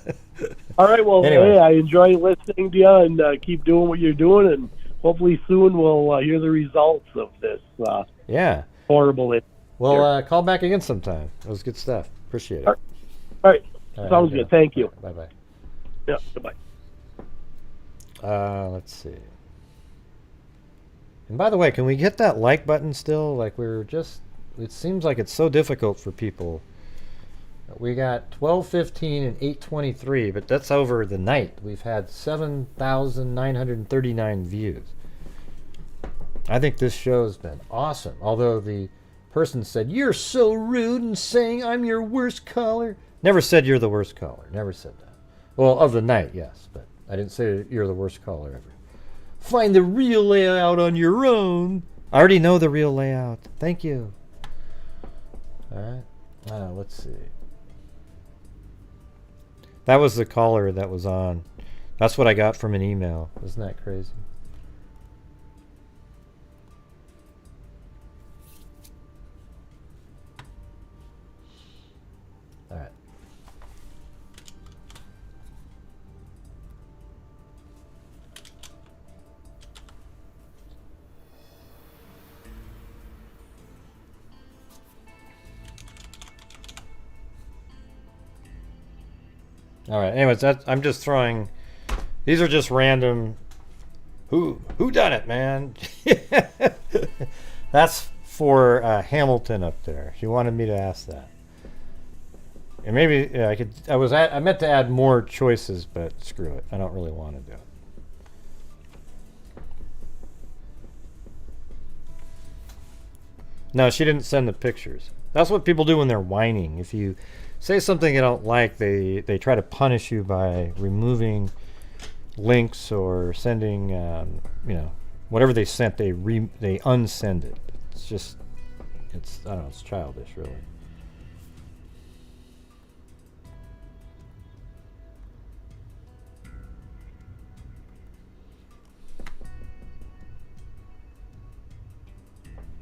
S: All right. Well,
B: Anyway.
S: hey, I enjoy listening to you, and keep doing what you're doing, and hopefully soon we'll hear the results of this
B: Yeah.
S: horrible incident.
B: Well, call back again sometime. It was good stuff. Appreciate it.
S: All right.
B: All right,
S: Sounds
B: okay.
S: good. Thank you.
B: Bye-bye.
S: Yeah, goodbye.
B: Let's see. And by the way, can we hit that like button still? Like it seems like it's so difficult for people. We got 12:15 and 8:23, but that's over the night. We've had 7,939 views. I think this show's been awesome. Although the person said, "You're so rude and saying I'm your worst caller." Never said you're the worst caller. Never said that. Well, of the night, yes, but I didn't say you're the worst caller ever. Find the real layout on your own. I already know the real layout. Thank you. All right. Let's see. That was the caller that was on. That's what I got from an email. Isn't that crazy? All right. All right. Anyways, I'm just throwing. These are just random. Who done it, man? That's for Hamilton up there. She wanted me to ask that. And maybe I could. I meant to add more choices, but screw it. I don't really want to do it. No, she didn't send the pictures. That's what people do when they're whining. If you say something you don't like, they try to punish you by removing links or sending, whatever they sent, they unsend it. It's just, I don't know, it's childish, really.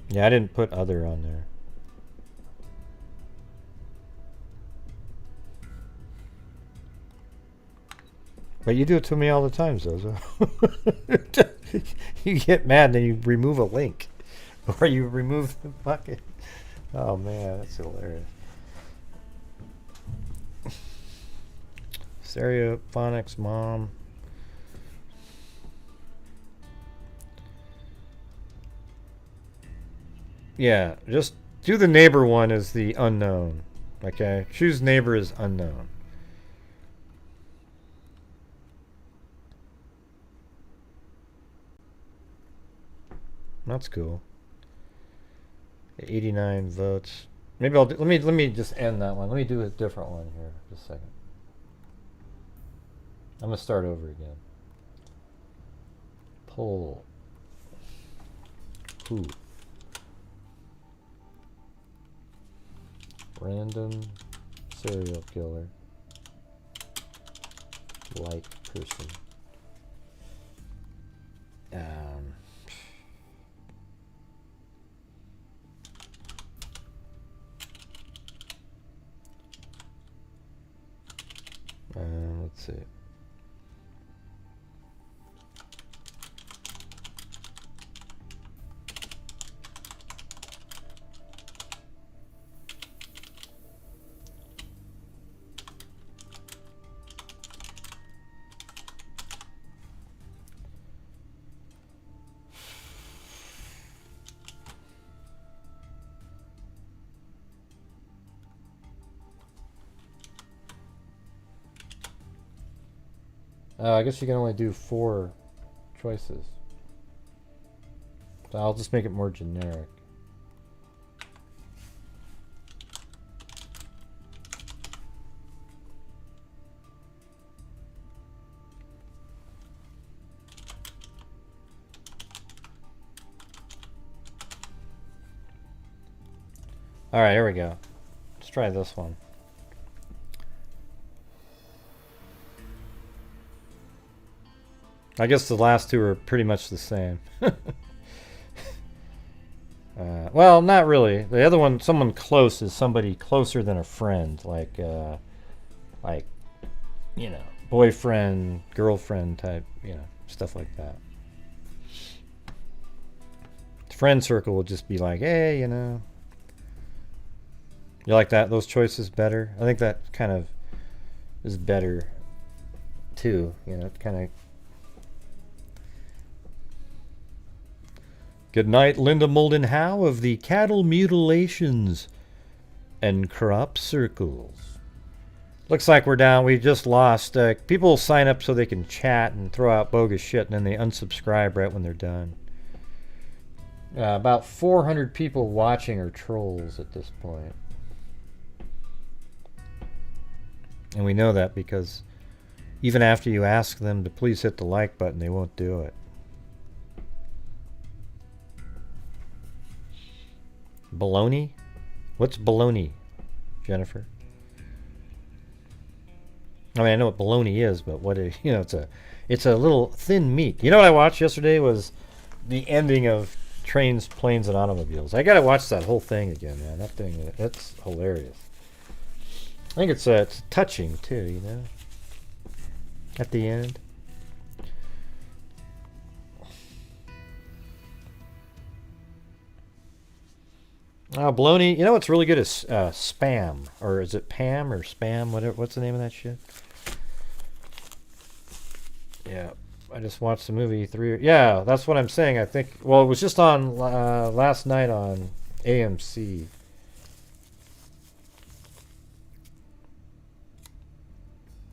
B: Yeah, I didn't put other on there. But you do it to me all the time, Zozo. You get mad and then you remove a link. Or you remove the bucket. Oh man, that's hilarious. Stereophonics mom. Yeah, just do the neighbor one as the unknown. Okay? Choose neighbor as unknown. That's cool. 89 votes. Maybe I'll do, let me just end that one. Let me do a different one here. Just a second. I'm gonna start over again. Poll. Who? Random serial killer. Like person. Let's see. I guess you can only do 4 choices. So I'll just make it more generic. All right, here we go. Let's try this one. I guess the last two are pretty much the same. Well, not really. The other one, someone close, is somebody closer than a friend, like you know, boyfriend, girlfriend type, you know, stuff like that. Friend circle will just be like, hey, you know. You like that? Those choices better? I think that kind of is better too. You know, it kind of. Good night, Linda Molden Howe of the Cattle Mutilations and Crop Circles. Looks like we're down. We just lost. People sign up so they can chat and throw out bogus shit, and then they unsubscribe right when they're done. About 400 people watching are trolls at this point. And we know that because even after you ask them to please hit the like button, they won't do it. Baloney? What's baloney, Jennifer? I mean, I know what baloney is, but what is, you know, it's a little thin meat. You know what I watched yesterday was the ending of Trains, Planes, and Automobiles. I gotta watch that whole thing again, man. That thing, that's hilarious. I think it's touching too, you know. At the end. Baloney. You know what's really good is Spam, or is it Pam or Spam? Whatever. What's the name of that shit? Yeah, I just watched the movie 3. Yeah, that's what I'm saying. I think. Well, it was just on last night on AMC.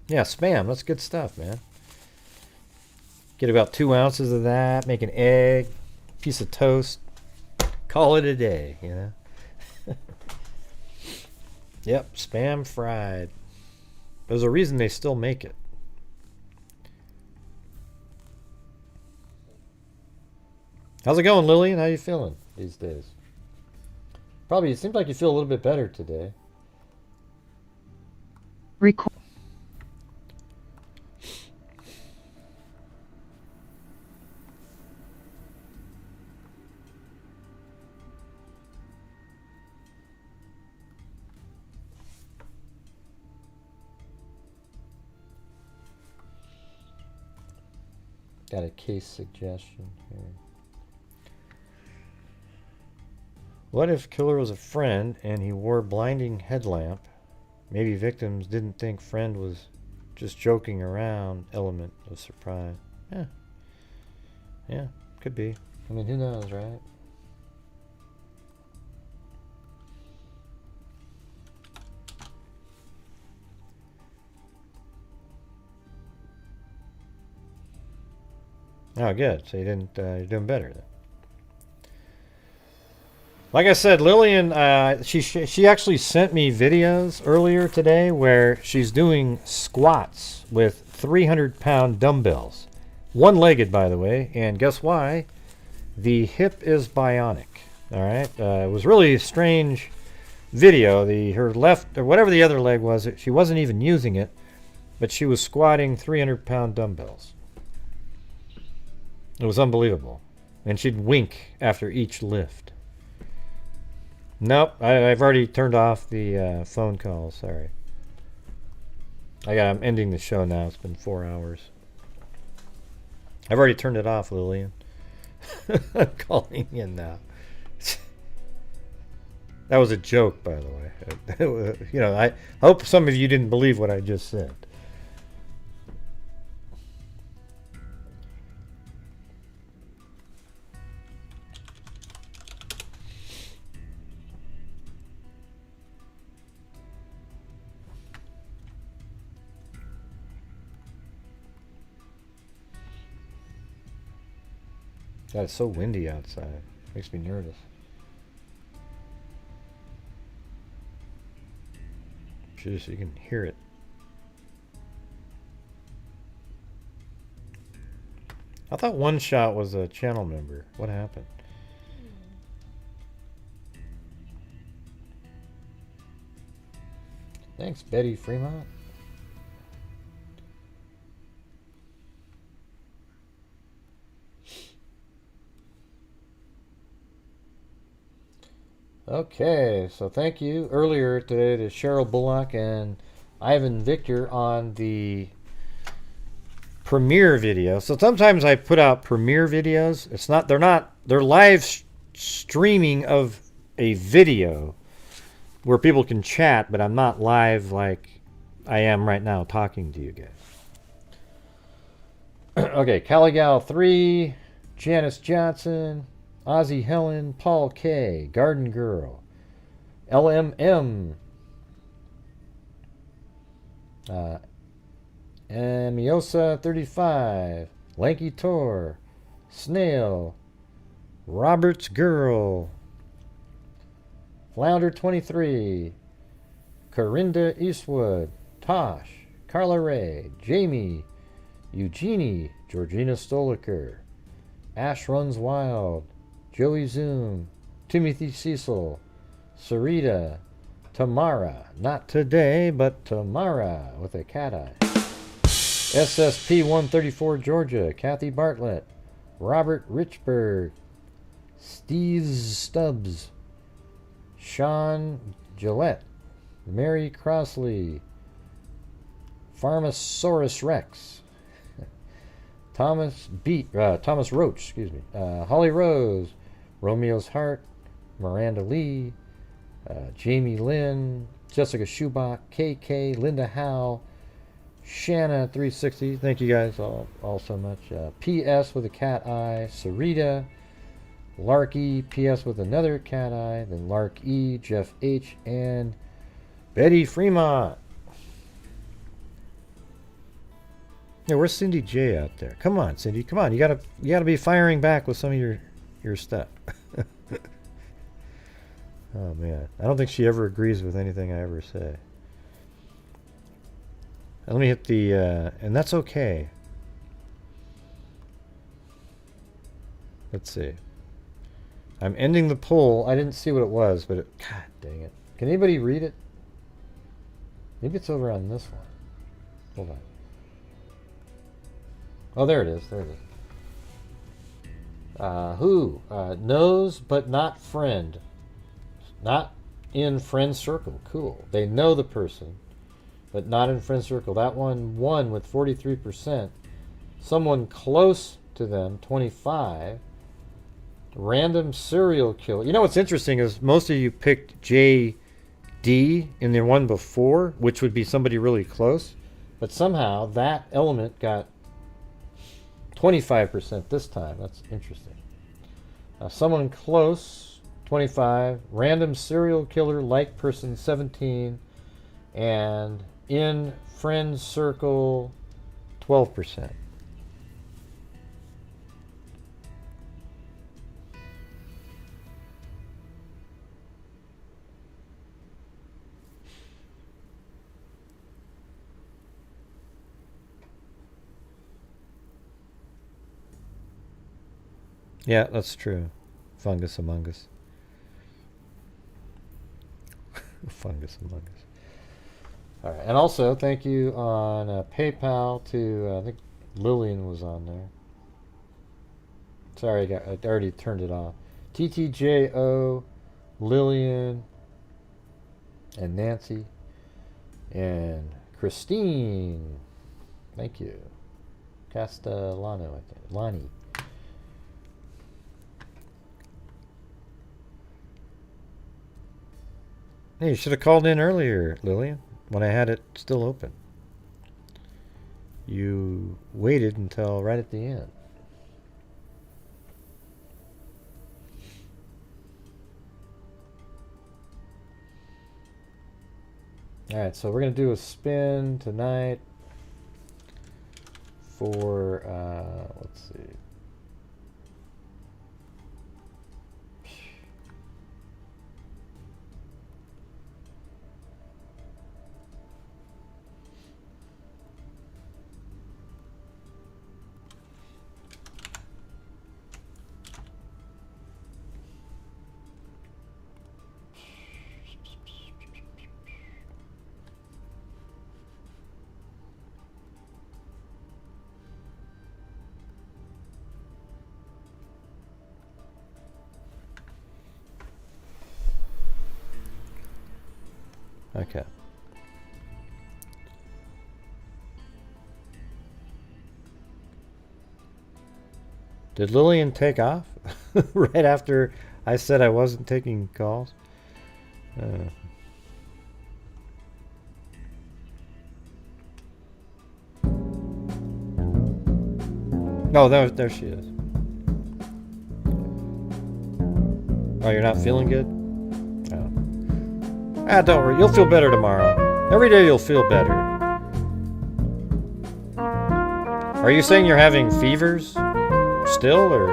B: Yeah, Spam. That's good stuff, man. Get about 2 ounces of that. Make an egg, piece of toast. Call it a day, you know. Yep, Spam fried. There's a reason they still make it. How's it going, Lillian? How you feeling these days? Probably, it seems like you feel a little bit better today.
T: Record.
B: Got a case suggestion here. What if killer was a friend and he wore blinding headlamp? Maybe victims didn't think friend was just joking around. Element of surprise. Yeah. Yeah, could be. I mean, who knows, right? Oh, good. So you didn't. You're doing better then. Like I said, Lillian, she actually sent me videos earlier today where she's doing squats with 300-pound dumbbells, one-legged, by the way. And guess why? The hip is bionic. All right. It was really a strange video. Her left or whatever the other leg was, she wasn't even using it, but she was squatting 300-pound dumbbells. It was unbelievable. And she'd wink after each lift. Nope, I've already turned off the phone calls. Sorry. I'm ending the show now. It's been 4 hours. I've already turned it off, Lillian. I'm calling in now. That was a joke, by the way. You know, I hope some of you didn't believe what I just said. God, it's so windy outside. Makes me nervous. Just so you can hear it. I thought One Shot was a channel member. What happened? Thanks, Betty Fremont. Okay, so thank you earlier today to Cheryl Bullock and Ivan Victor on the premiere video. So sometimes I put out premiere videos. They're live streaming of a video where people can chat, but I'm not live like I am right now talking to you guys. Okay, Caligal 3, Janice Johnson, Ozzy Helen, Paul K, Garden Girl, LMM, Miosa 35, Lanky Tor, Snail, Roberts Girl, Flounder 23, Corinda Eastwood, Tosh, Carla Ray, Jamie, Eugenie, Georgina Stoliker, Ash Runs Wild, Joey Zoom, Timothy Cecil, Sarita, Tamara, not today, but Tamara with a cat eye. SSP 134 Georgia, Kathy Bartlett, Robert Richburg, Steve Stubbs, Sean Gillette, Mary Crossley, Pharmasaurus Rex, Thomas Roach, excuse me, Holly Rose, Romeo's Heart, Miranda Lee, Jamie Lynn, Jessica Schubach, KK, Linda Howe, Shanna 360. Thank you guys all so much. PS with a cat eye, Sarita, Larky, PS with another cat eye, then Lark E, Jeff H, and Betty Fremont. Yeah, where's Cindy J out there? Come on, Cindy, come on. You gotta be firing back with some of your stuff. Oh man, I don't think she ever agrees with anything I ever say. Let me hit the and that's okay. Let's see. I'm ending the poll. I didn't see what it was, but God dang it. Can anybody read it? Maybe it's over on this one. Hold on. Oh, there it is. There it is. Who? Knows but not friend. Not in friend circle. Cool. They know the person, but not in friend circle. That one won with 43%. Someone close to them, 25%. Random serial killer. You know what's interesting is most of you picked JD in the one before, which would be somebody really close. But somehow that element got 25% this time. That's interesting. Someone close, 25. Random serial killer like person, 17. And in friend circle, 12%. Yeah, that's true. Fungus Among Us. Fungus Among Us. All right, and also thank you on PayPal to I think Lillian was on there. Sorry, I already turned it off. TTJO, Lillian, and Nancy, and Christine. Thank you. Castellano, I think. Lonnie. Hey, you should have called in earlier, Lillian, when I had it still open. You waited until right at the end. Alright, so we're going to do a spin tonight for, let's see. Okay. Did Lillian take off right after I said I wasn't taking calls? No, there she is. Oh, you're not feeling good? Oh. Ah, don't worry. You'll feel better tomorrow. Every day you'll feel better. Are you saying you're having fevers still, or?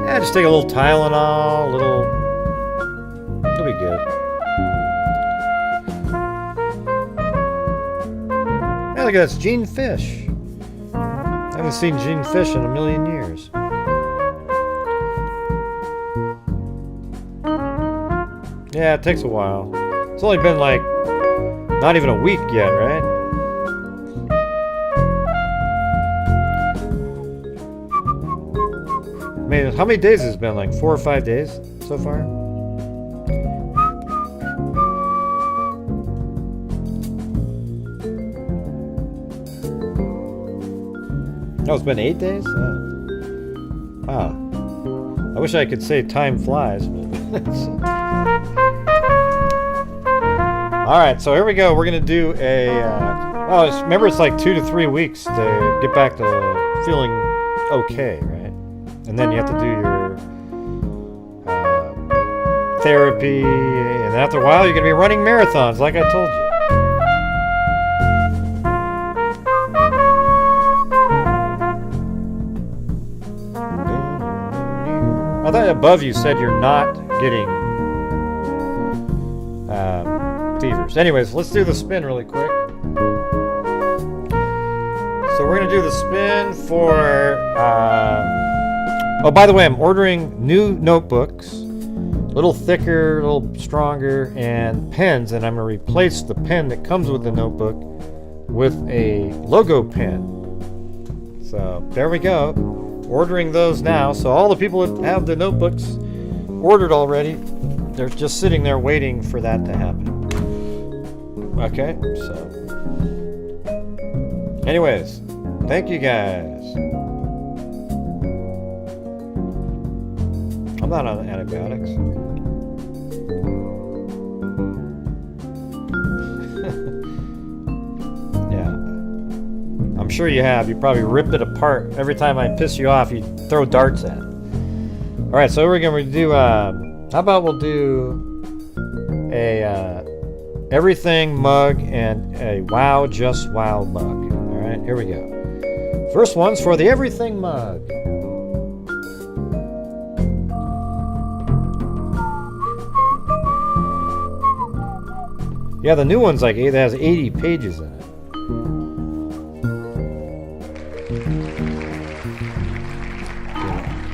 B: Yeah, just take a little Tylenol, it'll be good. Yeah, look at that, it's Gene Fish. I haven't seen Gene Fish in a million years. Yeah, it takes a while. It's only been like not even a week yet, right? Man, how many days has it been? Like 4 or 5 days so far? No, it's been 8 days? Oh. Wow. I wish I could say time flies, but Alright, so here we go. We're going to do a... remember, it's like 2 to 3 weeks to get back to feeling okay, right? And then you have to do your therapy, and then after a while you're going to be running marathons, like I told you. I thought above you said you're not getting fevers. Anyways, let's do the spin really quick. So we're going to do the spin for... oh, by the way, I'm ordering new notebooks. A little thicker, a little stronger, and pens. And I'm going to replace the pen that comes with the notebook with a logo pen. So there we go. Ordering those now. So all the people that have the notebooks ordered already, they're just sitting there waiting for that to happen. Okay, so anyways, thank you guys. I'm not on antibiotics. Yeah, I'm sure you have. You probably ripped it apart. Every time I piss you off, you throw darts at it. All right, so we're going to do, how about we'll do a everything mug and a wow, just wow mug. All right, here we go. First one's for the everything mug. Yeah, the new one's like, it has 80 pages in it.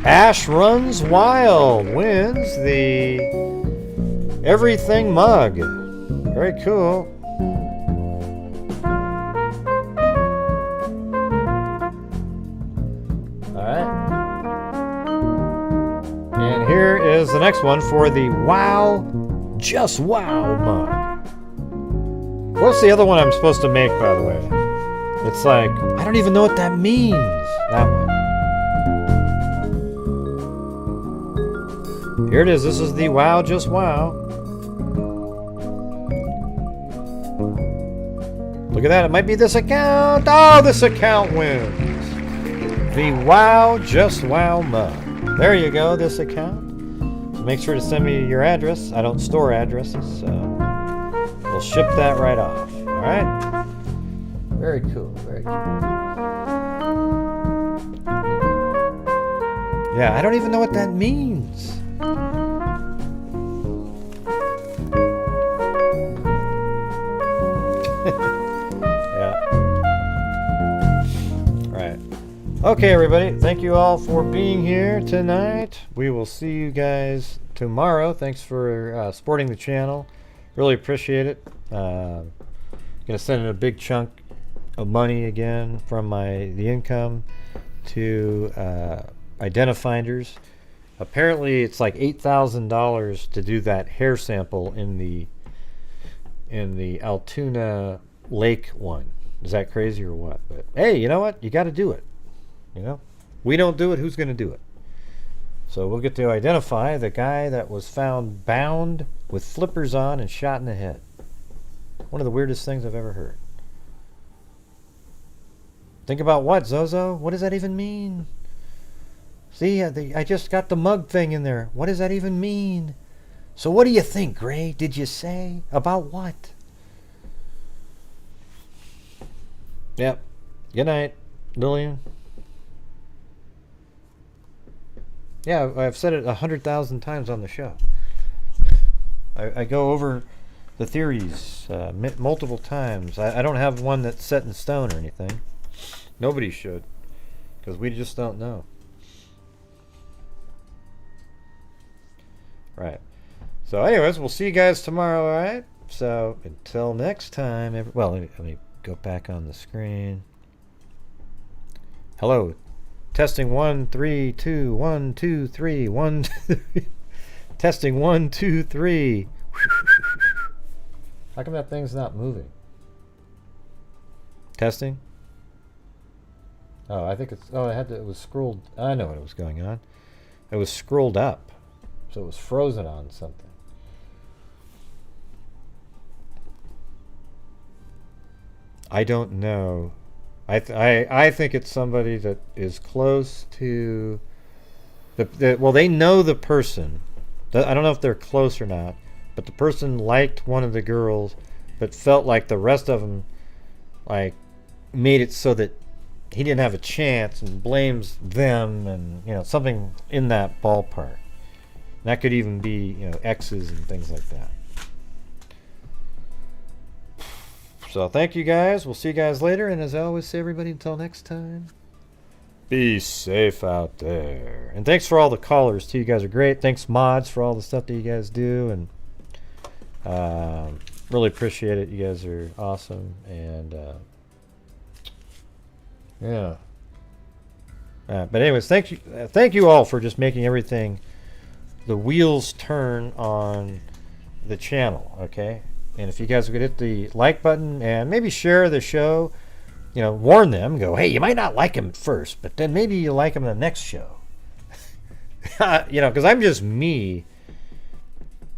B: Ash Runs Wild wins the everything mug. Very cool. Alright. And here is the next one for the Wow, Just Wow mug. What's the other one I'm supposed to make, by the way? It's like, I don't even know what that means. That one. Here it is. This is the Wow, Just Wow. Look at that. It might be this account. Oh, this account wins. The Wow, Just Wow mug. There you go, this account. So make sure to send me your address. I don't store addresses, so we'll ship that right off. All right? Very cool. Very cool. Yeah, I don't even know what that means. Okay, everybody. Thank you all for being here tonight. We will see you guys tomorrow. Thanks for supporting the channel. Really appreciate it. Gonna send in a big chunk of money again from the income to Identifinders. Apparently, it's like $8,000 to do that hair sample in the Altoona Lake one. Is that crazy or what? But hey, you know what? You got to do it. You know, we don't do it. Who's going to do it? So we'll get to identify the guy that was found bound with flippers on and shot in the head. One of the weirdest things I've ever heard. Think about what, Zozo? What does that even mean? See, I just got the mug thing in there. What does that even mean? So what do you think, Gray? Did you say? About what? Yep. Good night, Lillian. Yeah, I've said it 100,000 times on the show. I go over the theories multiple times. I don't have one that's set in stone or anything. Nobody should, because we just don't know. Right. So anyways, we'll see you guys tomorrow, alright? So until next time, let me go back on the screen. Hello. Testing 1, 3, 2, 1, 2, 3, 1, 2, 3. Testing 1, 2, 3. How come that thing's not moving? Testing? Oh, I think it's... Oh, it was scrolled... I know what was going on. It was scrolled up. So it was frozen on something. I don't know. I think it's somebody that is close to... well, they know the person. I don't know if they're close or not. But the person liked one of the girls, but felt like the rest of them, like, made it so that he didn't have a chance and blames them and, you know, something in that ballpark. That could even be, you know, exes and things like that. So thank you guys. We'll see you guys later. And as I always say, everybody, until next time, be safe out there. And thanks for all the callers, too. You guys are great. Thanks, mods, for all the stuff that you guys do. And really appreciate it. You guys are awesome. And yeah. But anyways, thank you all for just making everything, the wheels turn on the channel, okay? And if you guys could hit the like button and maybe share the show, you know, warn them, go, hey, you might not like him at first, but then maybe you like him in the next show. You know, because I'm just me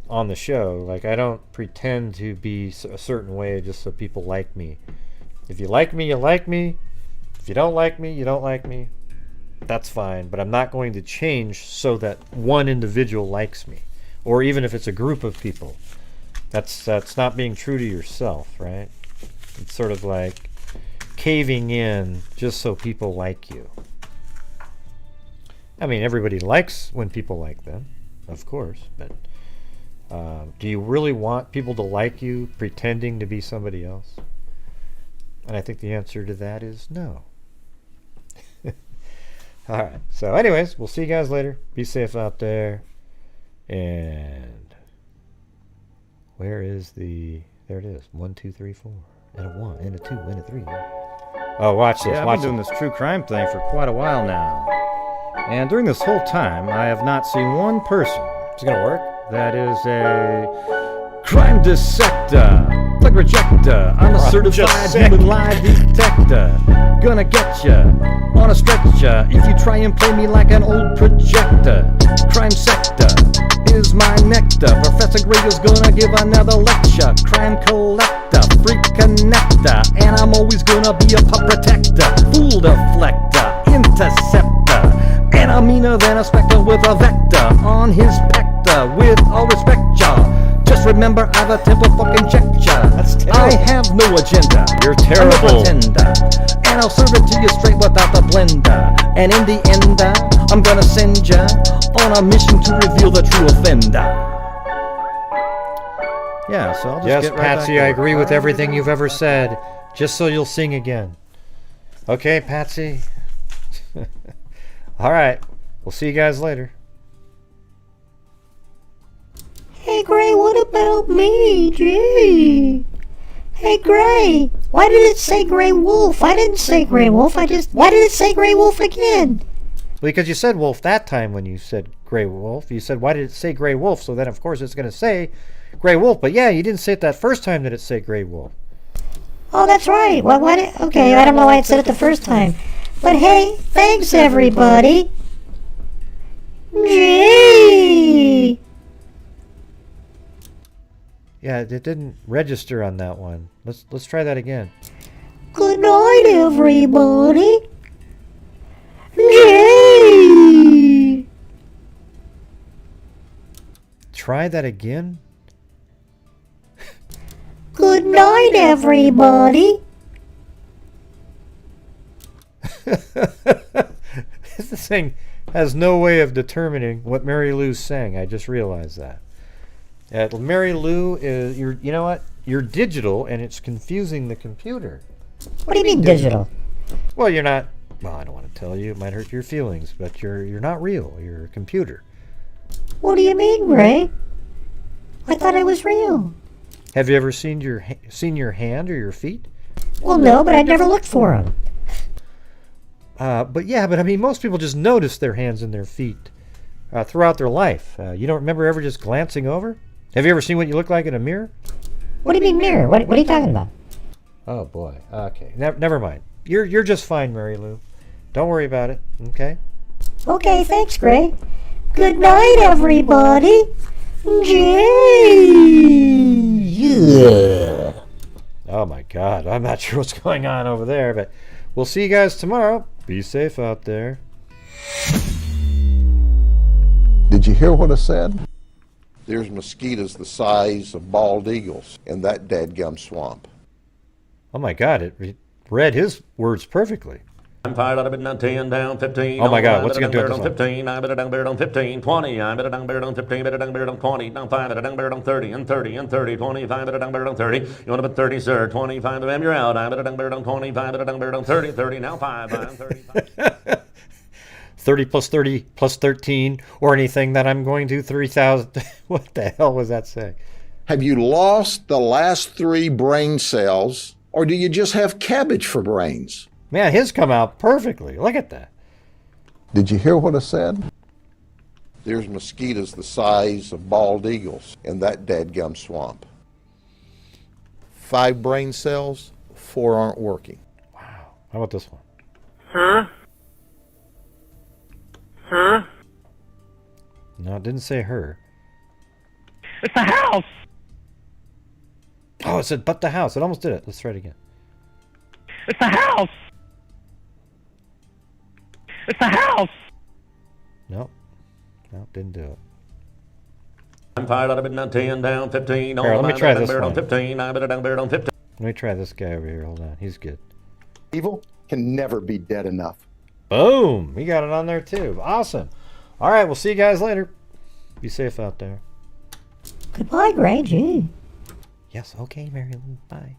B: on the show. Like, I don't pretend to be a certain way just so people like me. If you like me, you like me. If you don't like me, you don't like me. That's fine, but I'm not going to change so that one individual likes me, or even if it's a group of people. That's not being true to yourself, right? It's sort of like caving in just so people like you. I mean, everybody likes when people like them, of course, but do you really want people to like you pretending to be somebody else? And I think the answer to that is no. All right. So anyways, we'll see you guys later. Be safe out there. And where is the... There it is. 1, 2, 3, 4. And a 1, and a 2, and a 3. Oh, watch this.
A: I've been doing this true crime thing for quite a while now. And during this whole time, I have not seen one person...
B: It's going to work?
A: That is a crime dissector. Click rejector. I'm a certified human lie detector. Gonna get ya on a stretcher if you try and play me like an old projector. Crime sector is my nectar. Professor Gray is gonna give another lecture. Crime collector, freak connector, and I'm always gonna be a pup protector. Fool deflector, interceptor, and I'm meaner than a spectre with a vector on his pector. With all respect, y'all, just remember I've a temple fucking check ya. I have no agenda.
B: You're terrible.
A: I'm a pretender, and I'll serve it to you straight without the blender. And in the end, I'm gonna send ya on a mission to reveal the true offender. Yeah, so I'll just get right
B: Patsy,
A: back
B: I agree with everything you've ever said, just so you'll sing again. Okay, Patsy? All right. We'll see you guys later.
H: Hey, Gray, what about me? Gee. Hey, Gray, why did it say Gray Wolf? I didn't say Gray Wolf. Why did it say Gray Wolf again?
B: Well, because you said wolf that time when you said gray wolf. You said, why did it say gray wolf? So then, of course, it's going to say gray wolf. But yeah, you didn't say it that first time that it said gray wolf.
H: Oh, that's right. Well, okay, I don't know why it said it the first time. But hey, thanks, everybody. Gee.
B: Yeah, it didn't register on that one. Let's try that again.
H: Good night, everybody. Gee.
B: Try that again?
H: Good night, everybody.
B: This thing has no way of determining what Mary Lou's saying. I just realized that. Mary Lou is, you know what? You're digital, and it's confusing the computer.
H: What do you mean digital?
B: Well, you're not. Well, I don't want to tell you. It might hurt your feelings, but you're not real. You're a computer.
H: What do you mean, Ray? I thought I was real.
B: Have you ever seen your hand or your feet?
H: Well, no, but I'd never looked for them.
B: But I mean, most people just notice their hands and their feet throughout their life. You don't remember ever just glancing over? Have you ever seen what you look like in a mirror?
H: What do you mean mirror? What are you talking about?
B: Oh boy. Okay. Never mind. You're just fine, Mary Lou. Don't worry about it. Okay.
H: Okay. Thanks, Gray. Good night, everybody. Yeah.
B: Oh my God. I'm not sure what's going on over there, but we'll see you guys tomorrow. Be safe out there.
T: Did you hear what I said? There's mosquitoes the size of bald eagles in that dadgum swamp.
B: Oh my God, it read his words perfectly.
U: I'm fired out of it on 10, down 15.
B: Oh my God, what's he going to do at this
U: 15, I better down beard on 15, 20, I better down beard on 15, better down beard on 20, down 5, better down beard on 30, and 30, and 30, 25, better down beard on 30. You want to put 30, sir, 25, and you're out. I better down beard on 25, better down beard on 30, 30, now 5, I'm 35.
B: 30 plus 30 plus 13, or anything that I'm going to 3,000. What the hell was that saying?
T: Have you lost the last 3 brain cells, or do you just have cabbage for brains?
B: Man, his come out perfectly. Look at that.
T: Did you hear what I said? There's mosquitoes the size of bald eagles in that dadgum swamp. 5 brain cells, 4 aren't working.
B: Wow. How about this one?
U: Huh? Huh?
B: No, it didn't say her.
F: It's the house.
B: Oh, it said but the house. It almost did it. Let's try it again.
F: It's the house. It's the house.
B: Nope. Nope, didn't do it.
U: I'm fired out of it on 10, down 15.
B: Here, let me try this one.
U: 15, I better down beard on 15.
B: Let me try this guy over here. Hold on. He's good.
T: Evil can never be dead enough.
B: Boom. He got it on there too. Awesome. All right, we'll see you guys later. Be safe out there.
H: Goodbye, Gray. Gee.
B: Yes, okay, Mary Lou. Bye.